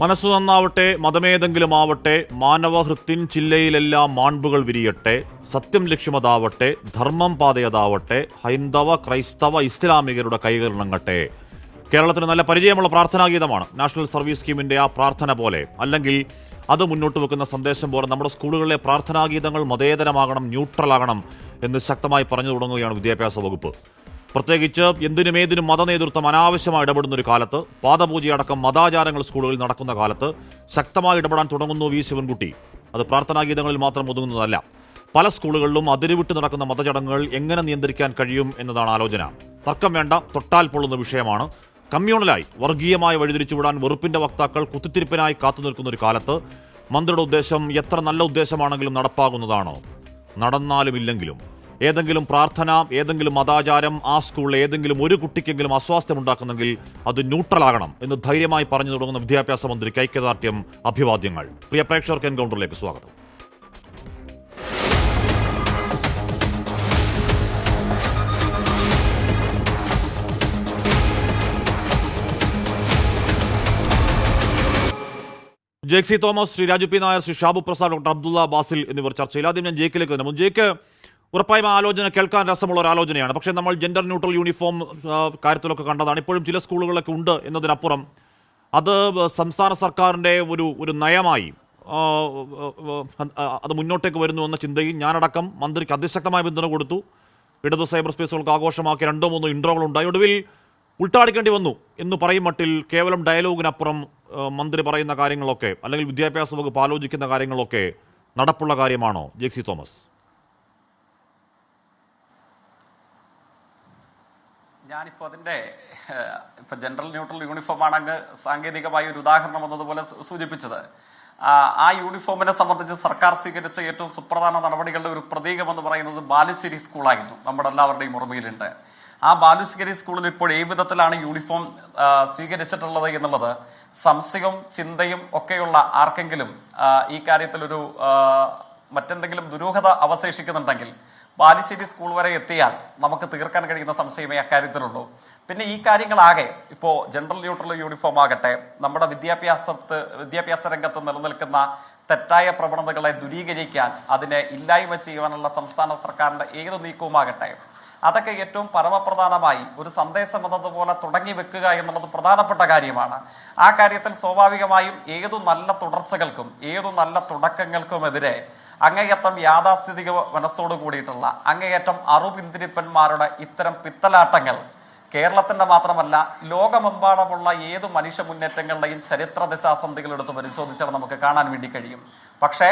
മനസ്സു നന്നാവട്ടെ, മതമേതെങ്കിലും ആവട്ടെ, മാനവഹൃത്തിൻ ചില്ലയിലെല്ലാം മാൺപുകൾ വിരിയട്ടെ, സത്യം ലക്ഷ്യമതാവട്ടെ, ധർമ്മം പാതയതാവട്ടെ, ഹൈന്ദവ ക്രൈസ്തവ ഇസ്ലാമികരുടെ കൈകരണങ്ങട്ടെ. കേരളത്തിന് നല്ല പരിചയമുള്ള പ്രാർത്ഥനാഗീതമാണ്. നാഷണൽ സർവീസ് സ്കീമിന്റെ ആ പ്രാർത്ഥന പോലെ, അല്ലെങ്കിൽ അത് മുന്നോട്ട് വെക്കുന്ന സന്ദേശം പോലെ നമ്മുടെ സ്കൂളുകളിലെ പ്രാർത്ഥനാഗീതങ്ങൾ മതേതരമാകണം, ന്യൂട്രലാകണം എന്ന് ശക്തമായി പറഞ്ഞു തുടങ്ങുകയാണ് വിദ്യാഭ്യാസ വകുപ്പ്. പ്രത്യേകിച്ച് എന്തിനും ഏതിനും മതനേതൃത്വം അനാവശ്യമായി ഇടപെടുന്ന ഒരു കാലത്ത്, പാദപൂജയടക്കം മതാചാരങ്ങൾ സ്കൂളുകളിൽ നടക്കുന്ന കാലത്ത് ശക്തമായി ഇടപെടാൻ തുടങ്ങുന്നു വി ശിവൻകുട്ടി. അത് പ്രാർത്ഥനാഗീതങ്ങളിൽ മാത്രം ഒതുങ്ങുന്നതല്ല. പല സ്കൂളുകളിലും അതിരുവിട്ട് നടക്കുന്ന മതചടങ്ങുകൾ എങ്ങനെ നിയന്ത്രിക്കാൻ കഴിയും എന്നതാണ് ആലോചന. തർക്കം വേണ്ട, തൊട്ടാൽ പൊള്ളുന്ന വിഷയമാണ്. കമ്മ്യൂണലായി വർഗീയമായി വഴിതിരിച്ചുവിടാൻ വെറുപ്പിന്റെ വക്താക്കൾ കുത്തിത്തിരിപ്പിനായി കാത്തുനിൽക്കുന്ന ഒരു കാലത്ത് മന്ത്രിയുടെ ഉദ്ദേശം എത്ര നല്ല ഉദ്ദേശമാണെങ്കിലും നടപ്പാകുന്നതാണോ? നടന്നാലും ഇല്ലെങ്കിലും ഏതെങ്കിലും പ്രാർത്ഥന, ഏതെങ്കിലും മതാചാരം ആ സ്കൂളിൽ ഏതെങ്കിലും ഒരു കുട്ടിക്കെങ്കിലും അസ്വാസ്ഥ്യമുണ്ടാക്കുന്നെങ്കിൽ അത് ന്യൂട്രലാകണം എന്ന് ധൈര്യമായി പറഞ്ഞു തുടങ്ങുന്ന വിദ്യാഭ്യാസ മന്ത്രിക്ക് ഐക്യദാർഢ്യം, അഭിവാദ്യങ്ങൾ. പ്രിയ പ്രേക്ഷകർക്ക് എൻകൗണ്ടറിലേക്ക് സ്വാഗതം. ജേക്സി തോമസ്, ശ്രീ രാജു പി നായർ, ശ്രീ ഷാബു പ്രസാദ്, ഡോക്ടർ അബ്ദുള്ള ബാസിൽ എന്നിവർ ചർച്ചയിൽ. ആദ്യം ഞാൻ ജേക്കിലേക്ക് തന്നെ. ജേക്ക്, ഉറപ്പായും ആലോചന കേൾക്കാൻ രസമുള്ള ഒരു ആലോചനയാണ്. പക്ഷേ നമ്മൾ ജെൻഡർ ന്യൂട്രൽ യൂണിഫോം കാര്യത്തിലൊക്കെ കണ്ടതാണ്. ഇപ്പോഴും ചില സ്കൂളുകളിലൊക്കെ ഉണ്ട് എന്നതിനപ്പുറം അത് സംസ്ഥാന സർക്കാരിൻ്റെ ഒരു നയമായി അത് മുന്നോട്ടേക്ക് വരുന്നു എന്ന ചിന്തയിൽ ഞാനടക്കം മന്ത്രിക്ക് അതിശക്തമായ പിന്തുണ കൊടുത്തു. ഇടതു സൈബർ സ്പേസുകൾക്ക് ആഘോഷമാക്കി 2-3 ഇൻട്രോകൾ ഉണ്ടായി. ഒടുവിൽ ഉൾട്ടാടിക്കേണ്ടി വന്നു എന്ന് പറയും മട്ടിൽ കേവലം ഡയലോഗിനപ്പുറം മന്ത്രി പറയുന്ന കാര്യങ്ങളൊക്കെ, അല്ലെങ്കിൽ വിദ്യാഭ്യാസ വകുപ്പ് ആലോചിക്കുന്ന കാര്യങ്ങളൊക്കെ നടപ്പുള്ള കാര്യമാണോ ജേക്സി തോമസ്? ഞാനിപ്പോൾ അതിൻ്റെ ഇപ്പം ജനറൽ ന്യൂട്രൽ യൂണിഫോമാണ് അങ്ങ് സാങ്കേതികമായ ഒരു ഉദാഹരണം എന്നതുപോലെ സൂചിപ്പിച്ചത്. ആ യൂണിഫോമിനെ സംബന്ധിച്ച് സർക്കാർ സ്വീകരിച്ച ഏറ്റവും സുപ്രധാന നടപടികളുടെ ഒരു പ്രതീകമെന്ന് പറയുന്നത് ബാലുശ്ശേരി സ്കൂളായിരുന്നു. നമ്മുടെ എല്ലാവരുടെയും ഓർമ്മയിലുണ്ട്. ആ ബാലുശ്ശേരി സ്കൂളിൽ ഇപ്പോൾ ഏത് വിധത്തിലാണ് യൂണിഫോം സ്വീകരിച്ചിട്ടുള്ളത് എന്നുള്ളത് സംശയവും ചിന്തയും ഒക്കെയുള്ള ആർക്കെങ്കിലും ഈ കാര്യത്തിലൊരു മറ്റെന്തെങ്കിലും ദുരൂഹത അവശേഷിക്കുന്നുണ്ടെങ്കിൽ ബാലുശ്ശേരി സ്കൂൾ വരെ എത്തിയാൽ നമുക്ക് തീർക്കാൻ കഴിയുന്ന സംശയമേ അക്കാര്യത്തിലുള്ളൂ. പിന്നെ ഈ കാര്യങ്ങളാകെ ഇപ്പോൾ ജനറൽ ന്യൂട്രൽ യൂണിഫോം ആകട്ടെ, നമ്മുടെ വിദ്യാഭ്യാസ രംഗത്ത് നിലനിൽക്കുന്ന തെറ്റായ പ്രവണതകളെ ദൂരീകരിക്കാൻ, അതിനെ ഇല്ലായ്മ ചെയ്യുവാനുള്ള സംസ്ഥാന സർക്കാരിന്റെ ഏത് നീക്കവുമാകട്ടെ, അതൊക്കെ ഏറ്റവും പരമപ്രധാനമായി ഒരു സന്ദേശം എന്നതുപോലെ തുടങ്ങി വെക്കുക എന്നുള്ളത് പ്രധാനപ്പെട്ട കാര്യമാണ്. ആ കാര്യത്തിൽ സ്വാഭാവികമായും ഏതു നല്ല തുടർച്ചകൾക്കും ഏതു നല്ല തുടക്കങ്ങൾക്കുമെതിരെ അങ്ങേയറ്റം യാഥാസ്ഥിതിക മനസ്സോട് കൂടിയിട്ടുള്ള, അങ്ങേയറ്റം അറുപിന്തിരിപ്പന്മാരുടെ ഇത്തരം പിത്തലാട്ടങ്ങൾ കേരളത്തിന്റെ മാത്രമല്ല ലോകമെമ്പാടുമുള്ള ഏതു മനുഷ്യ മുന്നേറ്റങ്ങളുടെയും ചരിത്ര ദിശാസന്ധികൾ എടുത്ത് പരിശോധിച്ചാൽ നമുക്ക് കാണാൻ വേണ്ടി കഴിയും. പക്ഷേ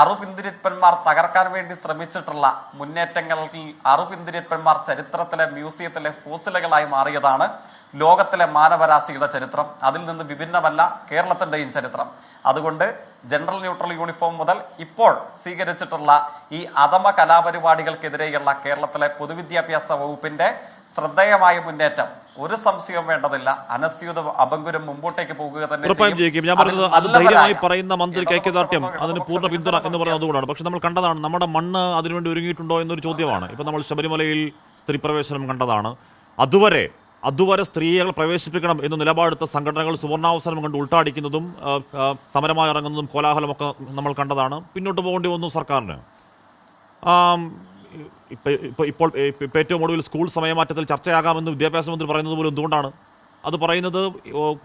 അറുപിന്തിരിപ്പന്മാർ തകർക്കാൻ വേണ്ടി ശ്രമിച്ചിട്ടുള്ള മുന്നേറ്റങ്ങളിൽ അറുപിന്തിരിപ്പന്മാർ ചരിത്രത്തിലെ മ്യൂസിയത്തിലെ ഫോസിലുകളായി മാറിയതാണ് ലോകത്തിലെ മാനവരാശിയുടെ ചരിത്രം. അതിൽ നിന്ന് വിഭിന്നമല്ല കേരളത്തിന്റെയും ചരിത്രം. അതുകൊണ്ട് ജനറൽ ന്യൂട്രൽ യൂണിഫോം മുതൽ ഇപ്പോൾ സ്വീകരിച്ചിട്ടുള്ള ഈ അധമ കലാപരിപാടികൾക്കെതിരെയുള്ള കേരളത്തിലെ പൊതുവിദ്യാഭ്യാസ വകുപ്പിന്റെ ശ്രദ്ധേയമായ മുന്നേറ്റം ഒരു സംശയവും വേണ്ടതില്ല. അനസ്യൂതം അപങ്കുരം മുമ്പോട്ടേക്ക് പോകുക തന്നെ. ഞാൻ പറഞ്ഞത് അത് ധൈര്യമായി പറയുന്ന മന്ത്രിക്ക് ഐക്യദാർഢ്യം, അതിന് പൂർണ്ണ പിന്തുണ എന്ന് പറയുന്നത് അതുകൊണ്ടാണ്. പക്ഷെ നമ്മൾ കണ്ടതാണ്, നമ്മുടെ മണ്ണ് അതിനുവേണ്ടി ഒരുങ്ങിയിട്ടുണ്ടോ എന്നൊരു ചോദ്യമാണ്. ഇപ്പം നമ്മൾ ശബരിമലയിൽ സ്ത്രീ പ്രവേശനം കണ്ടതാണ്. അതുവരെ സ്ത്രീകൾ പ്രവേശിപ്പിക്കണം എന്ന നിലപാടെടുത്ത സംഘടനകൾ സുവർണാവസരം കണ്ട് ഉൾട്ടാടിക്കുന്നതും സമരമായി ഇറങ്ങുന്നതും കോലാഹലമൊക്കെ നമ്മൾ കണ്ടതാണ്. പിന്നോട്ട് പോകേണ്ടി വന്നു സർക്കാരിന്. ഇപ്പോൾ ഏറ്റവും ഒടുവിൽ സ്കൂൾ സമയമാറ്റത്തിൽ ചർച്ചയാകാമെന്ന് വിദ്യാഭ്യാസ മന്ത്രി പറയുന്നത് പോലും എന്തുകൊണ്ടാണ്? അത് പറയുന്നത്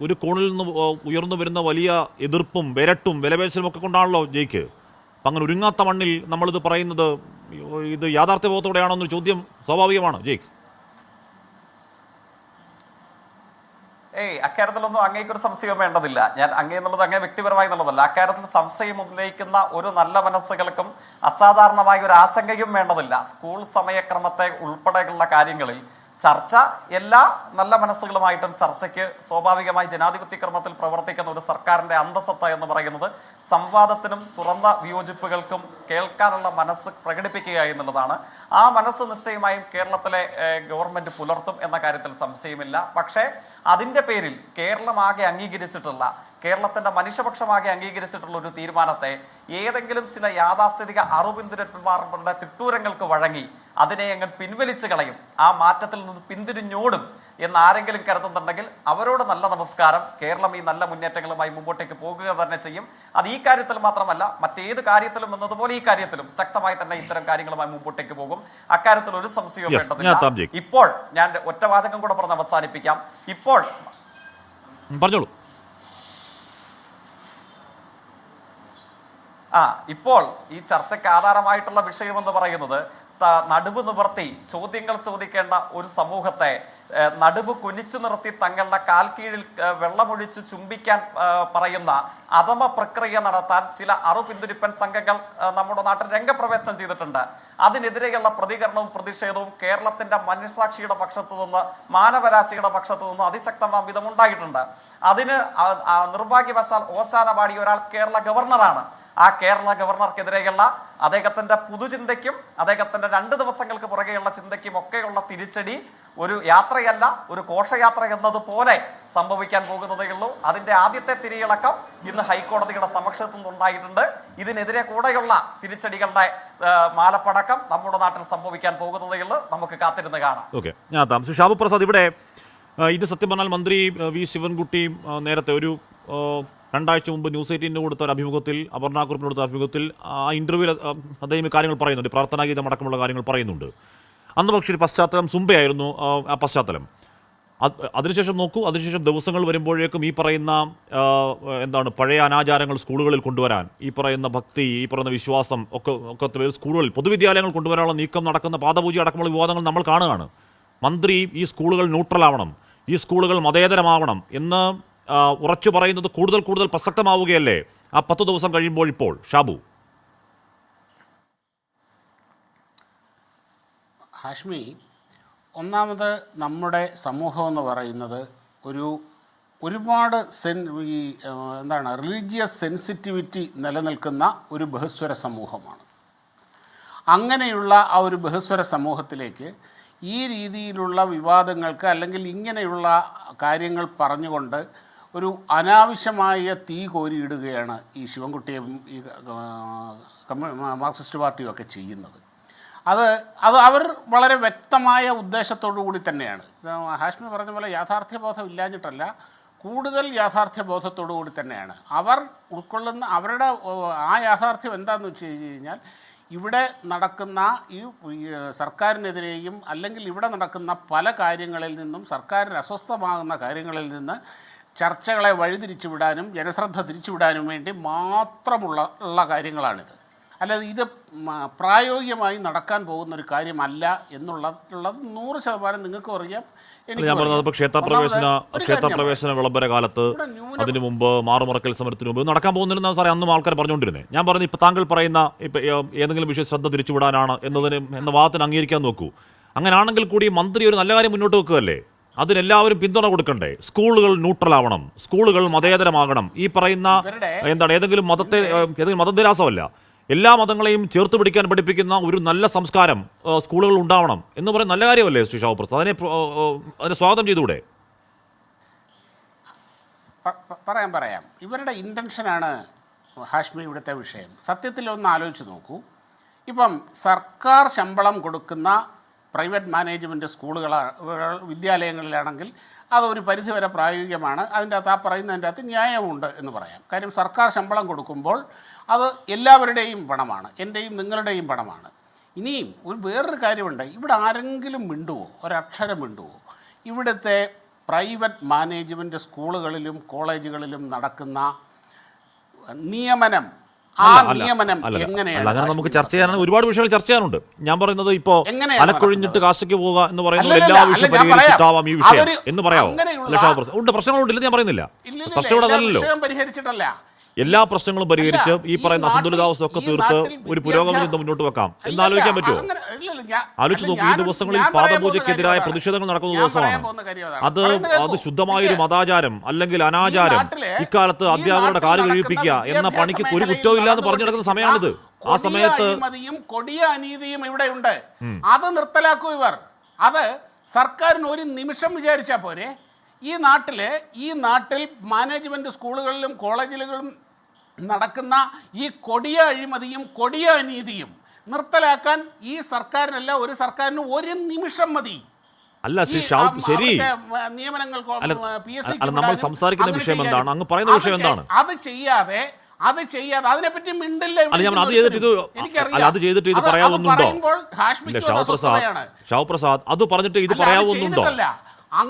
ഒരു കോണിൽ നിന്ന് ഉയർന്നു വരുന്ന വലിയ എതിർപ്പും വിരട്ടും വിലപേശലും ഒക്കെ കൊണ്ടാണല്ലോ ജയിക്ക്. അപ്പം അങ്ങനെ ഒരുങ്ങാത്ത മണ്ണിൽ നമ്മളിത് പറയുന്നത് ഇത് യാഥാർത്ഥ്യബോധത്തോടെയാണോ എന്നൊരു ചോദ്യം സ്വാഭാവികമാണ് ജയിക്ക്. അക്കാര്യത്തിലൊന്നും അങ്ങേക്കൊരു സംശയം വേണ്ടതില്ല. ഞാൻ അങ്ങേ എന്നുള്ളത് അങ്ങേ വ്യക്തിപരമായി എന്നുള്ളതല്ല. അക്കാര്യത്തിൽ സംശയം ഉന്നയിക്കുന്ന ഒരു നല്ല മനസ്സുകൾക്കും അസാധാരണമായ ഒരു ആശങ്കയും വേണ്ടതില്ല. സ്കൂൾ സമയക്രമത്തെ ഉൾപ്പെടെയുള്ള കാര്യങ്ങളിൽ ചർച്ച എല്ലാ നല്ല മനസ്സുകളുമായിട്ടും ചർച്ചയ്ക്ക് സ്വാഭാവികമായി ജനാധിപത്യ ക്രമത്തിൽ പ്രവർത്തിക്കുന്ന ഒരു സർക്കാരിന്റെ അന്തസത്ത എന്ന് പറയുന്നത് സംവാദത്തിനും തുറന്ന വിയോജിപ്പുകൾക്കും കേൾക്കാനുള്ള മനസ്സ് പ്രകടിപ്പിക്കുക എന്നുള്ളതാണ്. ആ മനസ്സ് നിശ്ചയമായും കേരളത്തിലെ ഗവൺമെന്റ് പുലർത്തും എന്ന കാര്യത്തിൽ സംശയമില്ല. പക്ഷേ അതിന്റെ പേരിൽ കേരളമാകെ അംഗീകരിച്ചിട്ടുള്ള, കേരളത്തിന്റെ മനുഷ്യപക്ഷമാകെ അംഗീകരിച്ചിട്ടുള്ള ഒരു തീരുമാനത്തെ ഏതെങ്കിലും ചില യാഥാസ്ഥിതിക അറുപിന്തുരന്മാരുടെ തിട്ടൂരങ്ങൾക്ക് വഴങ്ങി അതിനെ അങ്ങ് പിൻവലിച്ചു കളയും, ആ മാറ്റത്തിൽ നിന്ന് പിന്തിരിഞ്ഞോടും എന്ന് ആരെങ്കിലും കരുതുന്നുണ്ടെങ്കിൽ അവരോട് നല്ല നമസ്കാരം. കേരളം ഈ നല്ല മുന്നേറ്റങ്ങളുമായി മുമ്പോട്ടേക്ക് പോകുക തന്നെ ചെയ്യും. അത് ഈ കാര്യത്തിൽ മാത്രമല്ല, മറ്റേത് കാര്യത്തിലും എന്നതുപോലെ ഈ കാര്യത്തിലും ശക്തമായി തന്നെ ഇത്തരം കാര്യങ്ങളുമായി മുമ്പോട്ടേക്ക് പോകും. അക്കാര്യത്തിൽ ഒരു സംശയവും വേണ്ടതില്ല. ഇപ്പോൾ ഞാൻ ഒറ്റ വാചകം കൂടെ പറഞ്ഞ് അവസാനിപ്പിക്കാം. ഇപ്പോൾ പറഞ്ഞോളൂ. ഇപ്പോൾ ഈ ചർച്ചയ്ക്ക് ആധാരമായിട്ടുള്ള വിഷയമെന്ന് പറയുന്നത് നടുവ് നിവർത്തി ചോദ്യങ്ങൾ ചോദിക്കേണ്ട ഒരു സമൂഹത്തെ നടുവ് കുനിച്ചു നിർത്തി തങ്ങളുടെ കാൽ കീഴിൽ വെള്ളമൊഴിച്ച് ചുംബിക്കാൻ പറയുന്ന അധമ പ്രക്രിയ നടത്താൻ ചില അറുപിന്തുരിപ്പൻ സംഘങ്ങൾ നമ്മുടെ നാട്ടിൽ രംഗപ്രവേശനം ചെയ്തിട്ടുണ്ട്. അതിനെതിരെയുള്ള പ്രതികരണവും പ്രതിഷേധവും കേരളത്തിന്റെ മനസാക്ഷിയുടെ പക്ഷത്തു നിന്ന്, മാനവരാശിയുടെ പക്ഷത്തു നിന്ന് അതിശക്തമായ വിധം ഉണ്ടായിട്ടുണ്ട്. അതിന് നിർഭാഗ്യവശാൽ ഓശാന പാടിയ ഒരാൾ കേരള ഗവർണറാണ്. ആ കേരള ഗവർണർക്കെതിരെയുള്ള അദ്ദേഹത്തിന്റെ പുതുചിന്തയ്ക്കും അദ്ദേഹത്തിന്റെ 2 ദിവസങ്ങൾക്ക് പുറകെയുള്ള ചിന്തയ്ക്കും ഒക്കെയുള്ള തിരിച്ചടി ഒരു യാത്രയല്ല, ഒരു ഘോഷയാത്ര എന്നതുപോലെ സംഭവിക്കാൻ പോകുന്നതേ ഉള്ളൂ. അതിന്റെ ആദ്യത്തെ തിരിയിളക്കം ഇന്ന് ഹൈക്കോടതിയുടെ സമക്ഷത്തു നിന്നുണ്ടായിട്ടുണ്ട്. ഇതിനെതിരെ കൂടെയുള്ള തിരിച്ചടികളുടെ മാലപ്പടക്കം നമ്മുടെ നാട്ടിൽ സംഭവിക്കാൻ പോകുന്നതേ ഉള്ളൂ. നമുക്ക് കാത്തിരുന്ന് കാണാം. ഓക്കെ, ഷാബു പ്രസാദ്, ഇവിടെ ഇത് സത്യം പറഞ്ഞാൽ മന്ത്രി വി ശിവൻകുട്ടി നേരത്തെ ഒരു 2 ആഴ്ച മുമ്പ് ന്യൂസ് 18 കൊടുത്ത ഒരു അഭിമുഖത്തിൽ, അപർണാകുറിപ്പിന് കൊടുത്ത അഭിമുഖത്തിൽ, ആ ഇന്റർവ്യൂവിൽ അദ്ദേഹം കാര്യങ്ങൾ പറയുന്നുണ്ട്, പ്രാർത്ഥനാഗീതം അടക്കമുള്ള കാര്യങ്ങൾ പറയുന്നുണ്ട്. അന്ന് പക്ഷേ ഒരു പശ്ചാത്തലം സുംബയായിരുന്നു ആ പശ്ചാത്തലം. അതിനുശേഷം നോക്കൂ, അതിനുശേഷം ദിവസങ്ങൾ വരുമ്പോഴേക്കും ഈ പറയുന്ന എന്താണ് പഴയ അനാചാരങ്ങൾ സ്കൂളുകളിൽ കൊണ്ടുവരാൻ, ഈ പറയുന്ന ഭക്തി, ഈ പറയുന്ന വിശ്വാസം ഒക്കെ സ്കൂളുകളിൽ പൊതുവിദ്യാലയങ്ങൾ കൊണ്ടുവരാനുള്ള നീക്കം നടക്കുന്ന പാദപൂജ അടക്കമുള്ള വിവാദങ്ങൾ നമ്മൾ കാണുകയാണ്. മന്ത്രി ഈ സ്കൂളുകൾ ന്യൂട്രലാവണം, ഈ സ്കൂളുകൾ മതേതരമാവണം എന്ന് ഉറച്ചു പറയുന്നത് കൂടുതൽ കൂടുതൽ പ്രസക്തമാവുകയല്ലേ ആ 10 ദിവസം കഴിയുമ്പോൾ? ഇപ്പോൾ ഷാബു. ഹാഷ്മി, ഒന്നാമത് നമ്മുടെ സമൂഹം എന്ന് പറയുന്നത് ഒരുപാട് റിലീജിയസ് സെൻസിറ്റിവിറ്റി നിലനിൽക്കുന്ന ഒരു ബഹുസ്വര സമൂഹമാണ്. അങ്ങനെയുള്ള ആ ഒരു ബഹുസ്വര സമൂഹത്തിലേക്ക് ഈ രീതിയിലുള്ള വിവാദങ്ങൾക്ക് അല്ലെങ്കിൽ ഇങ്ങനെയുള്ള കാര്യങ്ങൾ പറഞ്ഞുകൊണ്ട് ഒരു അനാവശ്യമായ തീ കോരിയിടുകയാണ് ഈ ശിവൻകുട്ടിയും ഈ മാർക്സിസ്റ്റ് പാർട്ടിയും ഒക്കെ ചെയ്യുന്നത്. അത് അവർ വളരെ വ്യക്തമായ ഉദ്ദേശത്തോടു കൂടി തന്നെയാണ്. ഹാഷ്മി പറഞ്ഞ പോലെ യാഥാർത്ഥ്യബോധം ഇല്ലാഞ്ഞിട്ടല്ല, കൂടുതൽ യാഥാർത്ഥ്യബോധത്തോടു കൂടി തന്നെയാണ് അവർ ഉൾക്കൊള്ളുന്ന. അവരുടെ ആ യാഥാർത്ഥ്യം എന്താണെന്ന് വെച്ച് കഴിഞ്ഞാൽ, ഇവിടെ നടക്കുന്ന ഈ സർക്കാരിനെതിരെയും അല്ലെങ്കിൽ ഇവിടെ നടക്കുന്ന പല കാര്യങ്ങളിൽ നിന്നും, സർക്കാരിന് അസ്വസ്ഥമാകുന്ന കാര്യങ്ങളിൽ നിന്ന് ചർച്ചകളെ വഴിതിരിച്ചു വിടാനും ജനശ്രദ്ധ തിരിച്ചുവിടാനും വേണ്ടി മാത്രമുള്ള കാര്യങ്ങളാണിത്. അല്ലാതെ ഇത് പ്രായോഗികമായി നടക്കാൻ പോകുന്ന ഒരു കാര്യമല്ല എന്നുള്ളത് 100% നിങ്ങൾക്കും അറിയാം. ഞാൻ പറഞ്ഞത് ക്ഷേത്രപ്രവേശന വിളംബര കാലത്ത്, അതിനു മുമ്പ് മാറുമറക്കൽ സമരത്തിന് മുമ്പ് നടക്കാൻ പോകുന്നില്ലെന്ന സാറേ അന്നും ആൾക്കാർ പറഞ്ഞുകൊണ്ടിരുന്നത്. ഞാൻ പറഞ്ഞു, ഇപ്പം താങ്കൾ പറയുന്ന ഏതെങ്കിലും വിഷയം ശ്രദ്ധ തിരിച്ചുവിടാനാണ് എന്ന വാദത്തിന് അംഗീകരിക്കാൻ നോക്കൂ. അങ്ങനെയാണെങ്കിൽ കൂടി മന്ത്രി ഒരു നല്ല കാര്യം മുന്നോട്ട് വെക്കുകയല്ലേ, അതിനെല്ലാവരും പിന്തുണ കൊടുക്കണ്ടേ? സ്കൂളുകൾ ന്യൂട്രലാവണം, സ്കൂളുകൾ മതേതരമാകണം. ഈ പറയുന്ന ഏതെങ്കിലും മതനിരാസമല്ല, എല്ലാ മതങ്ങളെയും ചേർത്ത് പിടിക്കാൻ പഠിപ്പിക്കുന്ന ഒരു നല്ല സംസ്കാരം സ്കൂളുകൾ ഉണ്ടാവണം എന്ന് പറയുന്ന നല്ല കാര്യമല്ലേ ശ്രീ ഷാബു പ്രസാദ്? അതിനെ സ്വാഗതം ചെയ്തുകൂടെ? പറയാം. ഇവരുടെ ഇൻറ്റൻഷനാണ് ഹാഷ്മി ഇവിടുത്തെ വിഷയം. സത്യത്തിൽ ഒന്ന് ആലോചിച്ച് നോക്കൂ. ഇപ്പം സർക്കാർ ശമ്പളം കൊടുക്കുന്ന പ്രൈവറ്റ് മാനേജ്മെൻറ്റ് വിദ്യാലയങ്ങളിലാണെങ്കിൽ അതൊരു പരിധിവരെ പ്രായോഗികമാണ്. അതിൻ്റെ അകത്ത് പറയുന്നതിൻ്റെ അകത്ത് ന്യായമുണ്ട് എന്ന് പറയാം. കാര്യം സർക്കാർ ശമ്പളം കൊടുക്കുമ്പോൾ അത് എല്ലാവരുടെയും പണമാണ്, എൻ്റെയും നിങ്ങളുടെയും പണമാണ്. ഇനിയും വേറൊരു കാര്യമുണ്ട്. ഇവിടെ ആരെങ്കിലും മിണ്ടുവോ, ഒരക്ഷരം മിണ്ടുവോ? ഇവിടുത്തെ പ്രൈവറ്റ് മാനേജ്മെൻറ്റ് സ്കൂളുകളിലും കോളേജുകളിലും നടക്കുന്ന നിയമനം, ആ നിയമനം എങ്ങനെയാണ്? അങ്ങനെ നമുക്ക് ചർച്ച ചെയ്യാനാണ്, ഒരുപാട് വിഷയങ്ങൾ ചർച്ച ചെയ്യാനുണ്ട്. ഞാൻ പറയുന്നത് ഇപ്പോൾ അലക്കൊഴിഞ്ഞിട്ട് കാശിക്ക് പോവുക എന്ന് പറയുന്നത് എല്ലാ വിഷയം പരിഹരിച്ചിട്ടാവാം ഈ വിഷയം എന്ന് പറയാമോ? ഉണ്ട്, പ്രശ്നങ്ങളുണ്ട്, ഞാൻ പറയുന്നില്ല. പ്രശ്നം അതല്ലല്ലോ, പരിഹരിച്ചിട്ടല്ല. എല്ലാ പ്രശ്നങ്ങളും പരിഹരിച്ച് ഈ പറയുന്ന അസന്തുലിതാവസ്ഥ ഒക്കെ തീർത്ത് ഒരു പുരോഗമനം മുന്നോട്ട് വെക്കാം എന്ന് ആലോചിക്കാൻ പറ്റുമോ? ആലോചിച്ച് നോക്കൂ, ഈ ദിവസങ്ങളിൽ പാദപൂജയ്ക്കെതിരായ പ്രതിഷേധങ്ങൾ നടക്കുന്ന ദിവസമാണ്. അത് ശുദ്ധമായൊരു മതാചാരം അല്ലെങ്കിൽ അനാചാരം, ഇക്കാലത്ത് അധ്യാപകരുടെ കാല് കഴിപ്പിക്കുക എന്ന പണിക്ക് ഒരു കുറ്റവും ഇല്ല എന്ന് പറഞ്ഞു നടക്കുന്ന സമയമാണിത്. ആ സമയത്ത് കൊടിയ അനീതിയും ഇവിടെയുണ്ട്. അത് നിർത്തലാക്കൂ ഇവർ. അത് സർക്കാരിന് ഒരു നിമിഷം വിചാരിച്ചാൽ പോരെ. ഈ നാട്ടിൽ മാനേജ്മെൻറ്റ് സ്കൂളുകളിലും കോളേജുകളിലും നടക്കുന്ന ഈ കൊടിയ അഴിമതിയും കൊടിയ അനീതിയും നിർത്തലാക്കാൻ ഈ സർക്കാരിനല്ല, ഒരു സർക്കാരിന് ഒരു നിമിഷം മതി. അല്ല, ശരി. നിയമനങ്ങൾക്കോ അല്ല, നമ്മൾ സംസാരിക്കുന്ന വിഷയം എന്താണ്? അങ്ങ് പറയുന്ന വിഷയം എന്താണ്? അത് ചെയ്യാതെ അതിനെപ്പറ്റി മിണ്ടില്ല. അത് ചെയ്തിട്ട് ഇത് പറയാവുന്നുണ്ടോ? ഷാവ്പ്രസാദ്, അത് പറഞ്ഞിട്ട് ഇത് പറയാവുന്നുണ്ടോ?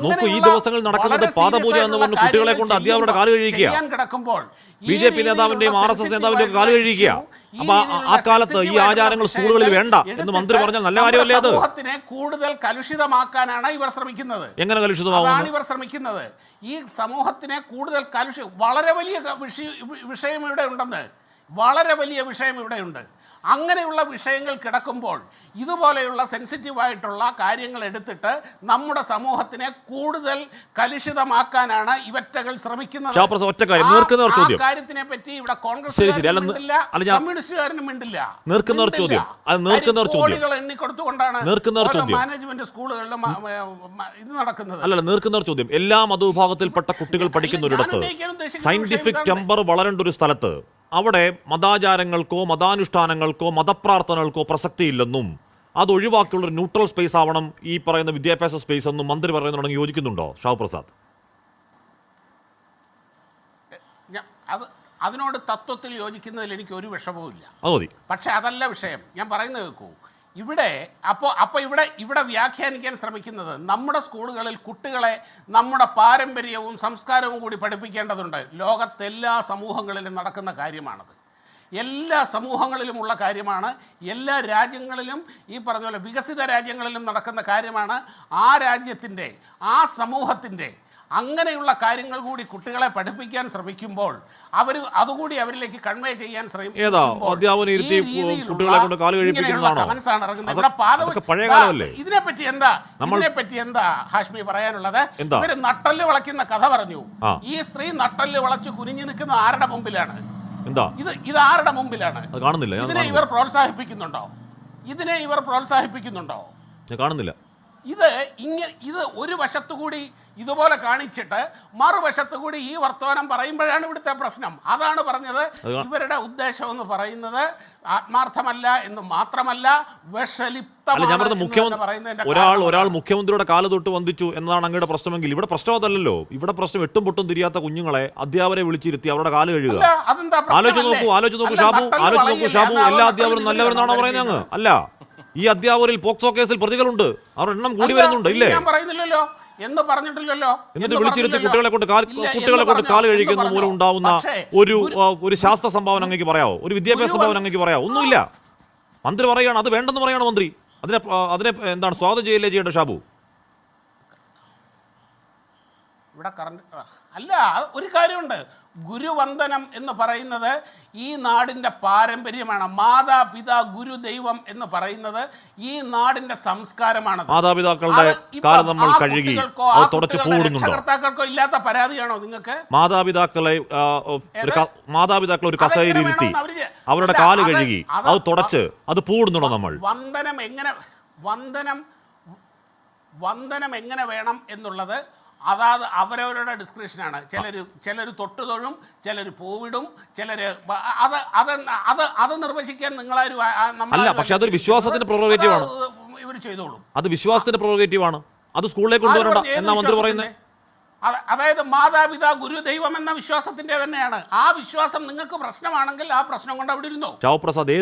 നോക്കൂ, ഈ ദിവസങ്ങൾ നടക്കുന്നത് പാദപൂജ എന്നുകൊണ്ട് കുട്ടികളെ കൊണ്ട് അധ്യാപകരുടെ കാല് കഴിക്കുക, BJP നേതാവിന്റെയും RSS നേതാവിന്റെയും കാല് കഴിക്കുക. അപ്പൊ ആ കാലത്ത് ഈ ആചാരങ്ങൾ സ്കൂളുകളിൽ വേണ്ട എന്ന് മന്ത്രി പറഞ്ഞാൽ നല്ല കാര്യമല്ലേ? അത് സമൂഹത്തിനെ കൂടുതൽ കലുഷിതമാക്കാനാണ് ഇവർ ശ്രമിക്കുന്നത്. എങ്ങനെ കലുഷിതമാകും ഇവർ ശ്രമിക്കുന്നത്? ഈ സമൂഹത്തിനെ കൂടുതൽ വളരെ വലിയ വിഷയം ഇവിടെ ഉണ്ടെന്ന്, വളരെ വലിയ വിഷയം ഇവിടെയുണ്ട്. അങ്ങനെയുള്ള വിഷയങ്ങൾ കിടക്കുമ്പോൾ ഇതുപോലെയുള്ള സെൻസിറ്റീവായിട്ടുള്ള കാര്യങ്ങൾ എടുത്തിട്ട് നമ്മുടെ സമൂഹത്തിനെ കൂടുതൽ കലുഷിതമാക്കാനാണ് ഇവറ്റകൾ ശ്രമിക്കുന്നത്. കാര്യത്തിനെ പറ്റി ഇവിടെ കോൺഗ്രസ്സുകാരനും മിണ്ടില്ല. എണ്ണിക്കൊടുത്തുകൊണ്ടാണ് മാനേജ്മെന്റ് സ്കൂളുകളിലും ഇത് നടക്കുന്നത്. നീർക്കുന്നവർ ചോദ്യം, എല്ലാ മതവിഭാഗത്തിൽപ്പെട്ട കുട്ടികൾ പഠിക്കുന്ന ഒരിടത്ത്, സയന്റിഫിക് ടെമ്പർ വളരേണ്ട ഒരു സ്ഥലത്ത്, അവിടെ മതാചാരങ്ങൾക്കോ മതാനുഷ്ഠാനങ്ങൾക്കോ മതപ്രാർത്ഥനകൾക്കോ പ്രസക്തിയില്ലെന്നും അത് ഒഴിവാക്കിയുള്ള ഒരു ന്യൂട്രൽ സ്പേസ് ആവണം ഈ പറയുന്ന വിദ്യാഭ്യാസ സ്പേസ് എന്നും മന്ത്രി പറയുന്നുണ്ടെങ്കിൽ യോജിക്കുന്നുണ്ടോ ഷാവ്പ്രസാദ്? അതിനോട് തത്വത്തിൽ യോജിക്കുന്നതിൽ എനിക്ക് ഒരു വിഷമവും ഇല്ല. പക്ഷെ അതല്ല വിഷയം. ഞാൻ പറയുന്നത് കേൾക്കൂ. ഇവിടെ ഇവിടെ വ്യാഖ്യാനിക്കാൻ ശ്രമിക്കുന്നത് നമ്മുടെ സ്കൂളുകളിൽ കുട്ടികളെ നമ്മുടെ പാരമ്പര്യവും സംസ്കാരവും കൂടി പഠിപ്പിക്കേണ്ടതുണ്ട്. ലോകത്തെല്ലാ സമൂഹങ്ങളിലും നടക്കുന്ന കാര്യമാണത്. എല്ലാ സമൂഹങ്ങളിലുമുള്ള കാര്യമാണ്. എല്ലാ രാജ്യങ്ങളിലും ഈ പറഞ്ഞ പോലെ വികസിത രാജ്യങ്ങളിലും നടക്കുന്ന കാര്യമാണ്. ആ രാജ്യത്തിൻ്റെ, ആ സമൂഹത്തിൻ്റെ അങ്ങനെയുള്ള കാര്യങ്ങൾ കൂടി കുട്ടികളെ പഠിപ്പിക്കാൻ ശ്രമിക്കുമ്പോൾ അതുകൂടി അവരിലേക്ക് കൺവേ ചെയ്യാൻ ഇതിനെപ്പറ്റി എന്താ ഹാഷ്മി പറയാനുള്ളത്? ഇവര് നട്ടല് വളയ്ക്കുന്ന കഥ പറഞ്ഞു. ഈ സ്ത്രീ നട്ടല് വളച്ച് കുനിഞ്ഞു നിൽക്കുന്ന ആരുടെ മുമ്പിലാണ്? ഇത് ആരുടെ മുമ്പിലാണ്? ഇതിനെ ഇവർ പ്രോത്സാഹിപ്പിക്കുന്നുണ്ടോ? കാണുന്നില്ല. ഇത് ഒരു വശത്തുകൂടി ഇതുപോലെ കാണിച്ചിട്ട് മറുവശത്തുകൂടി ഈ വർത്തമാനം പറയുമ്പോഴാണ് ഇവിടുത്തെ പ്രശ്നം. അതാണ് പറഞ്ഞത്. ഇവരുടെ ഉദ്ദേശം എന്ന് പറയുന്നത് ആത്മാർത്ഥമല്ല എന്ന് മാത്രമല്ല, ഒരാൾ മുഖ്യമന്ത്രിയുടെ കാല് തൊട്ട് വന്ദിച്ചു എന്നതാണ് അങ്ങയുടെ പ്രശ്നമെങ്കിൽ ഇവിടെ പ്രശ്നം അതല്ലല്ലോ. ഇവിടെ പ്രശ്നം എട്ടും പൊട്ടും തിരിയാത്ത കുഞ്ഞുങ്ങളെ അധ്യാപകരെ വിളിച്ചിരുത്തി അവരുടെ കാല് കഴുകുക. ആലോചിച്ച് നോക്കൂ ഷാബു, എല്ലാ അധ്യാപകരും നല്ലവരെന്നാണോ പറയുന്നത്? അങ്ങ് അല്ല, ഈ അധ്യാപകരിൽ പോക്സോ കേസിൽ പ്രതികളുണ്ട്, അവരുടെ എണ്ണം കൂടി വരുന്നുണ്ട്. ഇല്ലേ? ഞാൻ പറയുന്നില്ലല്ലോ എന്ന് പറഞ്ഞിട്ടില്ലല്ലോ. എന്നിട്ട് വിളിച്ചിരുത്തി കുട്ടികളെ കൊണ്ട് കാല് കഴിക്കുന്ന മൂലം ഉണ്ടാവുന്ന ഒരു ശാസ്ത്ര സംഭാവന അങ്ങേക്ക് പറയാവോ? ഒരു വിദ്യാഭ്യാസ സംഭാവന അങ്ങേക്ക് പറയാവോ? ഒന്നുമില്ല. മന്ത്രി പറയുകയാണ് അത് വേണ്ടെന്ന് പറയാണ് മന്ത്രി. അതിനെ എന്താണ് സ്വാഗതം ചെയ്യേണ്ട ഷാബു? ഇവിടെ അല്ല, ഒരു കാര്യമുണ്ട്. ഗുരുവന്ദനം എന്ന് പറയുന്നത് ഈ നാടിൻ്റെ പാരമ്പര്യമാണ്. മാതാപിതാ ഗുരു ദൈവം എന്ന് പറയുന്നത് ഈ നാടിൻ്റെ സംസ്കാരമാണ്. രക്ഷകർത്താക്കൾക്കോ ഇല്ലാത്ത പരാതിയാണോ നിങ്ങൾക്ക്? മാതാപിതാക്കളെ ഒരു കസേരയിരുത്തി അവരുടെ കാല് കഴുകി അത് തുടച്ച് അത് പൂടുന്നുണ്ടോ നമ്മൾ? വന്ദനം എങ്ങനെ വേണം എന്നുള്ളത് അതാത് അവരവരുടെ ഡിസ്ക്രിപ്ഷനാണ്. ചിലർ തൊട്ടുതൊഴും, ചിലർ പൂവിടും, ചിലർ അത് നിർവചിക്കാൻ നിങ്ങളാരും അല്ല. പക്ഷെ അതൊരു വിശ്വാസത്തിന്റെ പ്രൊറഗേറ്റീവ് ആണ്. ഇവർ ചെയ്തോളും. അത് വിശ്വാസത്തിന്റെ പ്രൊറഗേറ്റീവ് ആണ്. അത് സ്കൂളിലേക്ക് കൊണ്ടുവരണ്ട എന്നാ മന്ത്രി പറയുന്നത്. അതായത് മാതാപിതാ ഗുരു ദൈവം എന്ന വിശ്വാസത്തിന്റെ തന്നെയാണ്. ആ വിശ്വാസം നിങ്ങൾക്ക് പ്രശ്നമാണെങ്കിൽ ആ പ്രശ്നം കൊണ്ട് അവിടെ ഇരുന്നോ. ഷാവ്പ്രസാദ്,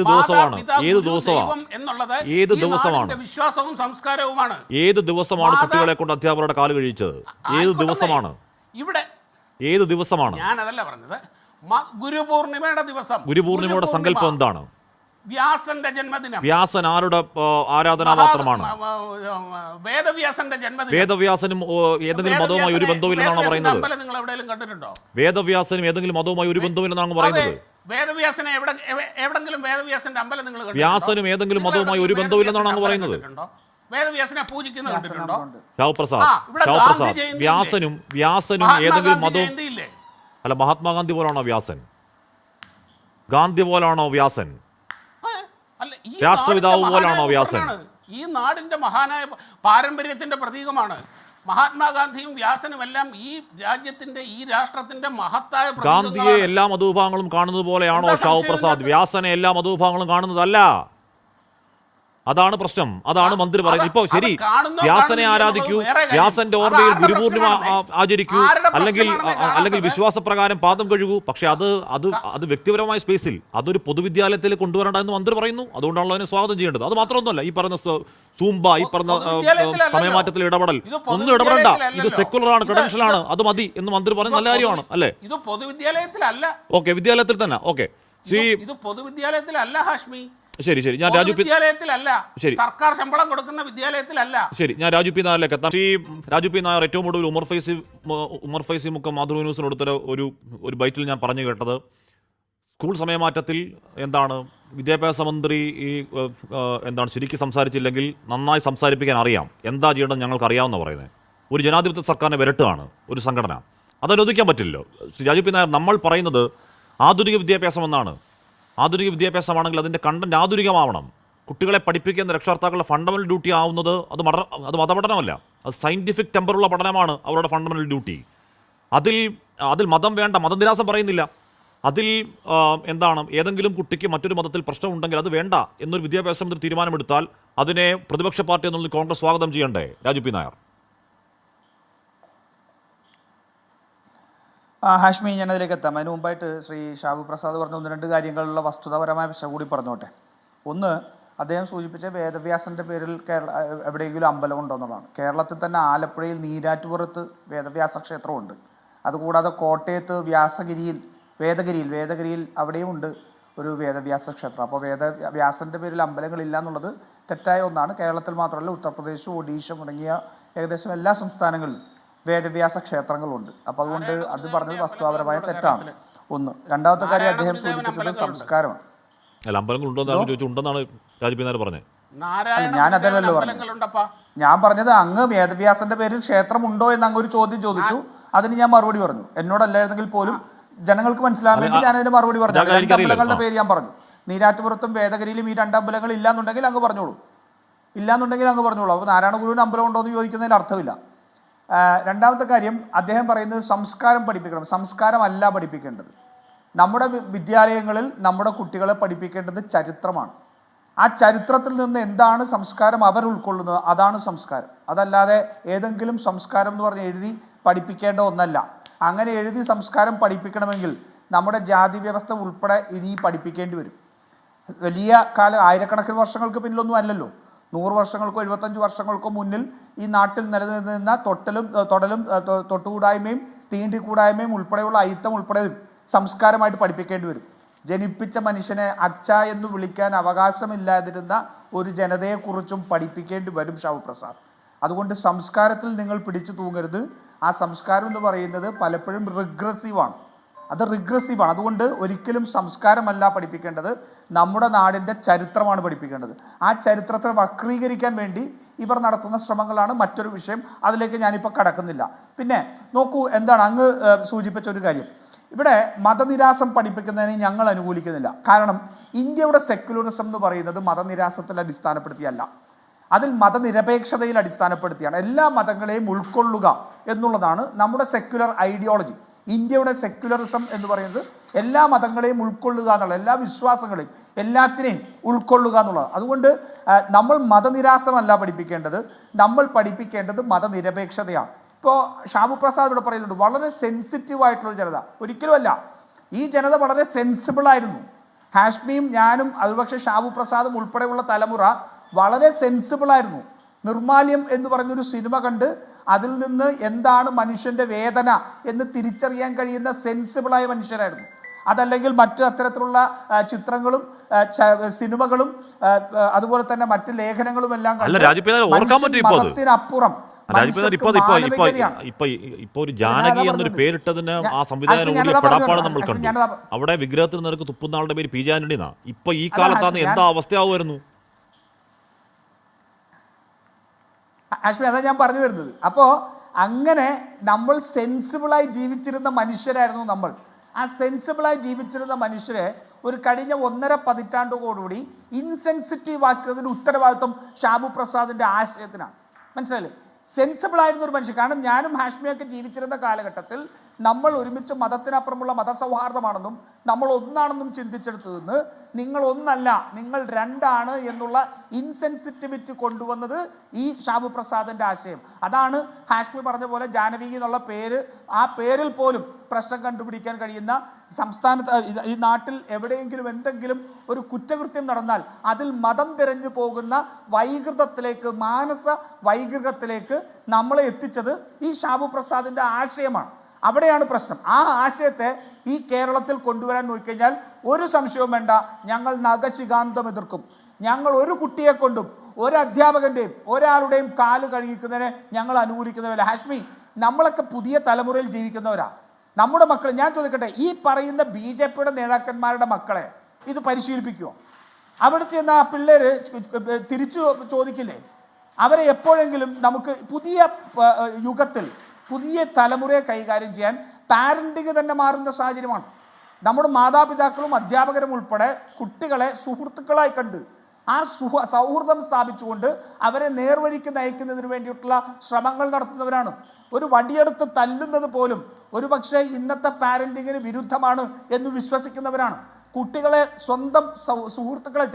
ഏത് ദിവസമാണ് വിശ്വാസവും സംസ്കാരവുമാണ്. ഏത് ദിവസമാണ് കുട്ടികളെ കൊണ്ട് അധ്യാപകരുടെ കാല് കഴിച്ചത്? ഏത് ദിവസമാണ്? ഏത് ദിവസമാണ്? ഞാൻ അതല്ല പറഞ്ഞത്. ഗുരുപൂർണിമയുടെ ദിവസം. ഗുരുപൂർണിമയുടെ സങ്കല്പം എന്താണ്? വ്യാസന്റെ ജന്മദിനം. വ്യാസൻ ആരുടെ ആരാധനാപാത്രമാണ്? വേദവ്യാസന്റെ ജന്മദിനം. വേദവ്യാസനും ഏതെങ്കിലും മതവുമായി ഒരു ബന്ധവുമില്ലെന്നാണ് പറയുന്നത്. നിങ്ങൾ എവിടെയെങ്കിലും കണ്ടിട്ടുണ്ടോ? വേദവ്യാസനും ഏതെങ്കിലും മതവുമായി ഒരു ബന്ധവുമില്ലെന്നാണ് പറയുന്നത്. വേദവ്യാസനെ എവിടെങ്കിലും വേദവ്യാസന്റെ അമ്പലം നിങ്ങൾ കണ്ടിട്ടുണ്ടോ? വ്യാസനും ഏതെങ്കിലും മതവുമായി ഒരു ബന്ധവുമില്ലെന്നാണ് പറയുന്നത്. വേദവ്യാസനെ പൂജിക്കുന്നത് കണ്ടിട്ടുണ്ടോ? ഷാവ്പ്രസാദ്, വ്യാസനും ഏതെങ്കിലും മതവും അല്ല. മഹാത്മാഗാന്ധി പോലാണോ വ്യാസൻ? ഗാന്ധി പോലാണോ വ്യാസൻ? രാഷ്ട്രപിതാവ് പോലാണോ വ്യാസൻ? ഈ നാടിന്റെ മഹാനായ പാരമ്പര്യത്തിന്റെ പ്രതീകമാണ്. മഹാത്മാഗാന്ധിയും വ്യാസനും എല്ലാം ഈ രാജ്യത്തിന്റെ, ഈ രാഷ്ട്രത്തിന്റെ മഹത്തായ. ഗാന്ധിയെ എല്ലാ മതവിഭാഗങ്ങളും കാണുന്നത് പോലെയാണോ ഷാവ്പ്രസാദ് വ്യാസനെ എല്ലാ മതവിഭാഗങ്ങളും കാണുന്നതല്ല? അതാണ് പ്രശ്നം. അതാണ് മന്ത്രി പറയുന്നത്. ഇപ്പൊ ശരി, കാണുന്നോ വ്യാസനെ കാണുന്നില്ലയോ ആരാധിക്കൂ, എന്നുള്ളത് വേറെ കാര്യം. വ്യാസന്റെ അത് ഓർമ്മയിൽ ആരുടെ ഗുരുപൂർണിമ പ്രശ്നമാണ്? ആചരിക്കൂ, ആരുടെ അല്ലെങ്കിൽ പ്രശ്നമാണെന്ന് അല്ലെങ്കിൽ കാണുന്നത്? വിശ്വാസപ്രകാരം പാദം കഴുകൂ. പക്ഷെ അത് വ്യക്തിപരമായ സ്പേസിൽ അതൊരു പൊതുവിദ്യാലയത്തിൽ കൊണ്ടുവരേണ്ട എന്ന് മന്ത്രി പറയുന്നു. അതുകൊണ്ടാണല്ലോ അതിനെ സ്വാഗതം ചെയ്യേണ്ടത്. അത് മാത്രമൊന്നുമല്ല, ഈ പറഞ്ഞ സൂംബ, ഈ പറഞ്ഞ സമയമാറ്റത്തിൽ ഇടപെടൽ, ഒന്നും ഇടപെടണ്ട, ഇത് സെക്കുലർ ആണ്, ക്രെഡൻഷ്യൽ ആണ്, അത് മതി എന്ന് മന്ത്രി പറയുന്ന നല്ല കാര്യമാണ് അല്ലേ? ഇത് പൊതുവിദ്യാലയത്തിലല്ല. ഓക്കെ, വിദ്യാലയത്തിൽ തന്നെ. ഓക്കെ, ഇത് പൊതുവിദ്യാലയത്തിലല്ല ഹാഷ്മി. ശരി, ഞാൻ വിദ്യാലയത്തിലല്ല, ശരി, സർക്കാർ ശമ്പളം കൊടുക്കുന്ന വിദ്യാലയത്തിലല്ല. ശരി, ഞാൻ രാജു പി നായരിലേക്ക് എത്താം. രാജു പി നായർ ഏറ്റവും കൂടുതൽ ഉമർ ഫൈസി മുക്കം മാതൃഭൂമി ന്യൂസിന് കൊടുത്ത ഒരു ബൈറ്റിൽ ഞാൻ പറഞ്ഞു കേട്ടത്, സ്കൂൾ സമയമാറ്റത്തിൽ എന്താണ് വിദ്യാഭ്യാസ മന്ത്രി ശരിക്കും സംസാരിച്ചില്ലെങ്കിൽ നന്നായി സംസാരിപ്പിക്കാൻ അറിയാം, എന്താ ചെയ്യേണ്ടത് ഞങ്ങൾക്ക് അറിയാമെന്ന് പറയുന്നത്. ഒരു ജനാധിപത്യ സർക്കാരിനെ വിരട്ടുകയാണ് ഒരു സംഘടന, അതനുവദിക്കാൻ പറ്റില്ലല്ലോ. രാജു പി നായർ, നമ്മൾ പറയുന്നത് ആധുനിക വിദ്യാഭ്യാസം എന്നാണ്. ആധുനിക വിദ്യാഭ്യാസമാണെങ്കിൽ അതിൻ്റെ കണ്ടന്റ് ആധുനികമാവണം. കുട്ടികളെ പഠിപ്പിക്കുന്ന രക്ഷകർത്താക്കളുടെ ഫണ്ടമെന്റൽ ഡ്യൂട്ടി ആവുന്നത് അത് മതപഠനമല്ല, അത് സയന്റിഫിക് ടെമ്പറുള്ള പഠനമാണ് അവരുടെ ഫണ്ടമെന്റൽ ഡ്യൂട്ടി. അതിൽ മതം വേണ്ട, മതനിരാസം പറയുന്നില്ല. അതിൽ ഏതെങ്കിലും കുട്ടിക്ക് മറ്റൊരു മതത്തിൽ പ്രശ്നമുണ്ടെങ്കിൽ അത് വേണ്ട എന്നൊരു വിദ്യാഭ്യാസ മന്ത്രി തീരുമാനമെടുത്താൽ അതിനെ പ്രതിപക്ഷ പാർട്ടി എന്നുള്ളത് കോൺഗ്രസ് സ്വാഗതം ചെയ്യണ്ടേ? രാജു പി നായർ. ഹാഷ്മി, ഞാനതിലേക്ക് എത്താം. അതിന് മുമ്പായിട്ട് ശ്രീ ഷാബു പ്രസാദ് പറഞ്ഞ 1-2 കാര്യങ്ങളുള്ള വസ്തുതാപരമായ വിഷയം കൂടി പറഞ്ഞോട്ടെ. ഒന്ന്, അദ്ദേഹം സൂചിപ്പിച്ച വേദവ്യാസൻ്റെ പേരിൽ എവിടെയെങ്കിലും അമ്പലം ഉണ്ടോ എന്നുള്ളതാണ്. കേരളത്തിൽ തന്നെ ആലപ്പുഴയിൽ നീരാറ്റുപുറത്ത് വേദവ്യാസ ക്ഷേത്രമുണ്ട്. അതുകൂടാതെ കോട്ടയത്ത് വേദഗിരിയിൽ അവിടെയും ഉണ്ട് ഒരു വേദവ്യാസ ക്ഷേത്രം. അപ്പോൾ വ്യാസൻ്റെ പേരിൽ അമ്പലങ്ങളില്ല എന്നുള്ളത് തെറ്റായ ഒന്നാണ്. കേരളത്തിൽ മാത്രമല്ല, ഉത്തർപ്രദേശ്, ഒഡീഷ തുടങ്ങിയ ഏകദേശം എല്ലാ സംസ്ഥാനങ്ങളിലും വേദവ്യാസ ക്ഷേത്രങ്ങളുണ്ട്. അപ്പോൾ അതുകൊണ്ട് അത് പറഞ്ഞത് വസ്തുതാപരമായ തെറ്റാണ്. ഒന്ന്. രണ്ടാമത്തെ കാര്യം അദ്ദേഹം സൂചിപ്പിച്ചത് സംസ്കാരമാണ്. ഞാനതല്ലല്ലോ പറഞ്ഞു. ഞാൻ പറഞ്ഞത് അങ്ങ് വേദവ്യാസന്റെ പേരിൽ ക്ഷേത്രമുണ്ടോ എന്ന് അങ്ങ് ഒരു ചോദ്യം ചോദിച്ചു, അതിന് ഞാൻ മറുപടി പറഞ്ഞു. എന്നോടല്ലായിരുന്നെങ്കിൽ പോലും ജനങ്ങൾക്ക് മനസ്സിലാകാൻ വേണ്ടി ഞാൻ അതിന് മറുപടി പറഞ്ഞു. 2 അമ്പലങ്ങളുടെ പേര് ഞാൻ പറഞ്ഞു. നീരാറ്റുപുറത്തും വേദഗിരിയിലും ഈ 2 അമ്പലങ്ങൾ ഇല്ലാന്നുണ്ടെങ്കിൽ അങ്ങ് പറഞ്ഞോളൂ. അപ്പോൾ നാരായണ ഗുരുവിന് അമ്പലം ഉണ്ടോ എന്ന് ചോദിക്കുന്നതിൽ അർത്ഥമില്ല. രണ്ടാമത്തെ കാര്യം, അദ്ദേഹം പറയുന്നത് സംസ്കാരം പഠിപ്പിക്കണം. സംസ്കാരമല്ല പഠിപ്പിക്കേണ്ടത്. നമ്മുടെ വിദ്യാലയങ്ങളിൽ നമ്മുടെ കുട്ടികളെ പഠിപ്പിക്കേണ്ടത് ചരിത്രമാണ്. ആ ചരിത്രത്തിൽ നിന്ന് എന്താണ് സംസ്കാരം അവർ ഉൾക്കൊള്ളുന്നത്, അതാണ് സംസ്കാരം. അതല്ലാതെ ഏതെങ്കിലും സംസ്കാരം എന്ന് പറഞ്ഞ് എഴുതി പഠിപ്പിക്കേണ്ട ഒന്നല്ല. അങ്ങനെ എഴുതി സംസ്കാരം പഠിപ്പിക്കണമെങ്കിൽ നമ്മുടെ ജാതി വ്യവസ്ഥ ഉൾപ്പെടെ ഇനി പഠിപ്പിക്കേണ്ടി വരും. വലിയ ആയിരക്കണക്കിന് വർഷങ്ങൾക്ക് പിന്നിലൊന്നും അല്ലല്ലോ. 100 വർഷങ്ങൾക്കോ 75 വർഷങ്ങൾക്കോ മുന്നിൽ ഈ നാട്ടിൽ നിലനിന്നിരുന്ന തൊടലും തൊട്ടുകൂടായ്മയും തീണ്ടിക്കൂടായ്മയും ഉൾപ്പെടെയുള്ള അയിത്തം ഉൾപ്പെടെയും സംസ്കാരമായിട്ട് പഠിപ്പിക്കേണ്ടി വരും. ജനിപ്പിച്ച മനുഷ്യനെ അച്ഛ എന്ന് വിളിക്കാൻ അവകാശമില്ലാതിരുന്ന ഒരു ജനതയെക്കുറിച്ചും പഠിപ്പിക്കേണ്ടി വരും ഷാബു പ്രസാദ്. അതുകൊണ്ട് സംസ്കാരത്തിൽ നിങ്ങൾ പിടിച്ചു തൂങ്ങരുത്. ആ സംസ്കാരം എന്ന് പറയുന്നത് പലപ്പോഴും റിഗ്രസീവാണ്. അതുകൊണ്ട് ഒരിക്കലും സംസ്കാരമല്ല പഠിപ്പിക്കേണ്ടത്, നമ്മുടെ നാടിൻ്റെ ചരിത്രമാണ് പഠിപ്പിക്കേണ്ടത്. ആ ചരിത്രത്തെ വക്രീകരിക്കാൻ വേണ്ടി ഇവർ നടത്തുന്ന ശ്രമങ്ങളാണ് മറ്റൊരു വിഷയം. അതിലേക്ക് ഞാനിപ്പോൾ കടക്കുന്നില്ല. പിന്നെ നോക്കൂ, എന്താണ് അങ്ങ് സൂചിപ്പിച്ച ഒരു കാര്യം, ഇവിടെ മതനിരാസം പഠിപ്പിക്കുന്നതിന് ഞങ്ങൾ അനുകൂലിക്കുന്നില്ല. കാരണം ഇന്ത്യയുടെ സെക്യുലറിസം എന്ന് പറയുന്നത് മതനിരാസത്തിൽ അടിസ്ഥാനപ്പെടുത്തിയല്ല, അതിൽ മതനിരപേക്ഷതയിൽ അടിസ്ഥാനപ്പെടുത്തിയാണ്. എല്ലാ മതങ്ങളെയും ഉൾക്കൊള്ളുക എന്നുള്ളതാണ് നമ്മുടെ സെക്യുലർ ഐഡിയോളജി. ഇന്ത്യയുടെ സെക്യുലറിസം എന്ന് പറയുന്നത് എല്ലാ മതങ്ങളെയും ഉൾക്കൊള്ളുക എന്നുള്ള, എല്ലാ വിശ്വാസങ്ങളെയും എല്ലാത്തിനെയും ഉൾക്കൊള്ളുക എന്നുള്ളത്. അതുകൊണ്ട് നമ്മൾ മതനിരാസമല്ല പഠിപ്പിക്കേണ്ടത്, നമ്മൾ പഠിപ്പിക്കേണ്ടത് മതനിരപേക്ഷതയാണ്. ഇപ്പോൾ ഷാബു പ്രസാദ് ഇവിടെ പറയുന്നുണ്ട് വളരെ സെൻസിറ്റീവായിട്ടുള്ളൊരു ജനത. ഒരിക്കലുമല്ല, ഈ ജനത വളരെ സെൻസിബിളായിരുന്നു. ഹാഷ്മിയും ഞാനും അതുപക്ഷെ ഷാബു പ്രസാദും ഉൾപ്പെടെയുള്ള തലമുറ വളരെ സെൻസിബിളായിരുന്നു. നിർമാല്യം എന്ന് പറഞ്ഞൊരു സിനിമ കണ്ട് അതിൽ നിന്ന് എന്താണ് മനുഷ്യൻ്റെ വേദന എന്ന് തിരിച്ചറിയാൻ കഴിയുന്ന സെൻസിബിളായ മനുഷ്യരായിരുന്നു. അതല്ലെങ്കിൽ മറ്റ് അത്തരത്തിലുള്ള ചിത്രങ്ങളും സിനിമകളും അതുപോലെ തന്നെ മറ്റ് ലേഖനങ്ങളും എല്ലാം മതത്തിനപ്പുറം ഇപ്പൊ ഒരു ജാനകി എന്നൊരു പേരിട്ടതിന് ആ സംവിധാനം നമ്മൾ കണ്ടു. അവിടെ വിഗ്രഹത്തിന് നിരക്ക് തുപ്പുന്ന ആളുടെ പേര് പി ജാനടി എന്നാ. ഇപ്പൊ ഈ കാലത്താണ് എന്താ അവസ്ഥയാവുമായിരുന്നു ഹാഷ്മി? അതാ ഞാൻ പറഞ്ഞു വരുന്നത്. അപ്പോൾ അങ്ങനെ നമ്മൾ സെൻസിബിളായി ജീവിച്ചിരുന്ന മനുഷ്യരായിരുന്നു നമ്മൾ. ആ സെൻസിബിളായി ജീവിച്ചിരുന്ന മനുഷ്യരെ ഒരു കഴിഞ്ഞ 1.5 പതിറ്റാണ്ടോടുകൂടി ഇൻസെൻസിറ്റീവ് ആക്കുന്നതിന് ഉത്തരവാദിത്വം ഷാബു പ്രസാദിൻ്റെ ആശയത്തിനാണ്. മനസ്സിലായില്ലേ? സെൻസിബിളായിരുന്ന ഒരു മനുഷ്യൻ. കാരണം ഞാനും ഹാഷ്മിയൊക്കെ ജീവിച്ചിരുന്ന കാലഘട്ടത്തിൽ നമ്മൾ ഒരുമിച്ച് മതത്തിനപ്പുറമുള്ള മതസൗഹാർദ്ദമാണെന്നും നമ്മൾ ഒന്നാണെന്നും ചിന്തിച്ചെടുത്തു നിന്ന് നിങ്ങൾ ഒന്നല്ല, നിങ്ങൾ രണ്ടാണ് എന്നുള്ള ഇൻസെൻസിറ്റിവിറ്റി കൊണ്ടുവന്നത് ഈ ഷാബു പ്രസാദിന്റെ ആശയം. അതാണ് ഹാഷ്മി പറഞ്ഞ പോലെ ജാനവി എന്നുള്ള പേര്, ആ പേരിൽ പോലും പ്രശ്നം കണ്ടുപിടിക്കാൻ കഴിയുന്ന സംസ്ഥാനത്ത് ഈ നാട്ടിൽ എവിടെയെങ്കിലും എന്തെങ്കിലും ഒരു കുറ്റകൃത്യം നടന്നാൽ അതിൽ മതം തിരഞ്ഞു പോകുന്ന വൈകൃതത്തിലേക്ക്, മാനസ വൈകൃതത്തിലേക്ക് നമ്മളെ എത്തിച്ചത് ഈ ഷാബു പ്രസാദിന്റെ ആശയമാണ്. അവിടെയാണ് പ്രശ്നം. ആ ആശയത്തെ ഈ കേരളത്തിൽ കൊണ്ടുവരാൻ നോക്കിക്കഴിഞ്ഞാൽ ഒരു സംശയവും വേണ്ട, ഞങ്ങൾ നഖശികാന്തം എതിർക്കും. ഞങ്ങൾ ഒരു കുട്ടിയെ കൊണ്ടും ഒരു അധ്യാപകന്റെയും ഒരാളുടെയും കാല് കഴുകിക്കുന്നതിനെ ഞങ്ങൾ അനുകൂലിക്കുന്നവരല്ല. ഹാഷ്മി, നമ്മളൊക്കെ പുതിയ തലമുറയിൽ ജീവിക്കുന്നവരാ. നമ്മുടെ മക്കൾ, ഞാൻ ചോദിക്കട്ടെ, ഈ പറയുന്ന BJP നേതാക്കന്മാരുടെ മക്കളെ ഇത് പരിശീലിപ്പിക്കുമോ? അവിടുത്തെ ആ പിള്ളേര് തിരിച്ചു ചോദിക്കില്ലേ? അവരെ എപ്പോഴെങ്കിലും നമുക്ക് പുതിയ യുഗത്തിൽ പുതിയ തലമുറയെ കൈകാര്യം ചെയ്യാൻ പാരന്റിങ് തന്നെ മാറുന്ന സാഹചര്യമാണ്. നമ്മുടെ മാതാപിതാക്കളും അധ്യാപകരും ഉൾപ്പെടെ കുട്ടികളെ സുഹൃത്തുക്കളായി കണ്ട് ആ സൗഹൃദം സ്ഥാപിച്ചുകൊണ്ട് അവരെ നേർവഴിക്ക് നയിക്കുന്നതിന് വേണ്ടിയിട്ടുള്ള ശ്രമങ്ങൾ നടത്തുന്നവരാണ്. ഒരു വടിയെടുത്ത് തല്ലുന്നത് പോലും ഒരു പക്ഷേ ഇന്നത്തെ പാരന്റിങ്ങിന് വിരുദ്ധമാണ് എന്ന് വിശ്വസിക്കുന്നവരാണ്. കുട്ടികളെ സ്വന്തം സുഹൃത്തുക്കളെ,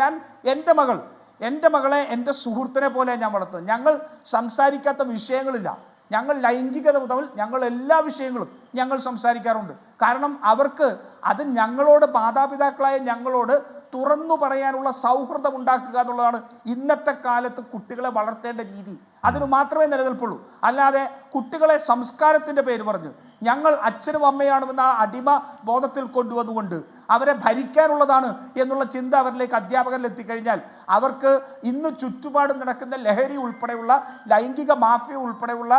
എൻ്റെ മകളെ എൻ്റെ സുഹൃത്തിനെ പോലെ ഞാൻ വളർത്തുന്നത്. ഞങ്ങൾ സംസാരിക്കാത്ത വിഷയങ്ങളില്ല. ഞങ്ങൾ ലൈംഗികത മുതൽ ഞങ്ങൾ എല്ലാ വിഷയങ്ങളും ഞങ്ങൾ സംസാരിക്കാറുണ്ട്. കാരണം അവർക്ക് അത് ഞങ്ങളോട്, മാതാപിതാക്കളായ ഞങ്ങളോട് തുറന്നു പറയാനുള്ള സൗഹൃദം ഉണ്ടാക്കുക എന്നുള്ളതാണ് ഇന്നത്തെ കാലത്ത് കുട്ടികളെ വളർത്തേണ്ട രീതി. അതിന് മാത്രമേ നിലനിൽപ്പുള്ളൂ. അല്ലാതെ കുട്ടികളെ സംസ്കാരത്തിൻ്റെ പേര് പറഞ്ഞ് ഞങ്ങൾ അച്ഛനും അമ്മയാണെന്ന അടിമ ബോധത്തിൽ കൊണ്ടുവന്നുകൊണ്ട് അവരെ ഭരിക്കാനുള്ളതാണ് എന്നുള്ള ചിന്ത അവരിലേക്ക് അധ്യാപകരിൽ എത്തിക്കഴിഞ്ഞാൽ അവർക്ക് ഇന്ന് ചുറ്റുപാടും നടക്കുന്ന ലഹരി ഉൾപ്പെടെയുള്ള ലൈംഗിക മാഫിയ ഉൾപ്പെടെയുള്ള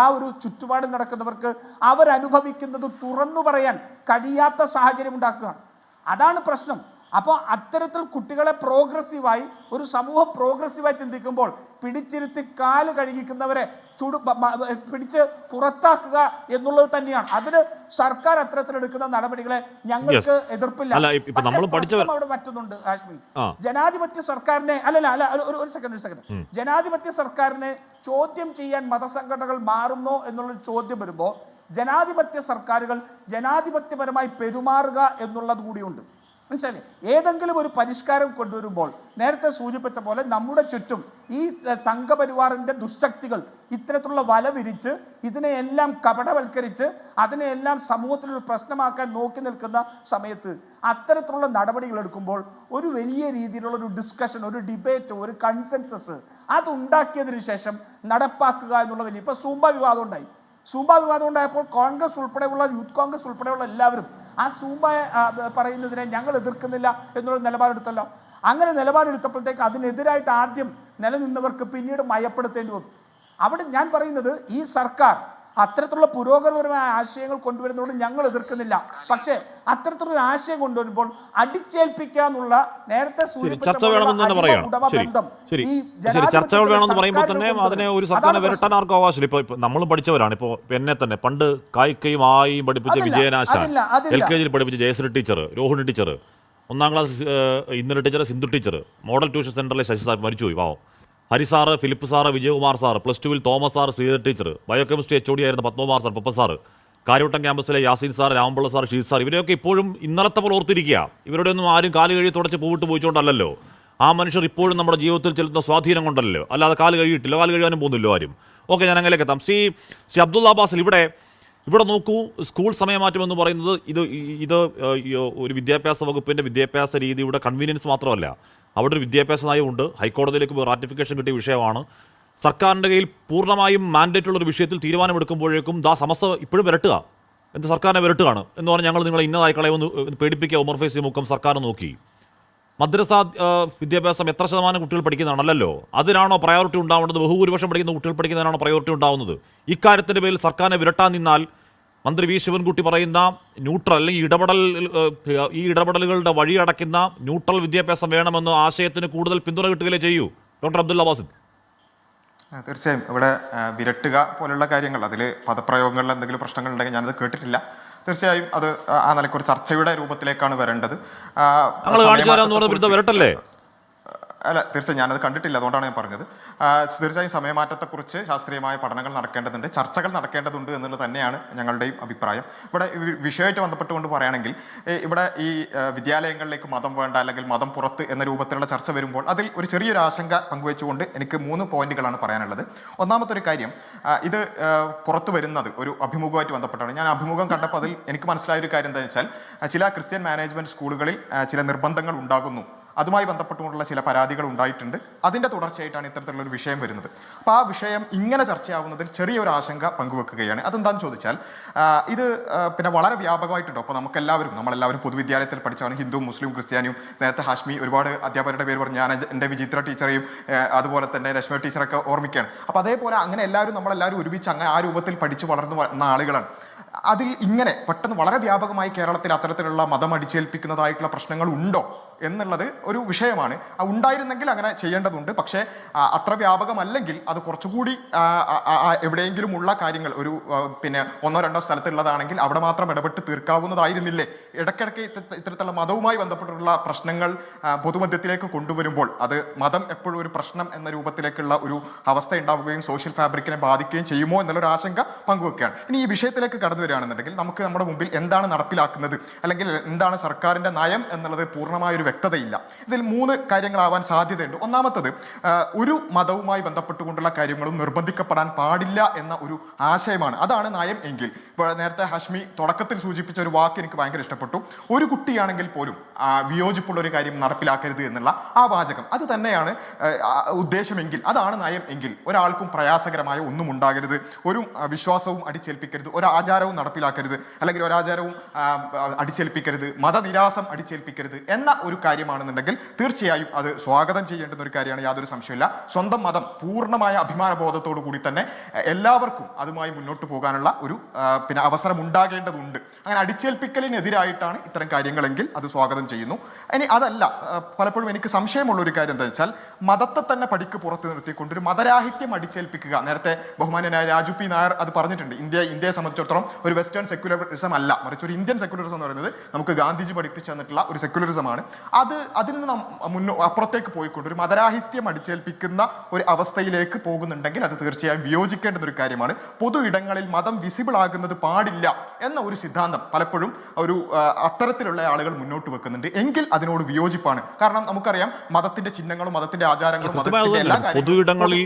ആ ഒരു ചുറ്റുപാടും നടക്കുന്നവർക്ക് അവരനുഭവിക്കുന്നത് തുറന്നു പറയാൻ കഴിയാത്ത സാഹചര്യം ഉണ്ടാക്കുകയാണ്. അതാണ് പ്രശ്നം. അപ്പോൾ അത്തരത്തിൽ കുട്ടികളെ പ്രോഗ്രസീവായി, ഒരു സമൂഹം പ്രോഗ്രസീവായി ചിന്തിക്കുമ്പോൾ പിടിച്ചിരുത്തി കാല് കഴുകിക്കുന്നവരെ പിടിച്ച് പുറത്താക്കുക എന്നുള്ളത് തന്നെയാണ്. അതിന് സർക്കാർ അത്തരത്തിലെടുക്കുന്ന നടപടികളെ ഞങ്ങൾക്ക് എതിർപ്പില്ല. അവിടെ മറ്റൊന്നുണ്ട് ഹാഷ്മി, ജനാധിപത്യ സർക്കാരിനെ ഒരു സെക്കൻഡ് ജനാധിപത്യ സർക്കാരിനെ ചോദ്യം ചെയ്യാൻ മതസംഘടനകൾ മാറുന്നോ എന്നുള്ളൊരു ചോദ്യം വരുമ്പോൾ ജനാധിപത്യ സർക്കാരുകൾ ജനാധിപത്യപരമായി പെരുമാറുക എന്നുള്ളത് കൂടിയുണ്ട്. മനസ്സിലായി? ഏതെങ്കിലും ഒരു പരിഷ്കാരം കൊണ്ടുവരുമ്പോൾ നേരത്തെ സൂചിപ്പിച്ച പോലെ നമ്മുടെ ചുറ്റും ഈ സംഘപരിവാറിൻ്റെ ദുശക്തികൾ ഇത്തരത്തിലുള്ള വല വിരിച്ച് ഇതിനെയെല്ലാം കപടവൽക്കരിച്ച് അതിനെയെല്ലാം സമൂഹത്തിലൊരു പ്രശ്നമാക്കാൻ നോക്കി നിൽക്കുന്ന സമയത്ത് അത്തരത്തിലുള്ള നടപടികൾ എടുക്കുമ്പോൾ ഒരു വലിയ രീതിയിലുള്ള ഒരു ഡിസ്കഷൻ, ഒരു ഡിബേറ്റ്, ഒരു കൺസെൻസസ് അതുണ്ടാക്കിയതിനു ശേഷം നടപ്പാക്കുക എന്നുള്ള വലിയ, ഇപ്പോൾ സൂംബ വിവാദം ഉണ്ടായപ്പോൾ കോൺഗ്രസ് ഉൾപ്പെടെയുള്ള, യൂത്ത് കോൺഗ്രസ് ഉൾപ്പെടെയുള്ള എല്ലാവരും ആ സൂംബ പറയുന്നതിനെ ഞങ്ങൾ എതിർക്കുന്നില്ല എന്നുള്ള നിലപാടെടുത്തല്ലോ. അങ്ങനെ നിലപാടെടുത്തപ്പോഴത്തേക്ക് അതിനെതിരായിട്ട് ആദ്യം നിലനിന്നവർക്ക് പിന്നീട് മയപ്പെടുത്തേണ്ടി വന്നു. അവിടെ ഞാൻ പറയുന്നത് ഈ സർക്കാർ അത്തരത്തിലുള്ള പുരോഗമനപരമായ ആശയങ്ങൾ കൊണ്ടുവരുന്നതുകൊണ്ട് ഞങ്ങൾ എതിർക്കുന്നില്ല. പക്ഷേ അത്തരത്തിലുള്ള ആശയം കൊണ്ടുവരുമ്പോൾ അടിച്ചേൽപ്പിക്കാനുള്ള നേരത്തെ ചർച്ചകൾ വേണമെന്ന് പറയുമ്പോൾ തന്നെ അതിനെ ഒരു സർക്കാരിനെ വിരട്ടാൻ ആർക്കും അവകാശമില്ല. ഇപ്പൊ നമ്മളും പഠിച്ചവരാണ്. ഇപ്പോൾ എന്നെ തന്നെ പണ്ട് കായ്ക്കയും ആയും പഠിപ്പിച്ച വിജയനാശാൻ, LKG പഠിപ്പിച്ച ജയശ്രീ ടീച്ചർ, രോഹിണി ടീച്ചർ, 1ാം ക്ലാസ് ഇന്നലെ teacher, Sindhu teacher, model tuition സെന്ററിലെ ശശി സാർ മരിച്ചുപോയി, പാവം. Hari sir, Philip sir, Vijayakumar sir, +2 Thomas sir, Sreedhar teacher, biochemistry HOD ആയിരുന്ന പത്മകുമാർ സാർ, പപ്പ സാർ, കാര്യവട്ടം ക്യാമ്പസിലെ Yaseen sir, Ramapillai sir, Shees sir, ഇവരെയൊക്കെ ഇപ്പോഴും ഇന്നലത്തെ പോലെ ഓർത്തിരിക്കുക. ഇവരുടെ ഒന്നും ആരും കാല് കഴുകി തുടച്ച് പൂവിട്ട് പോയിച്ചുകൊണ്ടല്ലോ. ആ മനുഷ്യർ ഇപ്പോഴും നമ്മുടെ ജീവിതത്തിൽ ചെലുത്തുന്ന സ്വാധീനം കൊണ്ടല്ലോ. അല്ലാതെ കാല് കഴുകിയിട്ടില്ല, കാല് കഴുകാനും പോകുന്നില്ലോ ആരും. ഓക്കെ, ഞാൻ അങ്ങനെയൊക്കെ എത്താം. ശ്രീ അബ്ദുള്ള അബ്ബാസിൽ, ഇവിടെ നോക്കൂ, സ്കൂൾ സമയമാറ്റം എന്ന് പറയുന്നത് ഇത് ഒരു വിദ്യാഭ്യാസ വകുപ്പിൻ്റെ വിദ്യാഭ്യാസ രീതിയുടെ കൺവീനിയൻസ് മാത്രമല്ല. അവിടെ ഒരു വിദ്യാഭ്യാസ നയമുണ്ട്. ഹൈക്കോടതിയിലേക്ക് റാറ്റിഫിക്കേഷൻ കിട്ടിയ വിഷയമാണ്. സർക്കാരിൻ്റെ കയ്യിൽ പൂർണ്ണമായും മാൻഡേറ്റുള്ളൊരു വിഷയത്തിൽ തീരുമാനമെടുക്കുമ്പോഴേക്കും സമസ്ത ഇപ്പോഴും വിരട്ടുക, സർക്കാരിനെ വിരട്ടുകയാണ് എന്ന് പറഞ്ഞാൽ ഞങ്ങൾ നിങ്ങളെ ഇന്നതായി കളയുമെന്ന് പേടിപ്പിക്കുക. ഉമർ ഫൈസി മുക്കം സർക്കാർ നോക്കി. മദ്രസ വിദ്യാഭ്യാസം എത്ര ശതമാനം കുട്ടികൾ പഠിക്കുന്നതാണല്ലോ, അതിനാണോ പ്രയോറിറ്റി ഉണ്ടാവേണ്ടത്? ബഹുഭൂരിപക്ഷം പഠിക്കുന്ന കുട്ടികൾ പഠിക്കുന്നതിനാണോ പ്രയോറിറ്റി ഉണ്ടാവുന്നത്? ഇക്കാര്യത്തിൻ്റെ പേരിൽ സർക്കാരിനെ വിരട്ടാൻ നിന്നാൽ മന്ത്രി വി ശിവൻകുട്ടി പറയുന്ന ന്യൂട്രൽ, അല്ലെങ്കിൽ ഈ ഇടപെടലുകളുടെ വഴിയടയ്ക്കുന്ന ന്യൂട്രൽ വിദ്യാഭ്യാസം വേണമെന്ന ആശയത്തിന് കൂടുതൽ പിന്തുണ കിട്ടുകയല്ലേ ചെയ്യൂ. ഡോക്ടർ അബ്ദുള്ള ബാസിൽ. തീർച്ചയായും ഇവിടെ വിരട്ടുക പോലുള്ള കാര്യങ്ങൾ, അതിൽ പദപ്രയോഗങ്ങളിൽ എന്തെങ്കിലും പ്രശ്നങ്ങൾ ഉണ്ടെങ്കിൽ ഞാനത് കേട്ടിട്ടില്ല. തീർച്ചയായും അത് ആ നിലയ്ക്ക് ഒരു ചർച്ചയുടെ രൂപത്തിലേക്കാണ് വരേണ്ടത്. അല്ല, തീർച്ചയായും ഞാനത് കണ്ടിട്ടില്ല, അതുകൊണ്ടാണ് ഞാൻ പറഞ്ഞത്. തീർച്ചയായും സമയമാറ്റത്തെക്കുറിച്ച് ശാസ്ത്രീയമായ പഠനങ്ങൾ നടക്കേണ്ടതുണ്ട്, ചർച്ചകൾ നടക്കേണ്ടതുണ്ട് എന്നുള്ളത് തന്നെയാണ് ഞങ്ങളുടെയും അഭിപ്രായം. ഇവിടെ വിഷയമായിട്ട് ബന്ധപ്പെട്ടുകൊണ്ട് പറയുകയാണെങ്കിൽ ഇവിടെ ഈ വിദ്യാലയങ്ങളിലേക്ക് മതം വേണ്ട അല്ലെങ്കിൽ മതം പുറത്ത് എന്ന രൂപത്തിലുള്ള ചർച്ച വരുമ്പോൾ അതിൽ ഒരു ചെറിയൊരു ആശങ്ക പങ്കുവെച്ചുകൊണ്ട് എനിക്ക് 3 പോയിന്റുകളാണ് പറയാനുള്ളത്. ഒന്നാമത്തെ ഒരു കാര്യം, ഇത് പുറത്തു വരുന്നത് ഒരു അഭിമുഖമായിട്ട് ബന്ധപ്പെട്ടാണ്. ഞാൻ അഭിമുഖം കണ്ടപ്പോൾ അതിൽ എനിക്ക് മനസ്സിലായ ഒരു കാര്യം എന്താണെന്ന് വെച്ചാൽ ചില ക്രിസ്ത്യൻ മാനേജ്മെന്റ് സ്കൂളുകളിൽ ചില നിർബന്ധങ്ങൾ ഉണ്ടാകുന്നു, അതുമായി ബന്ധപ്പെട്ടുകൊണ്ടുള്ള ചില പരാതികൾ ഉണ്ടായിട്ടുണ്ട്. അതിൻ്റെ തുടർച്ചയായിട്ടാണ് ഇത്തരത്തിലുള്ള ഒരു വിഷയം വരുന്നത്. അപ്പോൾ ആ വിഷയം ഇങ്ങനെ ചർച്ചയാവുന്നതിൽ ചെറിയൊരു ആശങ്ക പങ്കുവെക്കുകയാണ്. അതെന്താണെന്ന് ചോദിച്ചാൽ ഇത് പിന്നെ വളരെ വ്യാപകമായിട്ടുണ്ടോ. അപ്പോൾ നമ്മളെല്ലാവരും പൊതുവിദ്യാലയത്തിൽ പഠിച്ചവണ്, ഹിന്ദു മുസ്ലിം ക്രിസ്ത്യാനിയും. നേരത്തെ ഹാഷ്മി ഒരുപാട് അധ്യാപകരുടെ പേര് പറഞ്ഞു, ഞാൻ എൻ്റെ വിചിത്ര ടീച്ചറെയും അതുപോലെ തന്നെ രശ്മി ടീച്ചറൊക്കെ ഓർമ്മിക്കുകയാണ്. അപ്പോൾ അതേപോലെ അങ്ങനെ നമ്മളെല്ലാവരും ഒരുമിച്ച് അങ്ങനെ ആ രൂപത്തിൽ പഠിച്ച് വളർന്നു വന്ന ആളുകളാണ്. അതിൽ ഇങ്ങനെ പെട്ടെന്ന് വളരെ വ്യാപകമായി കേരളത്തിൽ അത്തരത്തിലുള്ള മതം അടിച്ചേൽപ്പിക്കുന്നതായിട്ടുള്ള പ്രശ്നങ്ങൾ ഉണ്ടോ എന്നുള്ളത് ഒരു വിഷയമാണ്. ഉണ്ടായിരുന്നെങ്കിൽ അങ്ങനെ ചെയ്യേണ്ടതുണ്ട്. പക്ഷേ അത്ര വ്യാപകമല്ലെങ്കിൽ അത് കുറച്ചുകൂടി എവിടെയെങ്കിലും ഉള്ള കാര്യങ്ങൾ ഒരു പിന്നെ 1-2 സ്ഥലത്തുള്ളതാണെങ്കിൽ അവിടെ മാത്രം ഇടപെട്ട് തീർക്കാവുന്നതായിരുന്നില്ലേ? ഇടയ്ക്കിടയ്ക്ക് ഇത്തരത്തിലുള്ള മതവുമായി ബന്ധപ്പെട്ടുള്ള പ്രശ്നങ്ങൾ പൊതുമധ്യത്തിലേക്ക് കൊണ്ടുവരുമ്പോൾ അത് മതം എപ്പോഴും ഒരു പ്രശ്നം എന്ന രൂപത്തിലേക്കുള്ള ഒരു അവസ്ഥ ഉണ്ടാവുകയും സോഷ്യൽ ഫാബ്രിക്കിനെ ബാധിക്കുകയും ചെയ്യുമോ എന്നുള്ളൊരു ആശങ്ക പങ്കുവെക്കുകയാണ്. ഇനി ഈ വിഷയത്തിലേക്ക് കടന്നു വരികയാണെന്നുണ്ടെങ്കിൽ നമുക്ക് നമ്മുടെ മുമ്പിൽ എന്താണ് നടപ്പിലാക്കുന്നത് അല്ലെങ്കിൽ എന്താണ് സർക്കാരിൻ്റെ നയം എന്നുള്ളത് പൂർണ്ണമായൊരു വ്യക്തതയില്ല. ഇതിൽ 3 കാര്യങ്ങളാവാൻ സാധ്യതയുണ്ട്. ഒന്നാമത്തത്, ഒരു മതവുമായി ബന്ധപ്പെട്ടുകൊണ്ടുള്ള കാര്യങ്ങളും നിർബന്ധിക്കപ്പെടാൻ പാടില്ല എന്ന ഒരു ആശയമാണ്. അതാണ് നയം എങ്കിൽ. ഇപ്പോൾ നേരത്തെ ഹാഷ്മി തുടക്കത്തിൽ സൂചിപ്പിച്ച ഒരു വാക്ക് എനിക്ക് ഭയങ്കര ഇഷ്ടപ്പെട്ടു. ഒരു കുട്ടിയാണെങ്കിൽ പോലും വിയോജിപ്പുള്ള ഒരു കാര്യം നടപ്പിലാക്കരുത് എന്നുള്ള ആ വാചകം, അത് തന്നെയാണ് ഉദ്ദേശമെങ്കിൽ, അതാണ് നയം എങ്കിൽ ഒരാൾക്കും പ്രയാസകരമായ ഒന്നും ഉണ്ടാകരുത്, ഒരു വിശ്വാസവും അടിച്ചേൽപ്പിക്കരുത്, ഒരു ആചാരവും നടപ്പിലാക്കരുത്, അല്ലെങ്കിൽ ഒരാചാരവും അടിച്ചേൽപ്പിക്കരുത്, മതനിരാസം അടിച്ചേൽപ്പിക്കരുത് എന്ന ഒരു കാര്യമാണെന്നുണ്ടെങ്കിൽ തീർച്ചയായും അത് സ്വാഗതം ചെയ്യേണ്ടുന്ന ഒരു കാര്യമാണ്, യാതൊരു സംശയമില്ല. സ്വന്തം മതം പൂർണ്ണമായ അഭിമാനബോധത്തോടു കൂടി തന്നെ എല്ലാവർക്കും അതുമായി മുന്നോട്ട് പോകാനുള്ള ഒരു പിന്നെ അവസരം ഉണ്ടാകേണ്ടതുണ്ട്. അങ്ങനെ അടിച്ചേൽപ്പിക്കലിനെതിരായിട്ടാണ് ഇത്തരം കാര്യങ്ങളെങ്കിൽ അത് സ്വാഗതം ചെയ്യുന്നു. ഇനി അതല്ല, പലപ്പോഴും എനിക്ക് സംശയമുള്ള ഒരു കാര്യം എന്താ വെച്ചാൽ മതത്തെ തന്നെ പടിക്ക് പുറത്ത് നിർത്തിക്കൊണ്ട് ഒരു മതരാഹിത്യം അടിച്ചേൽപ്പിക്കുക. നേരത്തെ ബഹുമാന്യനായ രാജു പി നായർ അത് പറഞ്ഞിട്ടുണ്ട്. ഇന്ത്യയെ സംബന്ധിച്ചിടത്തോളം ഒരു വെസ്റ്റേൺ സെക്യുലറിസം അല്ല, മറിച്ച് ഒരു ഇന്ത്യൻ സെക്യുലറിസം എന്ന് പറയുന്നത് നമുക്ക് ഗാന്ധിജി പഠിപ്പിച്ചു തന്നിട്ടുള്ള ഒരു സെക്യുലറിസമാണ്. അതിൽ നിന്ന് അപ്പുറത്തേക്ക് പോയിക്കൊണ്ട് ഒരു മതരാഹിത്യം അടിച്ചേൽപ്പിക്കുന്ന ഒരു അവസ്ഥയിലേക്ക് പോകുന്നുണ്ടെങ്കിൽ അത് തീർച്ചയായും വിയോജിക്കേണ്ടുന്ന ഒരു കാര്യമാണ്. പൊതു ഇടങ്ങളിൽ മതം വിസിബിൾ ആകുന്നത് പാടില്ല എന്ന ഒരു സിദ്ധാന്തം പലപ്പോഴും ഒരു അത്തരത്തിലുള്ള ആളുകൾ മുന്നോട്ട് വെക്കുന്നുണ്ട്. എങ്കിൽ അതിനോട് വിയോജിപ്പാണ്. കാരണം നമുക്കറിയാം മതത്തിന്റെ ചിഹ്നങ്ങളും മതത്തിന്റെ ആചാരങ്ങളും പൊതു ഇടങ്ങളിൽ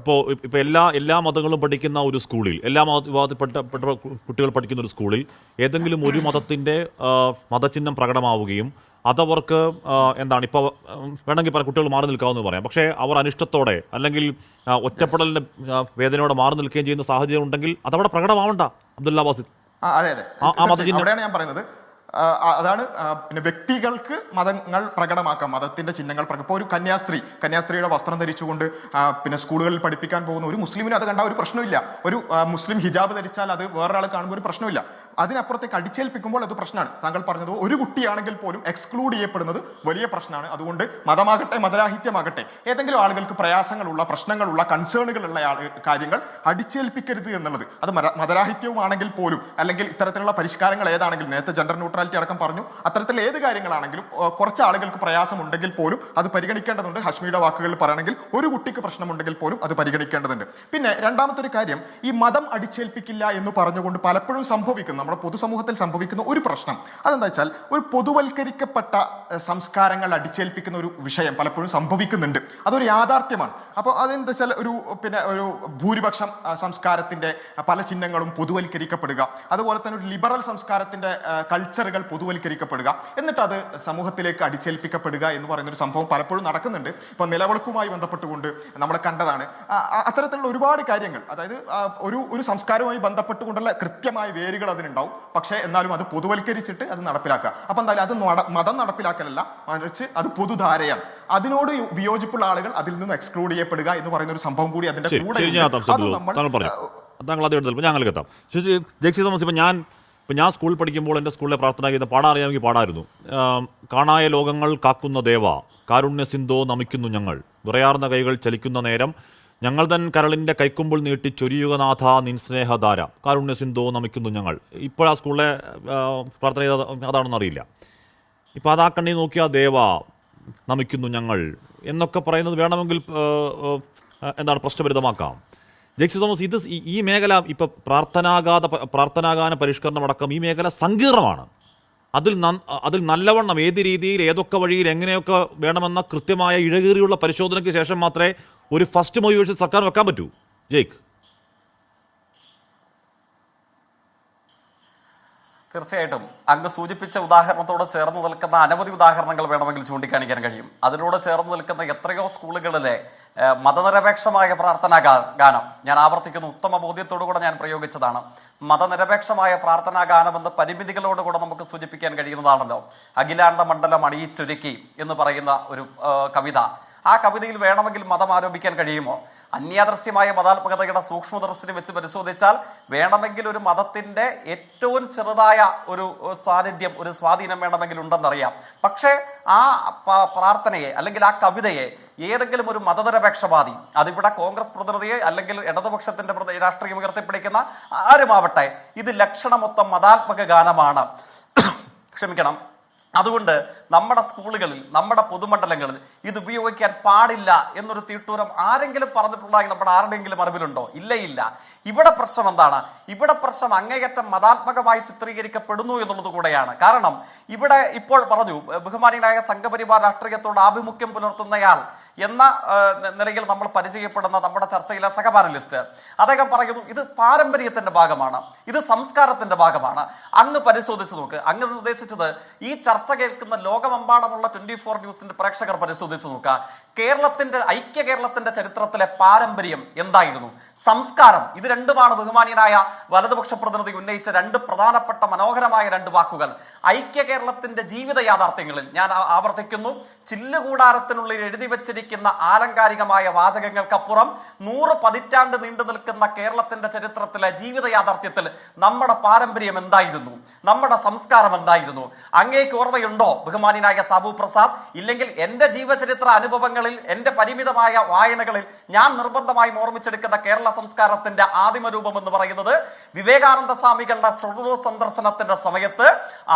ഇപ്പൊ എല്ലാ മതങ്ങളും പഠിക്കുന്ന ഒരു സ്കൂളിൽ, എല്ലാ വിഭാഗത്തിൽപ്പെട്ട കുട്ടികൾ പഠിക്കുന്ന ഒരു സ്കൂളിൽ ഏതെങ്കിലും ഒരു മതത്തിന്റെ മതചിഹ്നം പ്രകടമാവുകയും അതവർക്ക് എന്താണ് ഇപ്പോൾ വേണമെങ്കിൽ പറയാം കുട്ടികൾ മാറി നിൽക്കാമെന്ന് പറയാം. പക്ഷേ അവർ അനിഷ്ടത്തോടെ അല്ലെങ്കിൽ ഒറ്റപ്പെടലിൻ്റെ വേദനയോടെ മാറി നിൽക്കുകയും ചെയ്യുന്ന സാഹചര്യം ഉണ്ടെങ്കിൽ അതവിടെ പ്രകടമാവണ്ട. അബ്ദുല്ല ബാസിൽ അതെ അവിടെയാണ് ഞാൻ പറയുന്നത്. അതാണ് പിന്നെ വ്യക്തികൾക്ക് മതങ്ങൾ പ്രകടമാക്കാം, മതത്തിന്റെ ചിഹ്നങ്ങൾ ഇപ്പോൾ ഒരു കന്യാസ്ത്രീയുടെ വസ്ത്രം ധരിച്ചുകൊണ്ട് പിന്നെ സ്കൂളുകളിൽ പഠിപ്പിക്കാൻ പോകുന്ന ഒരു മുസ്ലിമിന് അത് കണ്ടാൽ ഒരു പ്രശ്നമില്ല. ഒരു മുസ്ലിം ഹിജാബ് ധരിച്ചാൽ അത് വേറൊരാൾ കാണുമ്പോൾ ഒരു പ്രശ്നമില്ല. അതിനപ്പുറത്തേക്ക് അടിച്ചേൽപ്പിക്കുമ്പോൾ അത് പ്രശ്നമാണ്. താങ്കൾ പറഞ്ഞത് ഒരു കുട്ടിയാണെങ്കിൽ പോലും എക്സ്ക്ലൂഡ് ചെയ്യപ്പെടുന്നത് വലിയ പ്രശ്നമാണ്. അതുകൊണ്ട് മതമാകട്ടെ മതരാഹിത്യമാകട്ടെ ഏതെങ്കിലും ആളുകൾക്ക് പ്രയാസങ്ങളുള്ള പ്രശ്നങ്ങളുള്ള കൺസേണുകളുള്ള കാര്യങ്ങൾ അടിച്ചേൽപ്പിക്കരുത് എന്നുള്ളത്, അത് മതരാഹിത്യവുമാണെങ്കിൽ പോലും അല്ലെങ്കിൽ ഇത്തരത്തിലുള്ള പരിഷ്കാരങ്ങൾ ഏതാണെങ്കിലും നേരത്തെ ജെൻഡർ ന്യൂട്രാലിറ്റി അടക്കം പറഞ്ഞു, അത്തരത്തിൽ ഏത് കാര്യങ്ങളാണെങ്കിലും കുറച്ച് ആളുകൾക്ക് പ്രയാസമുണ്ടെങ്കിൽ പോലും അത് പരിഗണിക്കേണ്ടതുണ്ട്. ഹഷ്മിയുടെ വാക്കുകളിൽ പറയണമെങ്കിൽ ഒരു കുട്ടിക്ക് പ്രശ്നമുണ്ടെങ്കിൽ പോലും അത് പരിഗണിക്കേണ്ടതുണ്ട്. പിന്നെ രണ്ടാമത്തെ ഒരു കാര്യം, ഈ മതം അടിച്ചേൽപ്പിക്കില്ല എന്ന് പറഞ്ഞുകൊണ്ട് പലപ്പോഴും സംഭവിക്കുന്ന നമ്മുടെ പൊതുസമൂഹത്തിൽ സംഭവിക്കുന്ന ഒരു പ്രശ്നം അതെന്താ വെച്ചാൽ ഒരു പൊതുവൽക്കരിക്കപ്പെട്ട സംസ്കാരങ്ങൾ അടിച്ചേൽപ്പിക്കുന്ന ഒരു വിഷയം പലപ്പോഴും സംഭവിക്കുന്നുണ്ട്. അതൊരു യാഥാർത്ഥ്യമാണ്. അപ്പോൾ അതെന്താ വെച്ചാൽ ഒരു ഭൂരിപക്ഷം സംസ്കാരത്തിന്റെ പല ചിഹ്നങ്ങളും പൊതുവൽക്കരിക്കപ്പെടുക, അതുപോലെ തന്നെ ഒരു ലിബറൽ സംസ്കാരത്തിന്റെ കൾച്ചറുകൾ പൊതുവൽക്കരിക്കപ്പെടുക, എന്നിട്ട് അത് സമൂഹത്തിലേക്ക് അടിച്ചേൽപ്പിക്കപ്പെടുക എന്ന് പറയുന്ന ഒരു സംഭവം പലപ്പോഴും നടക്കുന്നുണ്ട്. ഇപ്പൊ നിലവിളക്കുമായി ബന്ധപ്പെട്ടുകൊണ്ട് നമ്മൾ കണ്ടതാണ്. അത്തരത്തിലുള്ള ഒരുപാട് കാര്യങ്ങൾ, അതായത് ഒരു സംസ്കാരവുമായി ബന്ധപ്പെട്ടുകൊണ്ടുള്ള കൃത്യമായ വേരുകൾ അതിനുണ്ടാവും. പക്ഷേ എന്നാലും അത് പൊതുവൽക്കരിച്ചിട്ട് അത് നടപ്പിലാക്കുക. അപ്പൊ എന്തായാലും അത് മതം നടപ്പിലാക്കലല്ല, മറിച്ച് അത് പൊതുധാരയാണ്. അതിനോട് വിയോജിപ്പുള്ള ആളുകൾ അതിൽ നിന്ന് എക്സ്ക്ലൂഡ് ചെയ്യപ്പെടുക എന്ന് പറയുന്ന ഒരു സംഭവം കൂടി അതിന്റെ കൂടെ ഞാൻ സ്കൂളിൽ പഠിക്കുമ്പോൾ എൻ്റെ സ്കൂളിലെ പ്രാർത്ഥന ഗീതം പാടാൻ അറിയാമെങ്കിൽ പാടായിരുന്നു. കാണായ ലോകങ്ങൾ കാക്കുന്ന ദേവ, കാരുണ്യ സിന്ധോ നമിക്കുന്നു ഞങ്ങൾ, വിറയാർന്ന കൈകൾ ചലിക്കുന്ന നേരം ഞങ്ങൾ തൻ കരളിൻ്റെ കൈക്കുമ്പിൾ നീട്ടി ചൊരിയുക നാഥ നിൻ സ്നേഹധാര, കാരുണ്യ സിന്ധോ നമിക്കുന്നു ഞങ്ങൾ. ഇപ്പോൾ ആ സ്കൂളിലെ പ്രാർത്ഥന അതാണെന്ന് അറിയില്ല. ഇപ്പോൾ അതാ കണ്ണി നോക്കിയാൽ ദേവ നമിക്കുന്നു ഞങ്ങൾ, എന്നൊക്കെ പറയുന്നത് വേണമെങ്കിൽ എന്താണ് പ്രശ്നഭരിതമാക്കാം. ജെക്സി തോമസ്, ഇത് ഈ മേഖല ഇപ്പോൾ പ്രാർത്ഥനാഗാന പരിഷ്കരണം അടക്കം ഈ മേഖല സങ്കീർണമാണ്. അതിൽ നല്ലവണ്ണം ഏത് രീതിയിൽ ഏതൊക്കെ വഴിയിൽ എങ്ങനെയൊക്കെ വേണമെന്ന കൃത്യമായ ഇഴകീറിയുള്ള പരിശോധനയ്ക്ക് ശേഷം മാത്രമേ ഒരു ഫസ്റ്റ് മോട്ടിവേഷൻ സർക്കാർ വെക്കാൻ പറ്റൂ. ജയ്ക്ക്, തീർച്ചയായിട്ടും അങ്ങ് സൂചിപ്പിച്ച ഉദാഹരണത്തോട് ചേർന്ന് നിൽക്കുന്ന അനവധി ഉദാഹരണങ്ങൾ വേണമെങ്കിൽ ചൂണ്ടിക്കാണിക്കാൻ കഴിയും. അതിനോട് ചേർന്ന് നിൽക്കുന്ന എത്രയോ സ്കൂളുകളിലെ മതനിരപേക്ഷമായ പ്രാർത്ഥനാ ഗാനം, ഞാൻ ആവർത്തിക്കുന്നു, ഉത്തമ ബോധ്യത്തോടുകൂടെ ഞാൻ പ്രയോഗിച്ചതാണ്. മതനിരപേക്ഷമായ പ്രാർത്ഥനാ ഗാനം എന്ന പരിമിതികളോടുകൂടെ നമുക്ക് സൂചിപ്പിക്കാൻ കഴിയുന്നതാണല്ലോ. അഖിലാണ്ട മണ്ഡലം അണിയിച്ചൊരുക്കി എന്ന് പറയുന്ന ഒരു കവിത. ആ കവിതയിൽ വേണമെങ്കിൽ മതം ആരോപിക്കാൻ കഴിയുമോ? അന്യാദൃശ്യമായ മതാത്മകതയുടെ സൂക്ഷ്മദർശനം വെച്ച് പരിശോധിച്ചാൽ വേണമെങ്കിൽ ഒരു മതത്തിന്റെ ഏറ്റവും ചെറുതായ ഒരു സാന്നിധ്യം, ഒരു സ്വാധീനം വേണമെങ്കിൽ ഉണ്ടെന്നറിയാം. പക്ഷേ ആ പ്രാർത്ഥനയെ അല്ലെങ്കിൽ ആ കവിതയെ ഏതെങ്കിലും ഒരു മതനിരപേക്ഷവാദി, അതിവിടെ കോൺഗ്രസ് പ്രതിനിധിയെ അല്ലെങ്കിൽ ഇടതുപക്ഷത്തിന്റെ രാഷ്ട്രീയം ഉയർത്തിപ്പിടിക്കുന്ന ആരുമാവട്ടെ, ഇത് ലക്ഷണമൊത്തം മതാത്മക ഗാനമാണ്. ക്ഷമിക്കണം. അതുകൊണ്ട് നമ്മുടെ സ്കൂളുകളിൽ, നമ്മുടെ പൊതുമണ്ഡലങ്ങളിൽ ഇത് ഉപയോഗിക്കാൻ പാടില്ല എന്നൊരു തീട്ടൂരം ആരെങ്കിലും പറഞ്ഞിട്ടുള്ളതായി നമ്മുടെ ആരുടെയെങ്കിലും അറിവിലുണ്ടോ? ഇല്ല. ഇവിടെ പ്രശ്നം എന്താണ്? ഇവിടെ പ്രശ്നം അങ്ങേയറ്റം മതാത്മകമായി ചിത്രീകരിക്കപ്പെടുന്നു എന്നുള്ളത് കൂടെയാണ്. കാരണം ഇവിടെ ഇപ്പോൾ പറഞ്ഞു, ബഹുമാനിയായ സംഘപരിവാർ രാഷ്ട്രീയത്തോട് ആഭിമുഖ്യം പുലർത്തുന്നയാൾ എന്ന നിലയിൽ നമ്മൾ പരിചയപ്പെടുന്ന നമ്മുടെ ചർച്ചയിലെ സഹപാനലിസ്റ്റ് അദ്ദേഹം പറയുന്നു, ഇത് പാരമ്പര്യത്തിന്റെ ഭാഗമാണ്, ഇത് സംസ്കാരത്തിന്റെ ഭാഗമാണ്. അങ്ങ് പരിശോധിച്ച് നോക്ക്. അങ്ങ് നിർദ്ദേശിച്ചത് ഈ ചർച്ച കേൾക്കുന്ന ലോകമെമ്പാടുമുള്ള 24 ന്യൂസിന്റെ പ്രേക്ഷകർ പരിശോധിച്ച് നോക്കുക. ഐക്യ കേരളത്തിന്റെ ചരിത്രത്തിലെ പാരമ്പര്യം എന്തായിരുന്നു, സംസ്കാരം, ഇത് രണ്ടുമാണ് ബഹുമാനീയനായ വലതുപക്ഷ പ്രതിനിധി ഉന്നയിച്ച രണ്ട് പ്രധാനപ്പെട്ട മനോഹരമായ രണ്ട് വാക്കുകൾ. ഐക്യ കേരളത്തിന്റെ ജീവിത യാഥാർത്ഥ്യങ്ങളിൽ ഞാൻ ആവർത്തിക്കുന്നു, ചില്ലുകൂടാരത്തിനുള്ളിൽ എഴുതി വച്ചിരിക്കുന്ന ആലങ്കാരികമായ വാചകങ്ങൾക്കപ്പുറം 100 പതിറ്റാണ്ട് നീണ്ടു നിൽക്കുന്ന കേരളത്തിന്റെ ചരിത്രത്തിലെ ജീവിത യാഥാർത്ഥ്യത്തിൽ നമ്മുടെ പാരമ്പര്യം എന്തായിരുന്നു, നമ്മുടെ സംസ്കാരം എന്തായിരുന്നു? അങ്ങേക്ക് ഓർമ്മയുണ്ടോ ബഹുമാനീയനായ സാബു പ്രസാദ്? ഇല്ലെങ്കിൽ എന്റെ ജീവചരിത്ര അനുഭവങ്ങളിൽ, എന്റെ പരിമിതമായ വായനകളിൽ ഞാൻ നിർബന്ധമായും ഓർമ്മിച്ചെടുക്കുന്ന കേരള സംസ്കാരത്തിന്റെ ആദിമ രൂപം എന്ന് പറയുന്നത് വിവേകാനന്ദ സ്വാമികളുടെ ഷൊർണൂർ സന്ദർശനത്തിന്റെ സമയത്ത്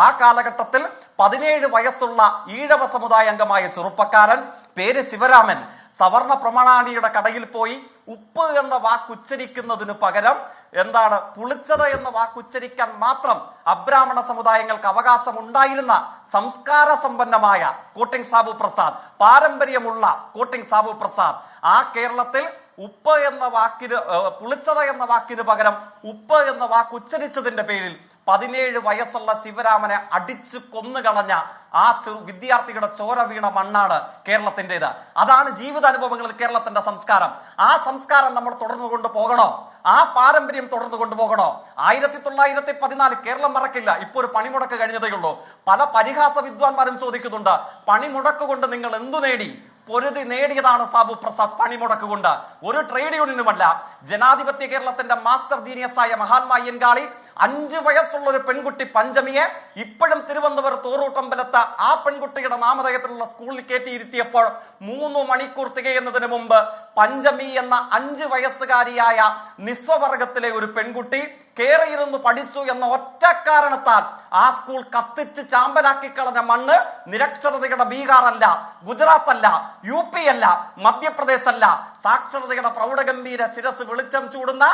ആ കാലഘട്ടത്തിൽ 17 വയസ്സുള്ള ഈഴവ സമുദായ അംഗമായ ചെറുപ്പക്കാരൻ, പേര് ശിവരാമൻ, സവർണ പ്രമാണാനിയുടെ കടയിൽ പോയി ഉപ്പ് എന്ന വാക്കുച്ചരിക്കുന്നതിന് പകരം എന്താണ് പുളിച്ചത് എന്ന വാക്കുച്ചരിക്കാൻ മാത്രം അബ്രാഹ്മണ സമുദായങ്ങൾക്ക് അവകാശം ഉണ്ടായിരുന്ന സംസ്കാര സമ്പന്നമായ കോട്ടിങ് സാബു പ്രസാദ്, പാരമ്പര്യമുള്ള കോട്ടിങ് സാബു പ്രസാദ്, ആ കേരളത്തിൽ ഉപ്പ് എന്ന വാക്കിന്, പുളിച്ചത എന്ന വാക്കിന് പകരം ഉപ്പ് എന്ന വാക്ക് ഉച്ചരിച്ചതിന്റെ പേരിൽ 17 വയസ്സുള്ള ശിവരാമനെ അടിച്ചു കൊന്നുകളഞ്ഞ ആ വിദ്യാർത്ഥിയുടെ ചോര വീണ മണ്ണാണ് കേരളത്തിൻ്റെത്. അതാണ് ജീവിതാനുഭവങ്ങളിൽ കേരളത്തിന്റെ സംസ്കാരം. ആ സംസ്കാരം നമ്മൾ തുടർന്നു കൊണ്ടുപോകണോ? ആ പാരമ്പര്യം തുടർന്നു കൊണ്ടുപോകണോ? 1914 കേരളം മറക്കില്ല. ഇപ്പൊ ഒരു പണിമുടക്ക് കഴിഞ്ഞതേ ഉള്ളൂ. പല പരിഹാസ വിദ്വാൻമാരും ചോദിക്കുന്നുണ്ട്, പണിമുടക്ക് കൊണ്ട് നിങ്ങൾ എന്തു നേടി? പൊരുതി നേടിയതാണ് സാബു പ്രസാദ് പണിമുടക്ക് കൊണ്ട്. ഒരു ട്രേഡ് യൂണിയനുമല്ല. ജനാധിപത്യ കേരളത്തിന്റെ മാസ്റ്റർ ജീനിയസായ മഹാത്മാ അയ്യൻകാളി 5 വയസ്സുള്ള ഒരു പെൺകുട്ടി പഞ്ചമിയെ ഇപ്പോഴും തിരുവനന്തപുരം തോറൂട്ടമ്പലത്ത് ആ പെൺകുട്ടിയുടെ നാമധേയത്തിലുള്ള സ്കൂളിൽ കയറ്റിയിരുത്തിയപ്പോൾ 3 മണിക്കൂർ തികയുന്നതിന് മുമ്പ് പഞ്ചമി എന്ന 5 വയസ്സുകാരിയായ നിസ്വവർഗത്തിലെ ഒരു പെൺകുട്ടി കേറിയിരുന്ന് പഠിച്ചു എന്ന ഒറ്റ കാരണത്താൽ ആ സ്കൂൾ കത്തിച്ച് ചാമ്പലാക്കി കളഞ്ഞ മണ്ണ് നിരക്ഷരതയുടെ ബീഹാർ അല്ല, ഗുജറാത്ത് അല്ല, UP അല്ല, മധ്യപ്രദേശ് അല്ല. സാക്ഷരതയുടെ പ്രൗഢഗംഭീര ശിരസ് വെളിച്ചം ചൂടുന്ന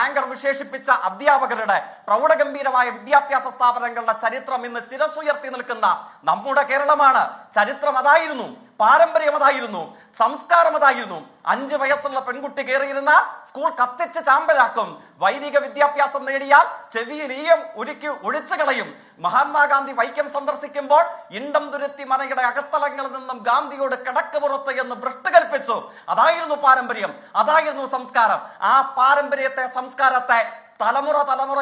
ആങ്കർ വിശേഷിപ്പിച്ച അധ്യാപകരുടെ പ്രൗഢഗംഭീരമായ വിദ്യാഭ്യാസ സ്ഥാപനങ്ങളുടെ ചരിത്രം ഇന്ന് ശിരസുയർത്തി നിൽക്കുന്ന നമ്മുടെ കേരളമാണ്. ചരിത്രം അതായിരുന്നു, പാരമ്പര്യം അതായിരുന്നു, സംസ്കാരം അതായിരുന്നു. 5 വയസ്സുള്ള പെൺകുട്ടി കയറിയിരുന്ന സ്കൂൾ കത്തിച്ച് ചാമ്പലാക്കും. വൈദിക വിദ്യാഭ്യാസം നേടിയാൽ ചെവിയിൽ ഈയം ഒഴിച്ചു കളയും. മഹാത്മാഗാന്ധി വൈക്കം സന്ദർശിക്കുമ്പോൾ ഇണ്ടം തുരുത്തി മനയുടെ അകത്തളങ്ങളിൽ നിന്നും ഗാന്ധിയോട് കിടക്ക് പുറത്ത് എന്ന് ഭ്രഷ്ട് കൽപ്പിച്ചു. അതായിരുന്നു പാരമ്പര്യം, അതായിരുന്നു സംസ്കാരം. ആ പാരമ്പര്യത്തെ, സംസ്കാരത്തെ തലമുറ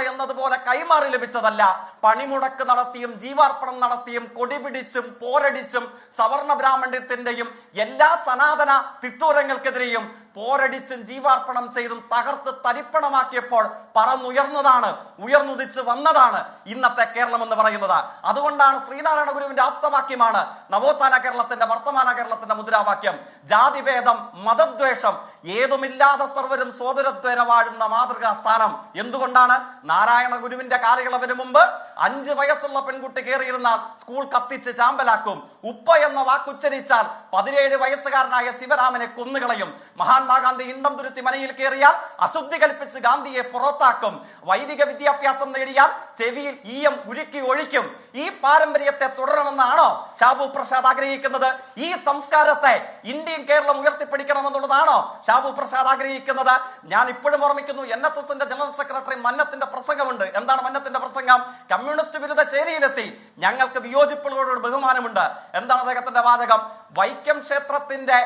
എന്നതുപോലെ കൈമാറി ലഭിച്ചതല്ല. പണിമുടക്ക് നടത്തിയും ജീവാർപ്പണം നടത്തിയും കൊടിപിടിച്ചും പോരടിച്ചും സവർണ ബ്രാഹ്മണ്യത്തിന്റെയും എല്ലാ സനാതന തിട്ടൂരങ്ങൾക്കെതിരെയും പോരടിച്ചും ജീവാർപ്പണം ചെയ്തും തകർത്ത് തരിപ്പണമാക്കിയപ്പോൾ പറന്നുയർന്നതാണ്, ഉയർന്നുദിച്ച് വന്നതാണ് ഇന്നത്തെ കേരളം എന്ന് പറയുന്നത്. അതുകൊണ്ടാണ് ശ്രീനാരായണ ഗുരുവിന്റെ ആപ്തവാക്യമാണ് നവോത്ഥാന കേരളത്തിന്റെ, വർത്തമാന കേരളത്തിന്റെ മുദ്രാവാക്യം. ജാതിഭേദം, മതദ്വേഷം ഏതുമില്ലാതെ സർവരും സോദരത്വേന വാഴുന്ന മാതൃകാ സ്ഥാനം. എന്തുകൊണ്ടാണ്? നാരായണ ഗുരുവിന്റെ കാലയളവിന് മുമ്പ് 5 വയസ്സുള്ള പെൺകുട്ടി കയറിയിരുന്നാൽ സ്കൂൾ കത്തിച്ച് ചാമ്പലാക്കും. ഉപ്പ എന്ന വാക്കുച്ചരിച്ചാൽ 17 വയസ്സുകാരനായ ശിവരാമനെ കൊന്നുകളയും. മഹാത്മാഗാന്ധി ഇണ്ടം തുരുത്തി മനയിൽ കയറിയാൽ അശുദ്ധി കൽപ്പിച്ച് ഗാന്ധിയെ പുറത്താക്കും. വൈദിക വിദ്യാഭ്യാസം നേടിയാൽ ചെവിയിൽ ഈയം ഉരുക്കി ഒഴിക്കും. ഈ പാരമ്പര്യത്തെ തുടരണമെന്നാണോ ഷാബു പ്രസാദ് ആഗ്രഹിക്കുന്നത്? ഈ സംസ്കാരത്തെ ഇന്ത്യയും കേരളം ഉയർത്തിപ്പിടിക്കണമെന്നുള്ളതാണോ ഷാബു പ്രസാദ് ആഗ്രഹിക്കുന്നത്? ഞാൻ ഇപ്പോഴും ഓർമ്മിക്കുന്നു, NSSന്റെ ജനറൽ സെക്രട്ടറി മന്നത്തിന്റെ പ്രസംഗമുണ്ട്. എന്താണ് മന്നത്തിന്റെ പ്രസംഗം? കമ്മ്യൂണിസ്റ്റ് വിരുദ്ധ ചേരിയിലെത്തി ഞങ്ങൾക്ക് വിയോജിപ്പുകളോട് ബഹുമാനമുണ്ട്. എന്താണ് അദ്ദേഹത്തിന്റെ വാചകം? വൈക്കം ക്ഷേത്രത്തിന്റെ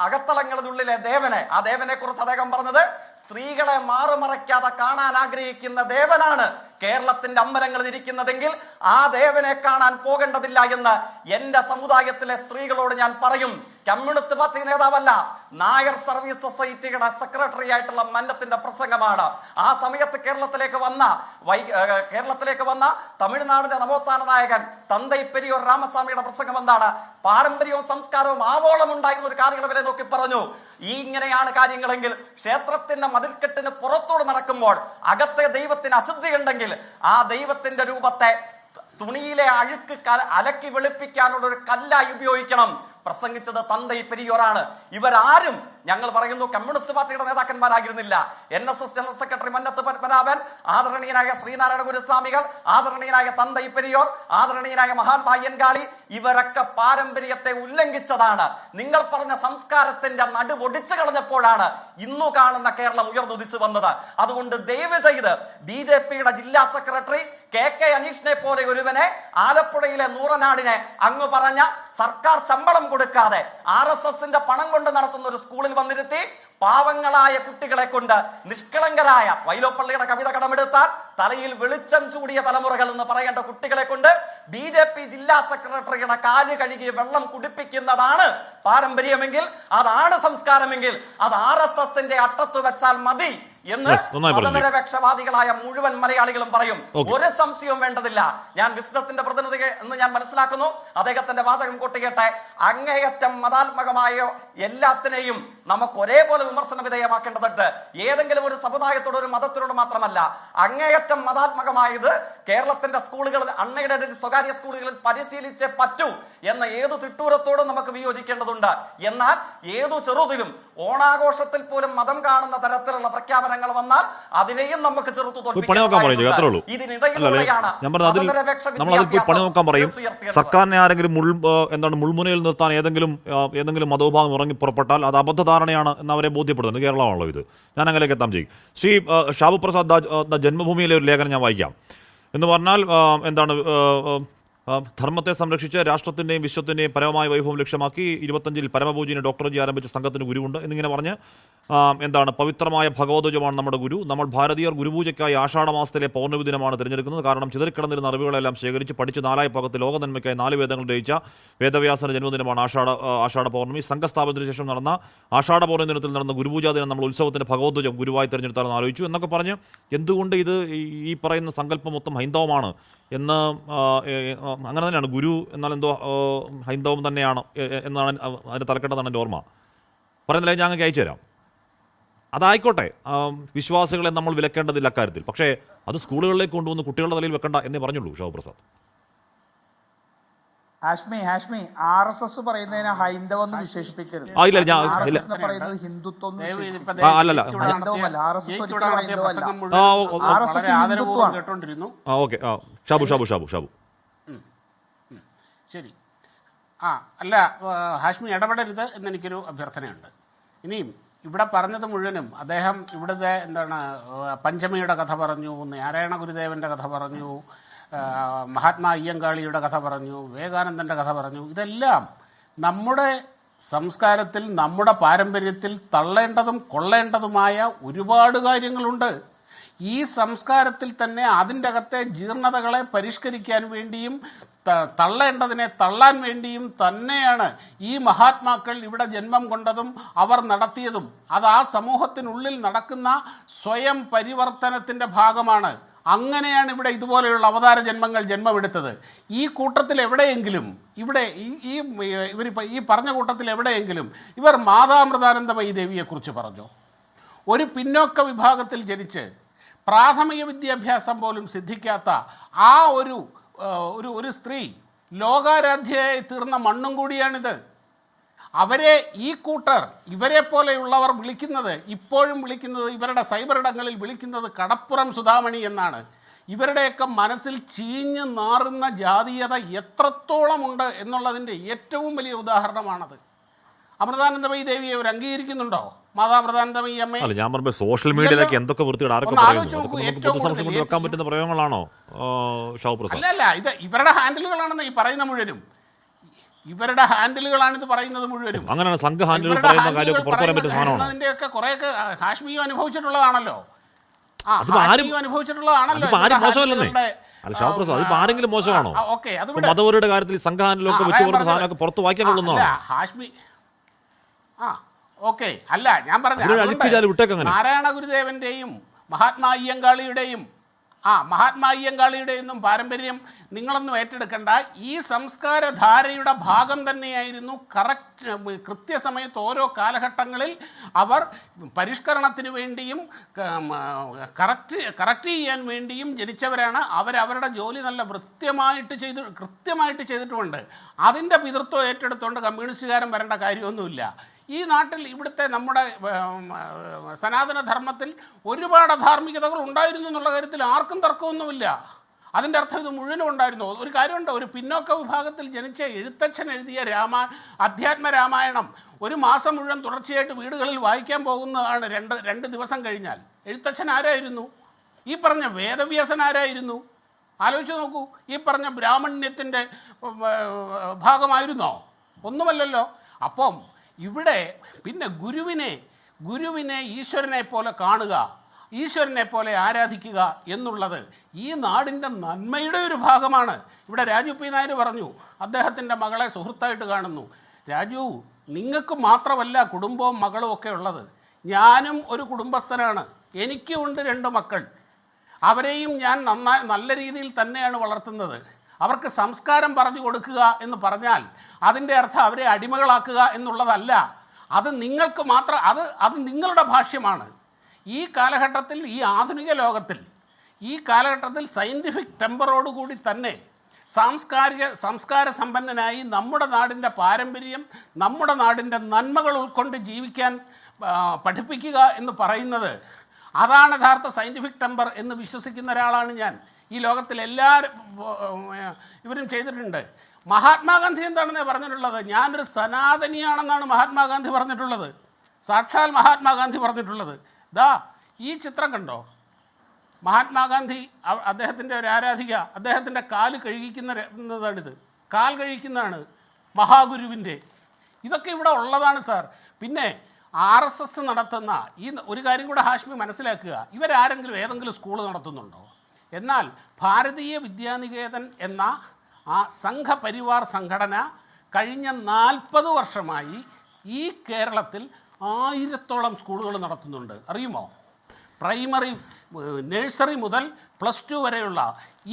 അകത്തളങ്ങളിലുള്ളിലെ ദേവനെ, ആ ദേവനെ കുറിച്ച് അദ്ദേഹം പറഞ്ഞത്, സ്ത്രീകളെ മാറുമറയ്ക്കാതെ കാണാൻ ആഗ്രഹിക്കുന്ന ദേവനാണ് കേരളത്തിന്റെ അമ്പലങ്ങളിൽ ഇരിക്കുന്നതെങ്കിൽ ആ ദേവനെ കാണാൻ പോകേണ്ടതില്ല എന്ന് എന്റെ സമുദായത്തിലെ സ്ത്രീകളോട് ഞാൻ പറയും. കമ്മ്യൂണിസ്റ്റ് പാർട്ടി നേതാവല്ല, നായർ സർവീസ് സൊസൈറ്റിയുടെ സെക്രട്ടറി ആയിട്ടുള്ള മന്നത്തിന്റെ പ്രസംഗമാണ്. ആ സമയത്ത് കേരളത്തിലേക്ക് വന്ന തമിഴ്നാടിന്റെ നവോത്ഥാന നായകൻ തന്തൈ പെരിയോർ രാമസ്വാമിയുടെ പ്രസംഗം എന്താണ്? പാരമ്പര്യവും സംസ്കാരവും ആവോളം ഉണ്ടായിരുന്ന ഒരു കാലയളവിനെ നോക്കി പറഞ്ഞു, ഈ ഇങ്ങനെയാണ് കാര്യങ്ങളെങ്കിൽ ക്ഷേത്രത്തിന്റെ മതിൽക്കെട്ടിന് പുറത്തോട് നടക്കുമ്പോൾ അകത്തെ ദൈവത്തിന് അശുദ്ധി ഉണ്ടെങ്കിൽ ആ ദൈവത്തിന്റെ രൂപത്തെ തുണിയിലെ അഴുക്ക് അലക്കി വെളുപ്പിക്കാനുള്ള ഒരു കല്ലായി ഉപയോഗിക്കണം. പ്രസംഗിച്ചത് തന്തൈ പെരിയോറാണ്. ഇവരാരും ഞങ്ങൾ പറയുന്നു കമ്മ്യൂണിസ്റ്റ് പാർട്ടിയുടെ നേതാക്കന്മാരായിരുന്നില്ല. NSS general secretary Mannath Padmanabhan, ആദരണീയനായ ശ്രീനാരായണ ഗുരുസ്വാമികൾ, ആദരണീയനായ തന്തൈ പെരിയോർ, ആദരണീയനായ മഹാത്മാ അയ്യൻകാളി, ഇവരൊക്കെ പാരമ്പര്യത്തെ ഉല്ലംഘിച്ചതാണ്. നിങ്ങൾ പറഞ്ഞ സംസ്കാരത്തിന്റെ നടുവൊടിച്ചു കളഞ്ഞപ്പോഴാണ് ഇന്നു കാണുന്ന കേരളം ഉയർന്നുദിച്ചു വന്നത്. അതുകൊണ്ട് ദയവ് ചെയ്ത് BJPയുടെ ജില്ലാ സെക്രട്ടറി KK അനീഷിനെ പോലെ ഒരുവനെ ആലപ്പുഴയിലെ നൂറനാടിനെ അങ്ങ് പറഞ്ഞ സർക്കാർ ശമ്പളം കൊടുക്കാതെ RSSന്റെ പണം കൊണ്ട് നടത്തുന്ന ഒരു സ്കൂളിൽ വന്നിരുത്തി പാവങ്ങളായ കുട്ടികളെ കൊണ്ട്, നിഷ്കളങ്കരായ, വൈലോപ്പള്ളിയുടെ കവിത കടമെടുത്താൽ തലയിൽ വെളിച്ചം ചൂടിയ തലമുറകൾ എന്ന് പറയേണ്ട കുട്ടികളെ കൊണ്ട് BJP ജില്ലാ സെക്രട്ടറിയുടെ കാല് കഴുകി വെള്ളം കുടിപ്പിക്കുന്നതാണ് പാരമ്പര്യമെങ്കിൽ, അതാണ് സംസ്കാരമെങ്കിൽ, അത് RSSന്റെ അട്ടത്തു വെച്ചാൽ മതി എന്ന് മതനിരപേക്ഷവാദികളായ മുഴുവൻ മലയാളികളും പറയും. ഒരു സംശയവും വേണ്ടതില്ല. ഞാൻ വിസ്ഡത്തിന്റെ പ്രതിനിധി എന്ന് ഞാൻ മനസ്സിലാക്കുന്നു. അദ്ദേഹത്തിന്റെ വാചകം കൂട്ടിക്കേട്ടെ, അങ്ങേയറ്റം മതാത്മകമായ എല്ലാത്തിനെയും നമുക്ക് ഒരേപോലെ വിമർശന വിധേയമാക്കേണ്ടതുണ്ട്. ഏതെങ്കിലും ഒരു സമുദായത്തോട്, ഒരു മതത്തിനോട് മാത്രമല്ല. അങ്ങേയറ്റം മതാത്മകമായത് കേരളത്തിന്റെ സ്കൂളുകളിൽ, അൺഎയ്ഡഡ് സ്വകാര്യ സ്കൂളുകളിൽ പരിശീലിച്ചേ പറ്റൂ എന്ന ഏതു തിട്ടൂരത്തോടും നമുക്ക് വിയോജിക്കേണ്ടതുണ്ട്. എന്നാൽ ഏതു ചെറുതിലും ഓണാഘോഷത്തിൽ പോലും മതം കാണുന്ന തരത്തിലുള്ള പ്രഖ്യാപനങ്ങൾ വന്നാൽ അതിനെയും നമുക്ക് ചെറുത്തു പറയും. സർക്കാരിനെ ആരെങ്കിലും മുൾമുനയിൽ നിർത്താൻ ഏതെങ്കിലും മതവിഭാഗം ഇറങ്ങി പുറപ്പെട്ടാൽ അത് അബദ്ധധാരണയാണ് എന്ന് അവരെ ബോധ്യപ്പെടുന്നുണ്ട്. കേരളമാണല്ലോ ഇത്. ഞാൻ അങ്ങനെയൊക്കെ എത്താൻ ചെയ്യും. ശ്രീ ഷാബു പ്രസാദ് ജന്മഭൂമിയിലെ ഒരു ലേഖനം ഞാൻ വായിക്കാം. എന്ന് പറഞ്ഞാൽ ധർമ്മത്തെ സംരക്ഷിച്ച് രാഷ്ട്രത്തിൻ്റെയും വിശ്വത്തിൻ്റെയും പരമമായ വൈഭവം ലക്ഷ്യമാക്കി 25-ൽ പരമപൂജ്യന് ഡോക്ടർ ജി ആരംഭിച്ച സംഘത്തിന് ഗുരുവുണ്ട് എന്നിങ്ങനെ പറഞ്ഞ് പവിത്രമായ ഭഗവദ്വജമാണ് നമ്മുടെ ഗുരു. നമ്മൾ ഭാരതീയർ ഗുരുപൂജയ്ക്കായി ആഷാഢമാസത്തിലെ പൗർണമി ദിനമാണ് തിരഞ്ഞെടുക്കുന്നത്. കാരണം ചിതറിക്കിടന്നിരുന്ന അറിവുകളെല്ലാം ശേഖരിച്ച് പഠിച്ച് 4 ഭാഗത്ത് ലോക നന്മയ്ക്കായി 4 വേദങ്ങൾ രചിച്ച വേദവ്യാസന്റെ ജന്മദിനമാണ് ആഷാഢ പൗർണമി. സംഘസ്ഥാപനത്തിന് ശേഷം നടന്ന ആഷാഢ പൗർണമി ദിനത്തിൽ നടന്ന ഗുരുപൂജാ ദിനം നമ്മൾ ഉത്സവത്തിന്റെ ഭഗവദ്വജം ഗുരുവായി തിരഞ്ഞെടുത്താണെന്ന് ആലോചിച്ചു എന്നൊക്കെ പറഞ്ഞ് എന്തുകൊണ്ട് ഇത് ഈ പറയുന്ന സങ്കല്പം മൊത്തം ഹൈന്ദവമാണ് എന്ന്, അങ്ങനെ തന്നെയാണ് ഗുരു എന്നാൽ എന്തോ ഹൈന്ദവം തന്നെയാണ് എന്നാണ് അതിൻ്റെ തലക്കെട്ടെന്നാണ് എൻ്റെ ഓർമ്മ. പറയുന്നില്ല, ഞാൻ അങ്ങ് അയച്ചു തരാം. അതായിക്കോട്ടെ, വിശ്വാസികളെ നമ്മൾ വിലക്കേണ്ടതില്ല അക്കാര്യത്തിൽ. പക്ഷേ അത് സ്കൂളുകളിലേക്ക് കൊണ്ടുവന്ന് കുട്ടികളുടെ തലയിൽ വെക്കണ്ട എന്നേ പറഞ്ഞുള്ളൂ ഷാബു പ്രസാദ്. ഹാഷ്മി RSS പറയുന്നതിനെ ഹൈന്ദവം എന്ന് വിശേഷിപ്പിക്കരുത്. പറയുന്നത് ഹിന്ദുത്വം അല്ലല്ല. ശരി. അല്ല, ഹാഷ്മി ഇടപെടരുത് എന്നെനിക്കൊരു അഭ്യർത്ഥനയുണ്ട്. ഇനിയും ഇവിടെ പറഞ്ഞത് മുഴുവനും അദ്ദേഹം ഇവിടുത്തെ പഞ്ചമിയുടെ കഥ പറഞ്ഞു, നാരായണ ഗുരുദേവന്റെ കഥ പറഞ്ഞു, മഹാത്മാ അയ്യങ്കാളിയുടെ കഥ പറഞ്ഞു, വിവേകാനന്ദന്റെ കഥ പറഞ്ഞു. ഇതെല്ലാം നമ്മുടെ സംസ്കാരത്തിൽ, നമ്മുടെ പാരമ്പര്യത്തിൽ തള്ളേണ്ടതും കൊള്ളേണ്ടതുമായ ഒരുപാട് കാര്യങ്ങളുണ്ട്. ഈ സംസ്കാരത്തിൽ തന്നെ അതിൻ്റെ അകത്തെ ജീർണതകളെ പരിഷ്കരിക്കാൻ വേണ്ടിയും തള്ളേണ്ടതിനെ തള്ളാൻ വേണ്ടിയും തന്നെയാണ് ഈ മഹാത്മാക്കൾ ഇവിടെ ജന്മം കൊണ്ടതും അവർ നടത്തിയതും. അത് ആ സമൂഹത്തിനുള്ളിൽ നടക്കുന്ന സ്വയം പരിവർത്തനത്തിൻ്റെ ഭാഗമാണ്. അങ്ങനെയാണ് ഇവിടെ ഇതുപോലെയുള്ള അവതാര ജന്മങ്ങൾ ജന്മമെടുത്തത്. ഈ കൂട്ടത്തിൽ എവിടെയെങ്കിലും ഈ പറഞ്ഞ കൂട്ടത്തിൽ എവിടെയെങ്കിലും ഇവർ മാതാമൃതാനന്ദമയി ദേവിയെക്കുറിച്ച് പറഞ്ഞോ? ഒരു പിന്നോക്ക വിഭാഗത്തിൽ ജനിച്ച് പ്രാഥമിക വിദ്യാഭ്യാസം പോലും സിദ്ധിക്കാത്ത ആ ഒരു സ്ത്രീ ലോകാരാധ്യയായി തീർന്ന മണ്ണും കൂടിയാണിത്. അവരെ ഈ കൂട്ടർ ഇവരെ പോലെയുള്ളവർ ഇപ്പോഴും വിളിക്കുന്നത് ഇവരുടെ സൈബർ ഇടങ്ങളിൽ വിളിക്കുന്നത് കടപ്പുറം സുധാമണി എന്നാണ്. ഇവരുടെയൊക്കെ മനസ്സിൽ ചീഞ്ഞ് നാറുന്ന ജാതീയത എത്രത്തോളമുണ്ട് എന്നുള്ളതിൻ്റെ ഏറ്റവും വലിയ ഉദാഹരണമാണത്. അമൃതാനന്ദമയി ദേവിയെ അവർ അംഗീകരിക്കുന്നുണ്ടോ? മാതാമൃതാനന്ദമയി അമ്മയെ അല്ല, ഞാൻ പറഞ്ഞ സോഷ്യൽ മീഡിയയിലൊക്കെ എന്തൊക്കെ വൃത്തിയുടെ ആരൊക്കെ പറയുന്നു വെക്കാൻ പറ്റുന്ന പ്രയോഗങ്ങളാണോ ഷാവുപ്രസാദ്? അല്ല, ഇത് ഇവരുടെ ഹാൻഡിലുകളാണെന്ന് ഈ പറയുന്ന മുഴുവനും. ഇവരുടെ ഹാൻഡിലുകളാണിത് പറയുന്നത് മുഴുവനും. അങ്ങനെയാണ് സംഘ ഹാൻഡിലുകൾ പറയുന്ന കാര്യമൊക്കെ പുറത്തു വരാൻ പറ്റുന്ന സാധനമാണ്. അതിൻ്റെയൊക്കെ കുറേയൊക്കെ ഹാഷ്മിയും അനുഭവിച്ചിട്ടുള്ളതാണല്ലോ. അനുഭവിച്ചിട്ടുള്ളതാണല്ലോ. അല്ല ഷാവുപ്രസാദ്, ഇപ്പൊ ആരെങ്കിലും മോശമാണോ? മതപരയുടെ കാര്യത്തിൽ സംഘ ഹാൻഡിലൊക്കെ വെച്ച് കൊടുത്ത സാധനമൊക്കെ പുറത്ത് വായിക്കാൻ കൊള്ളുന്നതാണ്. ഹാഷ്മി അല്ല, ഞാൻ പറഞ്ഞു നാരായണ ഗുരുദേവന്റെയും മഹാത്മാ അയ്യങ്കാളിയുടെയൊന്നും പാരമ്പര്യം നിങ്ങളൊന്നും ഏറ്റെടുക്കണ്ട. ഈ സംസ്കാരധാരയുടെ ഭാഗം തന്നെയായിരുന്നു കൃത്യസമയത്ത് ഓരോ കാലഘട്ടങ്ങളിൽ അവർ പരിഷ്കരണത്തിന് വേണ്ടിയും കറക്റ്റ് ചെയ്യാൻ വേണ്ടിയും ജനിച്ചവരാണ്. അവരവരുടെ ജോലി നല്ല കൃത്യമായിട്ട് ചെയ്തിട്ടുമുണ്ട്. അതിൻ്റെ പിതൃത്വം ഏറ്റെടുത്തുകൊണ്ട് കമ്മ്യൂണിസ്റ്റുകാരൻ വരേണ്ട കാര്യമൊന്നുമില്ല. ഈ നാട്ടിൽ ഇവിടുത്തെ നമ്മുടെ സനാതനധർമ്മത്തിൽ ഒരുപാട് അധാർമികതകൾ ഉണ്ടായിരുന്നു എന്നുള്ള കാര്യത്തിൽ ആർക്കും തർക്കമൊന്നുമില്ല. അതിൻ്റെ അർത്ഥം ഇത് മുഴുവനും ഉണ്ടായിരുന്നു. ഒരു കാര്യമുണ്ട്, ഒരു പിന്നോക്ക വിഭാഗത്തിൽ ജനിച്ച എഴുത്തച്ഛൻ എഴുതിയ അധ്യാത്മ രാമായണം ഒരു മാസം മുഴുവൻ തുടർച്ചയായിട്ട് വീടുകളിൽ വായിക്കാൻ പോകുന്നതാണ്. രണ്ട് ദിവസം കഴിഞ്ഞാൽ എഴുത്തച്ഛൻ ആരായിരുന്നു? ഈ പറഞ്ഞ വേദവ്യാസൻ ആരായിരുന്നു? ആലോചിച്ച് നോക്കൂ. ഈ പറഞ്ഞ ബ്രാഹ്മണ്യത്തിൻ്റെ ഭാഗമായിരുന്നോ? ഒന്നുമല്ലല്ലോ. അപ്പം ഇവിടെ പിന്നെ ഗുരുവിനെ ഈശ്വരനെ പോലെ കാണുക, ഈശ്വരനെ പോലെ ആരാധിക്കുക എന്നുള്ളത് ഈ നാടിൻ്റെ നന്മയുടെ ഒരു ഭാഗമാണ്. ഇവിടെ രാജു പി നായർ പറഞ്ഞു അദ്ദേഹത്തിൻ്റെ മകളെ സുഹൃത്തായിട്ട് കാണുന്നു. രാജു, നിങ്ങൾക്ക് മാത്രമല്ല കുടുംബവും മകളും ഒക്കെ ഉള്ളത്. ഞാനും ഒരു കുടുംബസ്ഥനാണ്. എനിക്കുമുണ്ട് 2 മക്കൾ. അവരെയും ഞാൻ നല്ല രീതിയിൽ തന്നെയാണ് വളർത്തുന്നത്. അവർക്ക് സംസ്കാരം പറഞ്ഞു കൊടുക്കുക എന്ന് പറഞ്ഞാൽ അതിൻ്റെ അർത്ഥം അവരെ അടിമകളാക്കുക എന്നുള്ളതല്ല. അത് നിങ്ങൾക്ക് മാത്രം അത് നിങ്ങളുടെ ഭാഷ്യമാണ്. ഈ കാലഘട്ടത്തിൽ, ഈ ആധുനിക ലോകത്തിൽ, ഈ കാലഘട്ടത്തിൽ സയൻറ്റിഫിക് ടെമ്പറോടുകൂടി തന്നെ സംസ്കാര സമ്പന്നനായി നമ്മുടെ നാടിൻ്റെ പാരമ്പര്യം, നമ്മുടെ നാടിൻ്റെ നന്മകൾ ഉൾക്കൊണ്ട് ജീവിക്കാൻ പഠിപ്പിക്കുക എന്ന് പറയുന്നത് അതാണ് യഥാർത്ഥ സയൻറ്റിഫിക് ടെമ്പർ എന്ന് വിശ്വസിക്കുന്ന ഒരാളാണ് ഞാൻ. ഈ ലോകത്തിൽ ഇവരും ചെയ്തിട്ടുണ്ട്. മഹാത്മാഗാന്ധി എന്താണെന്നേ പറഞ്ഞിട്ടുള്ളത്? ഞാനൊരു സനാതനിയാണെന്നാണ് മഹാത്മാഗാന്ധി പറഞ്ഞിട്ടുള്ളത്. സാക്ഷാൽ മഹാത്മാഗാന്ധി പറഞ്ഞിട്ടുള്ളത്. ഈ ചിത്രം കണ്ടോ? മഹാത്മാഗാന്ധി അദ്ദേഹത്തിൻ്റെ ഒരു ആരാധിക അദ്ദേഹത്തിൻ്റെ കാല് കഴുകിക്കുന്നതാണിത്. കാൽ കഴിക്കുന്നതാണ് മഹാഗുരുവിൻ്റെ. ഇതൊക്കെ ഇവിടെ ഉള്ളതാണ് സാർ. പിന്നെ RSS നടത്തുന്ന ഒരു കാര്യം കൂടെ ഹാഷ്മി മനസ്സിലാക്കുക. ഇവരാരെങ്കിലും ഏതെങ്കിലും സ്കൂൾ നടത്തുന്നുണ്ടോ? എന്നാൽ ഭാരതീയ വിദ്യാനികേതൻ എന്ന ആ സംഘപരിവാർ സംഘടന കഴിഞ്ഞ 40 വർഷമായി ഈ കേരളത്തിൽ 1000-ഓളം സ്കൂളുകൾ നടത്തുന്നുണ്ട്. അറിയുമോ? പ്രൈമറി, നഴ്സറി മുതൽ +2 വരെയുള്ള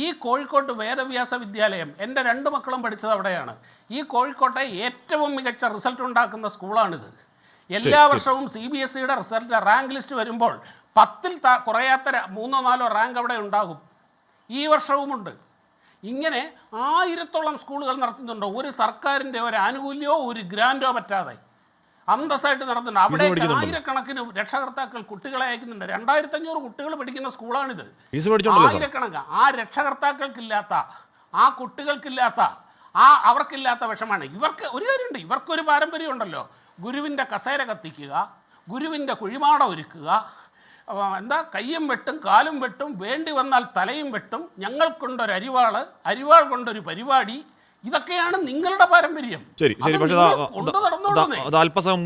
ഈ കോഴിക്കോട്ട് വേദവ്യാസ വിദ്യാലയം, എൻ്റെ 2 മക്കളും പഠിച്ചത് അവിടെയാണ്. ഈ കോഴിക്കോട്ടെ ഏറ്റവും മികച്ച റിസൾട്ട് ഉണ്ടാക്കുന്ന സ്കൂളാണിത്. എല്ലാ വർഷവും CBSEയുടെ റിസൾട്ട് റാങ്ക് ലിസ്റ്റ് വരുമ്പോൾ 10-ൽ കുറയാത്ത 3-4 റാങ്ക് അവിടെ ഉണ്ടാകും. ഈ വർഷവുമുണ്ട്. ഇങ്ങനെ 1000-ഓളം സ്കൂളുകൾ നടത്തുന്നുണ്ടോ? ഒരു സർക്കാരിൻ്റെ ഒരു ആനുകൂല്യമോ ഒരു ഗ്രാൻറ്റോ പറ്റാതെ അന്തസ്സായിട്ട് നടത്തുന്നുണ്ട്. അവിടെ ആയിരക്കണക്കിന് രക്ഷകർത്താക്കൾ കുട്ടികളെ അയക്കുന്നുണ്ട്. 2500 കുട്ടികൾ പഠിക്കുന്ന സ്കൂളാണിത്. ആയിരക്കണക്ക്. ആ രക്ഷകർത്താക്കൾക്കില്ലാത്ത, ആ കുട്ടികൾക്കില്ലാത്ത, അവർക്കില്ലാത്ത വിഷമാണ്. ഇവർക്ക് ഒരു കാര്യമുണ്ട്, ഇവർക്കൊരു പാരമ്പര്യം ഉണ്ടല്ലോ. ഗുരുവിൻ്റെ കസേര കത്തിക്കുക, ഗുരുവിൻ്റെ കുഴിമാട ഒരുക്കുക, കയ്യും വെട്ടും കാലും വെട്ടും, വേണ്ടി വന്നാൽ തലയും വെട്ടും, ഞങ്ങൾക്കൊണ്ടൊരു അരിവാൾ കൊണ്ടൊരു പരിപാടി. ഇതൊക്കെയാണ് നിങ്ങളുടെ പാരമ്പര്യം. ശരി, പക്ഷേ അത് അല്പസമയം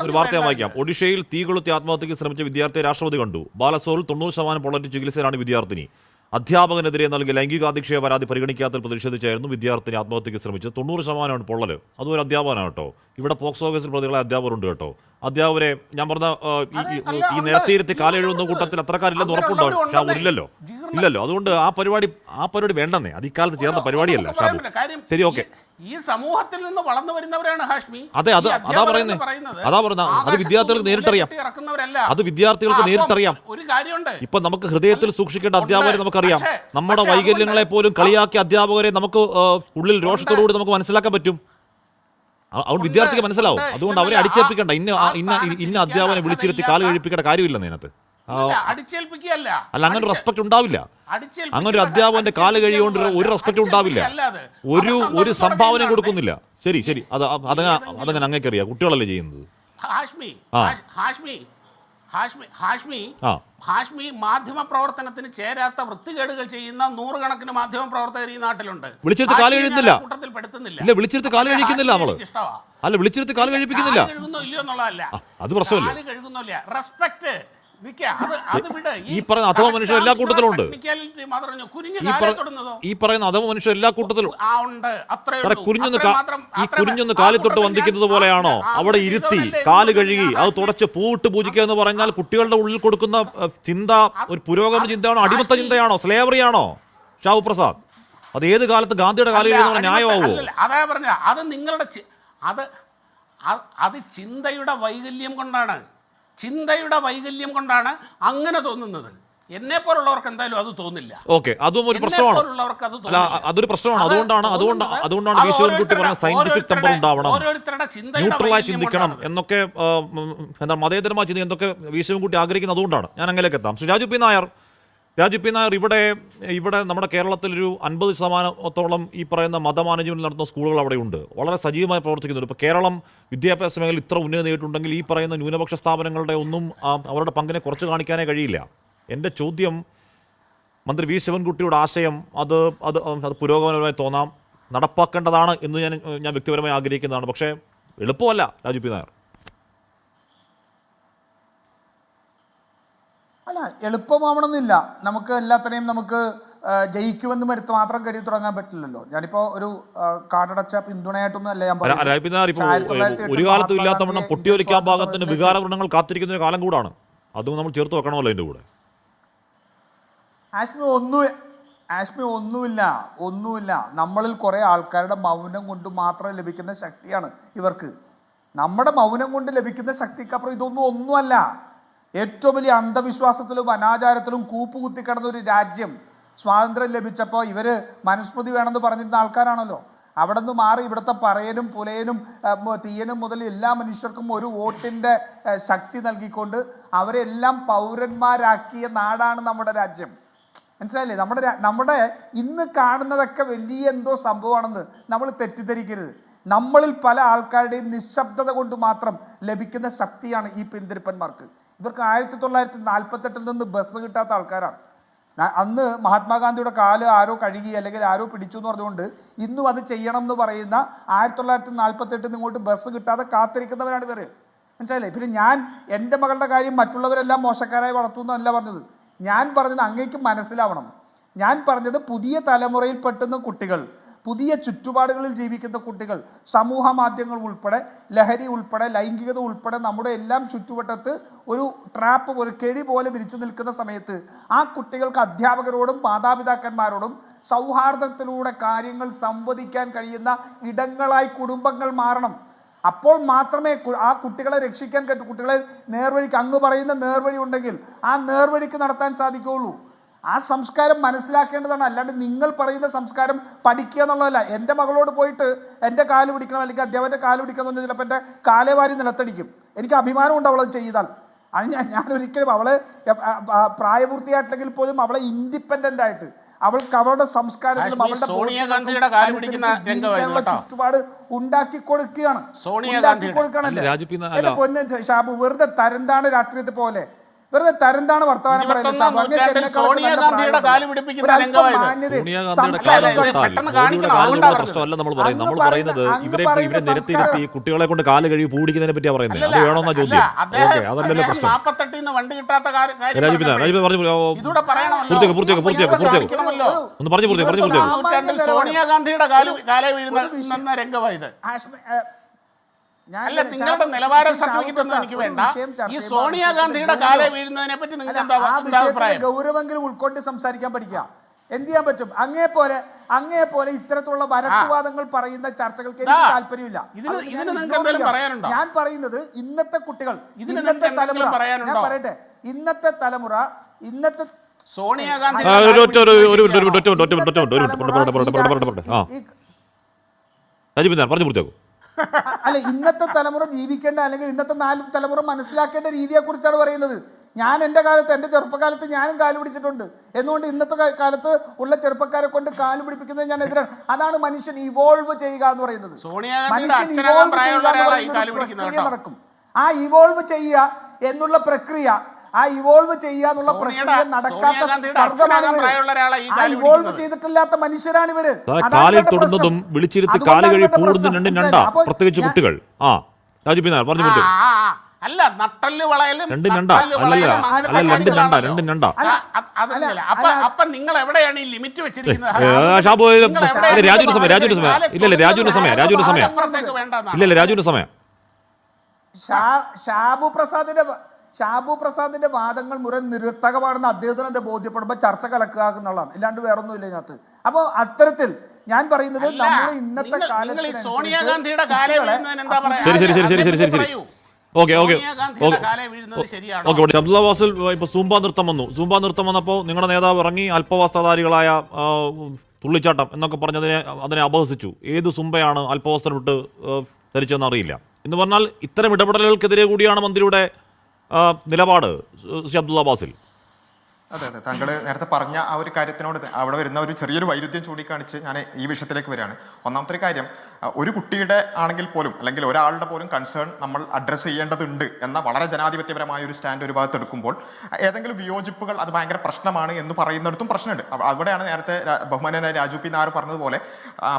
ഒരു വാർത്ത വായിക്കാം. ഒഡീഷയിൽ തീ കൊളുത്തി ആത്മഹത്യക്ക് ശ്രമിച്ച വിദ്യാർത്ഥിയെ രാഷ്ട്രപതി കണ്ടു. ബാലസോറിൽ 90% പൊള്ളറ്റ് ചികിത്സയിലാണ് വിദ്യാർത്ഥിനി. അധ്യാപകനെതിരെ നൽകിയ ലൈംഗികാധിക്ഷേപ പരാതി പരിഗണിക്കാത്തതിൽ പ്രതിഷേധിച്ചായിരുന്നു വിദ്യാർത്ഥിനി ആത്മഹത്യയ്ക്ക് ശ്രമിച്ചത്. 90% പൊള്ളൽ. അതും ഒരു അധ്യാപകനാണ് കേട്ടോ. ഇവിടെ പോക്സോ കേസിൽ പ്രതികളെ അധ്യാപകരുണ്ട് കേട്ടോ. അധ്യാപകരെ ഞാൻ പറഞ്ഞ ഈ നേരത്തെ ഇരുത്തി കാലെഴുതുന്ന കൂട്ടത്തിൽ അത്രക്കാരില്ലെന്ന് ഉറപ്പുണ്ടോ ഷാബു? ഇല്ലല്ലോ. അതുകൊണ്ട് ആ പരിപാടി വേണ്ടെന്നേ. അത് ഇക്കാലത്ത് ചേർന്ന പരിപാടിയല്ല ഷാബു. ശരി, ഓക്കെ. ഈ സമൂഹത്തിൽ നിന്ന് വളർന്നു വരുന്നവരാണ് ഹാഷ്മി. അതാ പറയുന്നത്. അത് വിദ്യാർത്ഥികൾക്ക് നേരിട്ടറിയാം. അത് വിദ്യാർത്ഥികൾക്ക് നേരിട്ടറിയാം. ഒരു കാര്യമുണ്ട്, ഇപ്പൊ നമുക്ക് ഹൃദയത്തിൽ സൂക്ഷിക്കേണ്ട അധ്യാപകരെ നമുക്കറിയാം. നമ്മുടെ വൈകല്യങ്ങളെ പോലും കളിയാക്കിയ അധ്യാപകരെ നമുക്ക് ഉള്ളിൽ രോഷത്തോടുകൂടി നമുക്ക് മനസ്സിലാക്കാൻ പറ്റും. അതുകൊണ്ട് വിദ്യാർത്ഥിക്ക് മനസ്സിലാവും. അതുകൊണ്ട് അവരെ അടിച്ചേൽപ്പിക്കേണ്ട. ഇന്ന അധ്യാപകനെ വിളിച്ചിരുത്തി കാല് കഴിപ്പിക്കേണ്ട കാര്യമില്ലെന്ന് അതിനകത്ത്. അടിച്ചേൽപ്പിക്കുകയല്ല. അല്ല, അങ്ങനെ ഒരു റെസ്പെക്ട് ഉണ്ടാവില്ല. അങ്ങനെ ഒരു അധ്യാപകന്റെ കാല് കഴിയുകൊണ്ട് ഒരു റെസ്പെക്ട് ഉണ്ടാവില്ല. ഒരു സംഭാവന കൊടുക്കുന്നില്ല. ശരി, അതങ്ങനെ അങ്ങേക്കറിയാം. കുട്ടികളല്ലേ ചെയ്യുന്നത്. ഹാഷ്മി മാധ്യമ പ്രവർത്തനത്തിന് ചേരാത്ത വൃത്തികേടുകൾ ചെയ്യുന്ന നൂറുകണക്കിന് മാധ്യമ പ്രവർത്തകർ ഈ നാട്ടിലുണ്ട്. വിളിച്ചിരുത്തി കാല് കഴിയുന്നില്ല. കൂട്ടത്തിൽ പെടുത്തുന്നില്ല. ഇല്ല, വിളിച്ചിരുത്തി കാല് കഴിക്കുന്നില്ല. നമ്മള് അല്ല, വിളിച്ചിരുത്തി കാല് കഴിപ്പിക്കുന്നില്ല. ഇല്ലയോ എന്നുള്ളതല്ല, അത് പ്രശ്നമല്ല. റെസ്പെക്ട് ഈ പറയുന്ന അധമ മനുഷ്യർ എല്ലാ കൂട്ടത്തിലും ഉണ്ട്. ഈ പറയുന്ന അധമ മനുഷ്യർ എല്ലാ കൂട്ടത്തിലും. കുനിഞ്ഞൊന്ന് കാലിത്തൊട്ട് വന്ദിക്കുന്നത് പോലെയാണോ അവിടെ ഇരുത്തി കാല് കഴുകി അത് തുടച്ച് പൂവിട്ട് പൂജിക്കുക എന്ന് പറഞ്ഞാൽ കുട്ടികളുടെ ഉള്ളിൽ കൊടുക്കുന്ന ചിന്ത ഒരു പുരോഗമന ചിന്തയാണോ, അടിമത്ത ചിന്തയാണോ, സ്ലേവറി ആണോ ഷാബു പ്രസാദ്? അത് ഏത് കാലത്ത് ഗാന്ധിയുടെ കാല് കഴിയുന്ന ന്യായമാവോ? അതാ പറഞ്ഞ അത് നിങ്ങളുടെ അത് ചിന്തയുടെ വൈകല്യം കൊണ്ടാണ് അങ്ങനെ തോന്നുന്നത്. എന്നെ പോലുള്ളവർക്ക് എന്തായാലും അത് തോന്നില്ല. ഓക്കെ, അതും ഒരു പ്രശ്നമാണ്. അതൊരു പ്രശ്നമാണ്. അതുകൊണ്ടാണ് വിശ്വൻകുട്ടി പറഞ്ഞ സയന്റിഫിക് ടെമ്പർ ഉണ്ടാവണം, ന്യൂട്രലായി ചിന്തിക്കണം എന്നൊക്കെ, എന്താ മതേതരമായി ചിന്തിക്കണം എന്നൊക്കെ വിശ്വൻകുട്ടി ആഗ്രഹിക്കുന്നത്. അതുകൊണ്ടാണ് ഞാൻ അങ്ങനെയൊക്കെ എത്താം. ശ്രീ രാജു പി നായർ, ഇവിടെ നമ്മുടെ കേരളത്തിലൊരു 50% ഈ പറയുന്ന മതമാനേജ്മെന്റ് നടത്തുന്ന സ്കൂളുകൾ അവിടെ ഉണ്ട്. വളരെ സജീവമായി പ്രവർത്തിക്കുന്നുണ്ട്. ഇപ്പോൾ കേരളം വിദ്യാഭ്യാസ മേഖലയിൽ ഇത്ര ഉന്നതി നേടിയിട്ടുണ്ടെങ്കിൽ ഈ പറയുന്ന ന്യൂനപക്ഷ സ്ഥാപനങ്ങളുടെ ഒന്നും അവരുടെ പങ്കിനെ കുറച്ച് കാണിക്കാനേ കഴിയില്ല. എൻ്റെ ചോദ്യം, മന്ത്രി വി ശിവൻകുട്ടിയുടെ ആശയം അത് പുരോഗമനപരമായി തോന്നാം, നടപ്പാക്കേണ്ടതാണ് എന്ന് ഞാൻ വ്യക്തിപരമായി ആഗ്രഹിക്കുന്നതാണ്. പക്ഷേ എളുപ്പമല്ല രാജു പി നായർ. അല്ല, എളുപ്പമാവണമെന്നില്ല. നമുക്ക് എല്ലാത്തിനെയും ജയിക്കുമെന്ന് വരുത്ത് മാത്രം കരുതി തുടങ്ങാൻ പറ്റില്ലല്ലോ. ഞാനിപ്പോ ഒരു കാടടച്ച പിന്തുണയായിട്ടൊന്നും അല്ല ഞാൻ പറയുന്നത്. ഒരു കാലത്തും ഇല്ലാത്തവണ്ണം പൊട്ടിയൊലിക്കാൻ പാകത്തിന് വികാരവൃണങ്ങൾ കാത്തിരിക്കുന്ന ഒരു കാലം കൂടാണ്. അതും നമ്മൾ ചേർത്ത് വെക്കണമല്ലോ അതിൻ്റെ കൂടെ. ആഷ്മി ഒന്നുമില്ല. നമ്മളിൽ കുറേ ആൾക്കാരുടെ മൗനം കൊണ്ട് മാത്രം ലഭിക്കുന്ന ശക്തിയാണ് ഇവർക്ക്. നമ്മുടെ മൗനം കൊണ്ട് ലഭിക്കുന്ന ശക്തിക്കപ്പുറം ഒന്നുമല്ല. ഏറ്റവും വലിയ അന്ധവിശ്വാസത്തിലും അനാചാരത്തിലും കൂപ്പുകുത്തിക്കിടന്ന ഒരു രാജ്യം സ്വാതന്ത്ര്യം ലഭിച്ചപ്പോൾ ഇവർ മനുസ്മൃതി വേണമെന്ന് പറഞ്ഞിരുന്ന ആൾക്കാരാണല്ലോ. അവിടെ നിന്ന് മാറി ഇവിടുത്തെ പറയനും പുലയനും തീയനും മുതൽ എല്ലാ മനുഷ്യർക്കും ഒരു വോട്ടിൻ്റെ ശക്തി നൽകിക്കൊണ്ട് അവരെല്ലാം പൗരന്മാരാക്കിയ നാടാണ് നമ്മുടെ രാജ്യം. മനസ്സിലായില്ലേ? നമ്മുടെ ഇന്ന് കാണുന്നതൊക്കെ വലിയ എന്തോ സംഭവമാണെന്ന് നമ്മൾ തെറ്റിദ്ധരിക്കരുത്. നമ്മളിൽ പല ആൾക്കാരുടെയും നിശബ്ദത കൊണ്ട് മാത്രം ലഭിക്കുന്ന ശക്തിയാണ് ഈ പിന്തിരിപ്പന്മാർക്ക്. ഇവർക്ക് 1948 നിന്ന് ബസ് കിട്ടാത്ത ആൾക്കാരാണ്. അന്ന് മഹാത്മാഗാന്ധിയുടെ കാല് ആരോ കഴുകി അല്ലെങ്കിൽ ആരോ പിടിച്ചു എന്ന് പറഞ്ഞുകൊണ്ട് ഇന്നും അത് ചെയ്യണം എന്ന് പറയുന്ന 1948 ഇങ്ങോട്ട് ബസ് കിട്ടാതെ കാത്തിരിക്കുന്നവരാണ് ഇവർ. മനസ്സിലായില്ലേ? പിന്നെ ഞാൻ എൻ്റെ മകളുടെ കാര്യം മറ്റുള്ളവരെല്ലാം മോശക്കാരായി വളർത്തുന്നു എന്നല്ല പറഞ്ഞത്. ഞാൻ പറഞ്ഞത് അങ്ങേക്ക് മനസ്സിലാവണം. ഞാൻ പറഞ്ഞത് പുതിയ തലമുറയിൽ പെട്ടുന്ന കുട്ടികൾ, പുതിയ ചുറ്റുപാടുകളിൽ ജീവിക്കുന്ന കുട്ടികൾ, സമൂഹ മാധ്യമങ്ങൾ ഉൾപ്പെടെ, ലഹരി ഉൾപ്പെടെ, ലൈംഗികത ഉൾപ്പെടെ നമ്മുടെ എല്ലാം ചുറ്റുവട്ടത്ത് ഒരു ട്രാപ്പ്, ഒരു കെടി പോലെ വിരിച്ചു നിൽക്കുന്ന സമയത്ത് ആ കുട്ടികൾക്ക് അധ്യാപകരോടും മാതാപിതാക്കന്മാരോടും സൗഹാർദ്ദത്തിലൂടെ കാര്യങ്ങൾ സംവദിക്കാൻ കഴിയുന്ന ഇടങ്ങളായി കുടുംബങ്ങൾ മാറണം. അപ്പോൾ മാത്രമേ ആ കുട്ടികളെ രക്ഷിക്കാൻ പറ്റൂ. കുട്ടികളെ നേർവഴിക്ക്, അങ്ങ് പറയുന്ന നേർവഴി ഉണ്ടെങ്കിൽ ആ നേർവഴിക്ക് നടത്താൻ സാധിക്കുകയുള്ളൂ. ആ സംസ്കാരം മനസ്സിലാക്കേണ്ടതാണ്. അല്ലാണ്ട് നിങ്ങൾ പറയുന്ന സംസ്കാരം പഠിക്കുക എന്നുള്ളതല്ല. എൻ്റെ മകളോട് പോയിട്ട് എൻ്റെ കാല് പിടിക്കണം അല്ലെങ്കിൽ അധ്യാപകൻ്റെ കാല് പിടിക്കണം എന്ന് പറഞ്ഞാൽ ചിലപ്പോൾ എൻ്റെ കാലേ വാരി നിലത്തടിക്കും. എനിക്ക് അഭിമാനമുണ്ട് അവളത് ചെയ്താൽ. അത് ഞാൻ ഒരിക്കലും അവളെ പ്രായപൂർത്തിയായിട്ടില്ലെങ്കിൽ പോലും അവളെ ഇൻഡിപെൻഡൻ്റ് ആയിട്ട് അവൾക്ക് അവളുടെ സംസ്കാരത്തിലും അവളുടെ ചുറ്റുപാട് ഉണ്ടാക്കി കൊടുക്കുകയാണ്. പൊന്ന് ഷാബു, വെറുതെ തരംതാണ് രാഷ്ട്രീയത്തെ പോലെ വെറുതെ തരംതാണ് വർത്തമാനം പറയുന്നത്. 21-ാം നൂറ്റാണ്ടിൽ സോണിയാഗാന്ധിയുടെ കാല് പിടിപ്പിക്കുന്ന രംഗമായത്. പെട്ടെന്ന് കാണിക്കണം. അതുകൊണ്ടാണ് പ്രശ്നമല്ല നമ്മൾ പറയുന്നത്. നമ്മൾ പറയുന്നത് ഇവരെ നിരത്തിയിരുത്തി കുട്ടികളെ കൊണ്ട് കാല് കഴുകി പൂടിക്കുന്നതിനെ പറ്റിയാ പറയുന്നത്. അത് വേണമെന്നാ ചോദ്യം. അതല്ലല്ലോ പ്രശ്നം. 48 വണ്ടി കിട്ടാത്ത ഇതൂടെ ഒന്ന് പറഞ്ഞു നൂറ്റാണ്ടിൽ സോണിയാഗാന്ധിയുടെ കാലേ വീഴുന്ന രംഗമായത്. അല്ല, നിങ്ങളുടെ നിലവാര സർട്ടിഫിക്കറ്റ് ഒന്നും എനിക്ക് വേണ്ട. ഈ സോണിയാഗാന്ധിയുടെ കാലേ വീഴുന്നതിനെ പറ്റി നിങ്ങൾക്ക് എന്താ അഭിപ്രായം? ഗൗരവമെങ്കിലും ഉൾക്കൊണ്ട് സംസാരിക്കാൻ പഠിക്കുക. എന്ത് ചെയ്യാൻ പറ്റും? അങ്ങേപോലെ ഇത്തരത്തിലുള്ള വരട്ടുവാദങ്ങൾ പറയുന്ന ചർച്ചകൾക്ക് എനിക്ക് താല്പര്യമില്ല. ഞാൻ പറയുന്നത് ഇന്നത്തെ കുട്ടികൾ, ഇന്നത്തെ തലമുറ, ഞാൻ പറയട്ടെ, ഇന്നത്തെ തലമുറ, ഇന്നത്തെ സോണിയാഗാന്ധി അല്ല, ഇന്നത്തെ തലമുറ ജീവിക്കേണ്ട അല്ലെങ്കിൽ ഇന്നത്തെ തലമുറ മനസ്സിലാക്കേണ്ട രീതിയെ കുറിച്ചാണ് പറയുന്നത്. ഞാൻ എൻ്റെ കാലത്ത്, എൻ്റെ ചെറുപ്പകാലത്ത് ഞാനും കാല് പിടിച്ചിട്ടുണ്ട്. എന്നുകൊണ്ട് ഇന്നത്തെ കാലത്ത് ഉള്ള ചെറുപ്പക്കാരെ കൊണ്ട് കാല് പിടിപ്പിക്കുന്നത് ഞാൻ എതിരാണ്. അതാണ് മനുഷ്യൻ ഇവോൾവ് ചെയ്യുക എന്ന് പറയുന്നത്. മനുഷ്യൻ ഇവോൾവ് ചെയ്യുക നടക്കും. ആ ഇവോൾവ് ചെയ്യുക എന്നുള്ള പ്രക്രിയ, ആ ഇവോൾവ് ചെയ്യാന്നുള്ള പ്രക്രിയ നടക്കാത്ത ഇവോൾവ് ചെയ്തിട്ടില്ലാത്ത മനുഷ്യരാണ് ഇവര്. കാലിൽ തൊടുന്നതും വിളിച്ചിരുത്തി കാല് കഴി പൂടുന്നതും രണ്ട, പ്രത്യേകിച്ച് കുട്ടികൾ. അല്ല, നട്ടല് വളയലും രണ്ടും രണ്ട. അപ്പൊ നിങ്ങൾ എവിടെയാണ് ഈ ലിമിറ്റ് വെച്ചിരിക്കുന്നത്? രാജുവിന്റെ സമയം ഷാബു പ്രസാദിന്റെ വാദങ്ങൾ നിരർത്ഥകമാണെന്ന് അദ്ദേഹത്തിന് ബോധ്യപ്പെടുമ്പോൾ ചർച്ച കലക്കുക എന്നുള്ളതാണ്. ഇല്ലാണ്ട് വേറൊന്നും ഇല്ല ഇതിനകത്ത്. അപ്പോൾ അത്തരത്തിൽ ഞാൻ പറയുന്നത് നമ്മൾ ഇന്നത്തെ കാലത്ത് സോണിയാഗാന്ധിയുടെ കാലേ വീഴുന്നതിന് എന്താ പറയാ? അബ്ദുള്ള വാസിൽ, ഇപ്പൊ സൂംബ നൃത്തം വന്നപ്പോൾ നിങ്ങളുടെ നേതാവ് ഇറങ്ങി അല്പവസ്ത്രധാരികളായ തുള്ളിച്ചാട്ടം എന്നൊക്കെ പറഞ്ഞതിനെ അതിനെ അപഹസിച്ചു. ഏത് സുംബയാണ് അല്പവസ്ത്രം ഇട്ട് ധരിച്ചതെന്ന് അറിയില്ല എന്ന് പറഞ്ഞാൽ ഇത്തരം ഇടപെടലുകൾക്കെതിരെ കൂടിയാണ് മന്ത്രിയുടെ നിലപാട്. അബ്ദുള്ള ബാസിൽ, അതെ, താങ്കൾ നേരത്തെ പറഞ്ഞ ആ ഒരു കാര്യത്തിനോട് അവിടെ വരുന്ന ഒരു ചെറിയൊരു വൈരുദ്ധ്യം ചൂണ്ടിക്കാണിച്ച് ഞാൻ ഈ വിഷയത്തിലേക്ക് വരികയാണ്. ഒന്നാമത്തെ കാര്യം, ഒരു കുട്ടിയുടെ ആണെങ്കിൽ പോലും അല്ലെങ്കിൽ ഒരാളുടെ പോലും കൺസേൺ നമ്മൾ അഡ്രസ്സ് ചെയ്യേണ്ടതുണ്ട് എന്ന വളരെ ജനാധിപത്യപരമായ ഒരു സ്റ്റാൻഡ് ഒരു ഭാഗത്ത് എടുക്കുമ്പോൾ ഏതെങ്കിലും വിയോജിപ്പുകൾ അത് ഭയങ്കര പ്രശ്നമാണ് എന്ന് പറയുന്നിടത്തും പ്രശ്നമുണ്ട്. അവിടെയാണ് നേരത്തെ ബഹുമാനായ രാജു പി നായർ പറഞ്ഞതുപോലെ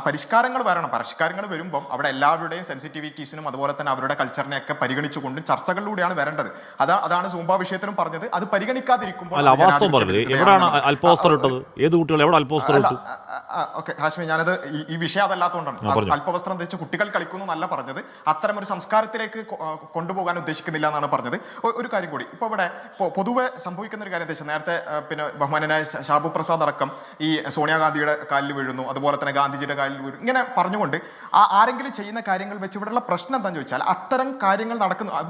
പരിഷ്കാരങ്ങൾ വരണം. പരിഷ്കാരങ്ങൾ വരുമ്പം അവിടെ എല്ലാവരുടെയും സെൻസിറ്റിവിറ്റീസിനും അതുപോലെ തന്നെ അവരുടെ കൾച്ചറിനെയൊക്കെ പരിഗണിച്ചുകൊണ്ടും ചർച്ചകളിലൂടെയാണ് വരേണ്ടത്. അതാണ് സൂംബ വിഷയത്തിലും പറഞ്ഞത്. അത് പരിഗണിക്കാതിരിക്കുമ്പോൾ എവിടെയാണ് അല്പവസ്ത്രം ഇട്ടത്? ഏത് കുട്ടികൾ എവിടെ അല്പവസ്ത്രം ഇട്ടു? ഓക്കെ ഹാഷ്മി, ഞാനത് ഈ വിഷയം അതല്ലാത്തതുകൊണ്ടാണ്. അല്പവസ്ത്രം ധരിച്ച് കുട്ടികൾ കളിക്കുന്നു എന്നല്ല പറഞ്ഞത്. അത്തരം ഒരു സംസ്കാരത്തിലേക്ക് കൊണ്ടുപോകാൻ ഉദ്ദേശിക്കുന്നില്ല എന്നാണ് പറഞ്ഞത്. ഒരു കാര്യം കൂടി, ഇപ്പൊ ഇവിടെ പൊതുവെ സംഭവിക്കുന്ന ഒരു കാര്യം എന്താ വെച്ചാൽ, നേരത്തെ പിന്നെ ബഹുമാനായ ഷാബു പ്രസാദ് അടക്കം ഈ സോണിയാഗാന്ധിയുടെ കാലിൽ വീഴുന്നു, അതുപോലെ തന്നെ ഗാന്ധിജിയുടെ കാലിൽ വീഴുന്നു, ഇങ്ങനെ പറഞ്ഞുകൊണ്ട് ആരെങ്കിലും ചെയ്യുന്ന കാര്യങ്ങൾ വെച്ച് ഇവിടെയുള്ള പ്രശ്നം എന്താണെന്ന് ചോദിച്ചാൽ, അത്തരം കാര്യങ്ങൾ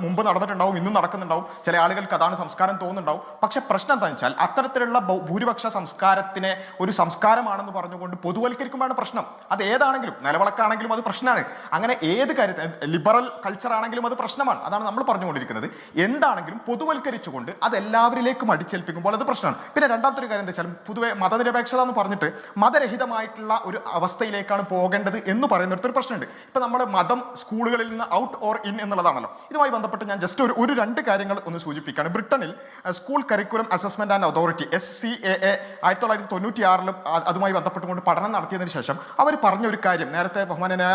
മുമ്പ് നടന്നിട്ടുണ്ടാവും, ഇന്നും നടക്കുന്നുണ്ടാവും. ചില ആളുകൾക്ക് അതാണ് സംസ്കാരം തോന്നുന്നുണ്ടാവും. പക്ഷെ പ്രശ്നം എന്താണെന്ന് വെച്ചാൽ, അത്തരത്തിലുള്ള ഭൂരിപക്ഷ സംസ്കാരത്തിനെ ഒരു സംസ്കാരമാണെന്ന് പറഞ്ഞുകൊണ്ട് പൊതുവൽക്കരിക്കുമ്പോഴാണ് പ്രശ്നം. അത് ഏതാണെങ്കിലും, നിലവിളക്കാണെങ്കിലും അത് പ്രശ്നമാണ്. അങ്ങനെ ഏത് കാര്യത്തിൽ, ലിബറൽ കൾച്ചർ ആണെങ്കിലും അത് പ്രശ്നമാണ്. അതാണ് നമ്മൾ പറഞ്ഞുകൊണ്ടിരിക്കുന്നത്. എന്താണെങ്കിലും പൊതുവൽക്കരിച്ചുകൊണ്ട് അത് എല്ലാവരിലേക്കും അടിച്ചേൽപ്പിക്കുമ്പോൾ അത് പ്രശ്നമാണ്. പിന്നെ രണ്ടാമത്തെ ഒരു കാര്യം എന്താ വെച്ചാൽ, പൊതുവെ മതനിരപേക്ഷത എന്ന് പറഞ്ഞിട്ട് മതരഹിതമായിട്ടുള്ള ഒരു അവസ്ഥയിലേക്കാണ് പോകേണ്ടത് എന്ന് പറയുന്നിടത്തൊരു പ്രശ്നമുണ്ട്. ഇപ്പൊ നമ്മൾ മതം സ്കൂളുകളിൽ നിന്ന് ഔട്ട് ഓർ ഇൻ എന്നുള്ളതാണല്ലോ. ഇതുമായി ബന്ധപ്പെട്ട് ഞാൻ ജസ്റ്റ് ഒരു രണ്ട് കാര്യങ്ങൾ ഒന്ന് സൂചിപ്പിക്കുകയാണ്. ബ്രിട്ടനിൽ school curriculum assessment and authority SCAA 1996 അതുമായി ബന്ധപ്പെട്ടുകൊണ്ട് പഠനം നടത്തിയതിനു ശേഷം അവർ പറഞ്ഞൊരു കാര്യം, നേരത്തെ ബഹുമാനായ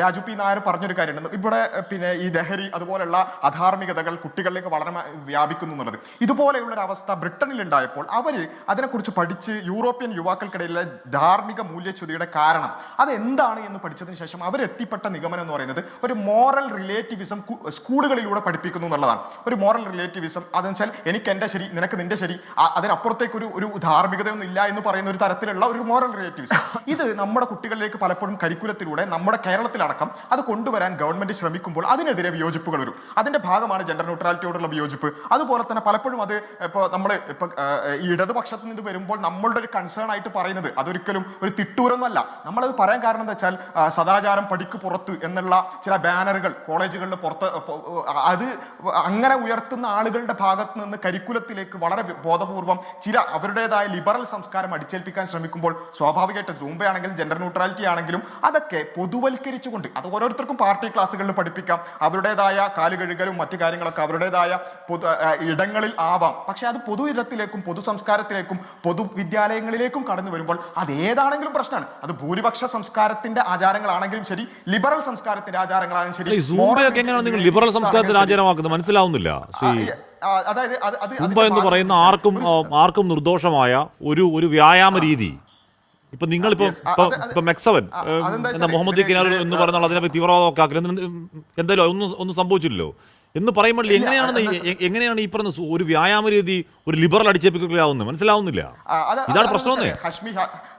രാജു പി നായർ പറഞ്ഞൊരു കാര്യമുണ്ട്. ഇവിടെ പിന്നെ ഈ ലഹരി അതുപോലുള്ള അധാർമികതകൾ കുട്ടികളിലേക്ക് വളരെ വ്യാപിക്കുന്നു എന്നുള്ളത്. ഇതുപോലെയുള്ള ഒരു അവസ്ഥ ബ്രിട്ടനിൽ ഉണ്ടായപ്പോൾ അവർ അതിനെക്കുറിച്ച് പഠിച്ച് യൂറോപ്യൻ യുവാക്കൾക്കിടയിലെ ധാർമ്മിക മൂല്യച്യുതിയുടെ കാരണം അതെന്താണ് എന്ന് പഠിച്ചതിന് ശേഷം അവരെത്തിപ്പെട്ട നിഗമനം എന്ന് പറയുന്നത് ഒരു മോറൽ റിലേറ്റിവിസം സ്കൂളുകളിലൂടെ പഠിപ്പിക്കുന്നു എന്നുള്ളതാണ്. ഒരു മോറൽ റിലേറ്റിവിസം അതെന്ന് വെച്ചാൽ എനിക്ക് എൻ്റെ ശരി, നിനക്ക് നിന്റെ ശരി, അതിനപ്പുറത്തേക്ക് ഒരു ധാർമ്മികതയൊന്നും ഇല്ല എന്ന് പറയുന്ന ഒരു തരത്തിലുള്ള ഒരു മോറൽ റിലേറ്റിവിസം. ഇത് നമ്മുടെ കുട്ടികളിലേക്ക് പലപ്പോഴും കരിക്കുലത്തിലൂടെ നമ്മുടെ കേരളത്തിലടക്കം അത് കൊണ്ടുവരാൻ ഗവൺമെന്റ് ശ്രമിക്കുമ്പോൾ അതിനെതിരെ വിയോജിപ്പുകൾ വരും. അതിന്റെ ഭാഗമാണ് ജെൻഡർ ന്യൂട്രാലിറ്റിയോടുള്ള വിയോജിപ്പ്. അതുപോലെ തന്നെ പലപ്പോഴും അത് ഇപ്പോൾ നമ്മൾ ഈ ഇടതുപക്ഷത്ത് നിന്ന് വരുമ്പോൾ നമ്മളുടെ ഒരു കൺസേൺ ആയിട്ട് പറയുന്നത് അതൊരിക്കലും ഒരു തിട്ടൂരൊന്നുമല്ല. നമ്മളത് പറയാൻ കാരണം എന്താ വെച്ചാൽ, സദാചാരം പടിക്ക് പുറത്ത് എന്നുള്ള ചില ബാനറുകൾ കോളേജുകളിൽ പുറത്ത് അത് അങ്ങനെ ഉയർത്തുന്ന ആളുകളുടെ ഭാഗത്ത് നിന്ന് കരിക്കുലത്തിലേക്ക് വളരെ ബോധപൂർവം ചില അവരുടേതായ ലിബറൽ സംസ്കാരം അടിച്ചേൽപ്പിക്കാൻ ശ്രമിക്കുമ്പോൾ സ്വാഭാവികമായിട്ട് സൂംബയാണെങ്കിലും ജെൻഡർ ന്യൂട്രാലിറ്റി ആണെങ്കിലും അതൊക്കെ പൊതുവൽക്കരിച്ചുകൊണ്ട് അത് ഓരോരുത്തർക്കും പാർട്ടി ക്ലാസ്സുകളിൽ പഠിപ്പിക്കാം, അവരുടേതായ കാലുകഴുകലും മറ്റു കാര്യങ്ങളൊക്കെ അവരുടേതായ ഇടങ്ങളിൽ ആവാം. പക്ഷെ അത് പൊതു ഇടത്തിലേക്കും പൊതു സംസ്കാരത്തിലേക്കും പൊതുവിദ്യാലയങ്ങളിലേക്കും കടന്നു വരുമ്പോൾ അത് ഏതാണെങ്കിലും പ്രശ്നമാണ്. അത് ഭൂരിപക്ഷ സംസ്കാരത്തിന്റെ ആചാരങ്ങളാണെങ്കിലും ശരി, ലിബറൽ സംസ്കാരത്തിന്റെ ആചാരങ്ങളാണെങ്കിലും ശരി. സൂംബയൊക്കെ എങ്ങനെയാണ് നിങ്ങൾ ലിബറൽ സംസ്കാരത്തിന് ആചാരമാക്കുന്നത്? മനസ്സിലാവുന്നില്ല. അതായത് സൂംബ എന്ന് പറയുന്ന ആർക്കും നിർദോഷമായ ഒരു വ്യായാമ രീതി. ഇപ്പൊ നിങ്ങളിപ്പോ മെക്സവൻ എന്താ മുഹമ്മദ് കിനാർ എന്ന് പറയുന്ന അതിനെ തീവ്രവാദമൊക്കെ ആക്കല് എന്തായാലും ഒന്നും സംഭവിച്ചില്ലല്ലോ എന്ന് പറയുമ്പോൾ എങ്ങനെയാണ് ഈ പറഞ്ഞ ഒരു വ്യായാമ രീതി ഒരു ലിബറൽ അടിച്ചേൽപ്പിക്കുകയാവുന്നത്? മനസ്സിലാവുന്നില്ല. ഇതാണ് പ്രശ്നം.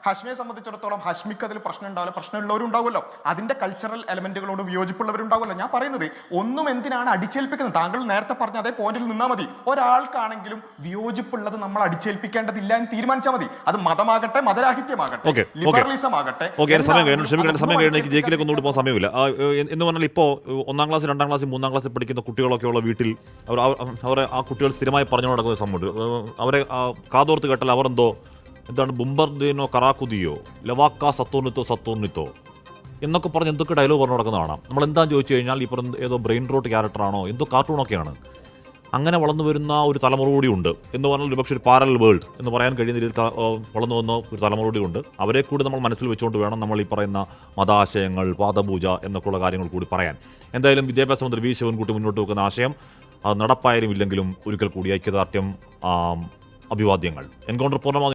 ഹഷ്മിയെ സംബന്ധിച്ചിടത്തോളം ഹഷ്മിക്ക് അതിൽ പ്രശ്നം ഉണ്ടാവില്ല, പ്രശ്നമുള്ളവരും ഉണ്ടാവുമല്ലോ, അതിന്റെ കൾച്ചറൽ എലമെന്റുകളോട് വിയോജിപ്പുള്ളവരുണ്ടാവുമല്ലോ. ഞാൻ പറയുന്നത് ഒന്നും എന്തിനാണ് അടിച്ചേൽപ്പിക്കുന്നത്? താങ്കൾ നേരത്തെ പറഞ്ഞ അതേ പോയിന്റിൽ നിന്നാൽ മതി. ഒരാൾക്കാണെങ്കിലും വിയോജിപ്പുള്ളത് നമ്മൾ അടിച്ചേൽപ്പിക്കേണ്ടതില്ല എന്ന് തീരുമാനിച്ചാൽ മതി. അത് മതമാകട്ടെ, മതരാഹിത്യമാകട്ടെ, ലിബറലിസം ആകട്ടെ. സമയം കഴിഞ്ഞ ജയിക്കിലേക്ക് ഒന്നുകൂടി പോകാൻ സമയമില്ല എന്ന് പറഞ്ഞാൽ ഇപ്പോൾ 1ാം ക്ലാസ് 2ാം ക്ലാസ് 3ാം ക്ലാസ്സിൽ പഠിക്കുന്ന കുട്ടികളൊക്കെ ഉള്ള വീട്ടിൽ അവരെ ആ കുട്ടികൾ സ്ഥിരമായി പറഞ്ഞു നടക്കുന്ന സംഭവമുണ്ട്. അവരെ കാതോർത്ത് കേട്ടാൽ അവർ എന്താണ് ബുംബർദിനോ കറാക്കുതിയോ ലവാക്ക സത്തോർണിത്തോ എന്നൊക്കെ പറഞ്ഞ് എന്തൊക്കെ ഡയലോഗ് പറഞ്ഞു നടക്കുന്നതാണ്. നമ്മൾ എന്താണെന്ന് ചോദിച്ചു കഴിഞ്ഞാൽ ഈ പറഞ്ഞ ഏതോ ബ്രെയിൻ റോട്ട് ക്യാരക്ടറാണോ എന്തോ കാർട്ടൂണൊക്കെയാണ്. അങ്ങനെ വളർന്നു വരുന്ന ഒരു തലമുറ കൂടിയുണ്ട് എന്ന് പറഞ്ഞാൽ ഒരുപക്ഷെ ഒരു പാരലൽ വേൾഡ് എന്ന് പറയാൻ കഴിയുന്ന രീതിയിൽ വളർന്നു വന്ന ഒരു തലമുറ കൂടിയുണ്ട്. അവരെ കൂടി നമ്മൾ മനസ്സിൽ വെച്ചുകൊണ്ട് വേണം നമ്മൾ ഈ പറയുന്ന മതാശയങ്ങൾ, പാദപൂജ എന്നൊക്കെയുള്ള കാര്യങ്ങൾ കൂടി പറയാൻ. എന്തായാലും വിദ്യാഭ്യാസ മന്ത്രി വി ശിവൻകുട്ടി മുന്നോട്ട് വെക്കുന്ന ആശയം അത് നടപ്പായാലും ഇല്ലെങ്കിലും ഒരിക്കൽ കൂടി ഐക്യദാർഢ്യം, അഭിവാദ്യങ്ങൾ. എൻകൗണ്ടർ പൂർണ്ണമാകുന്നു.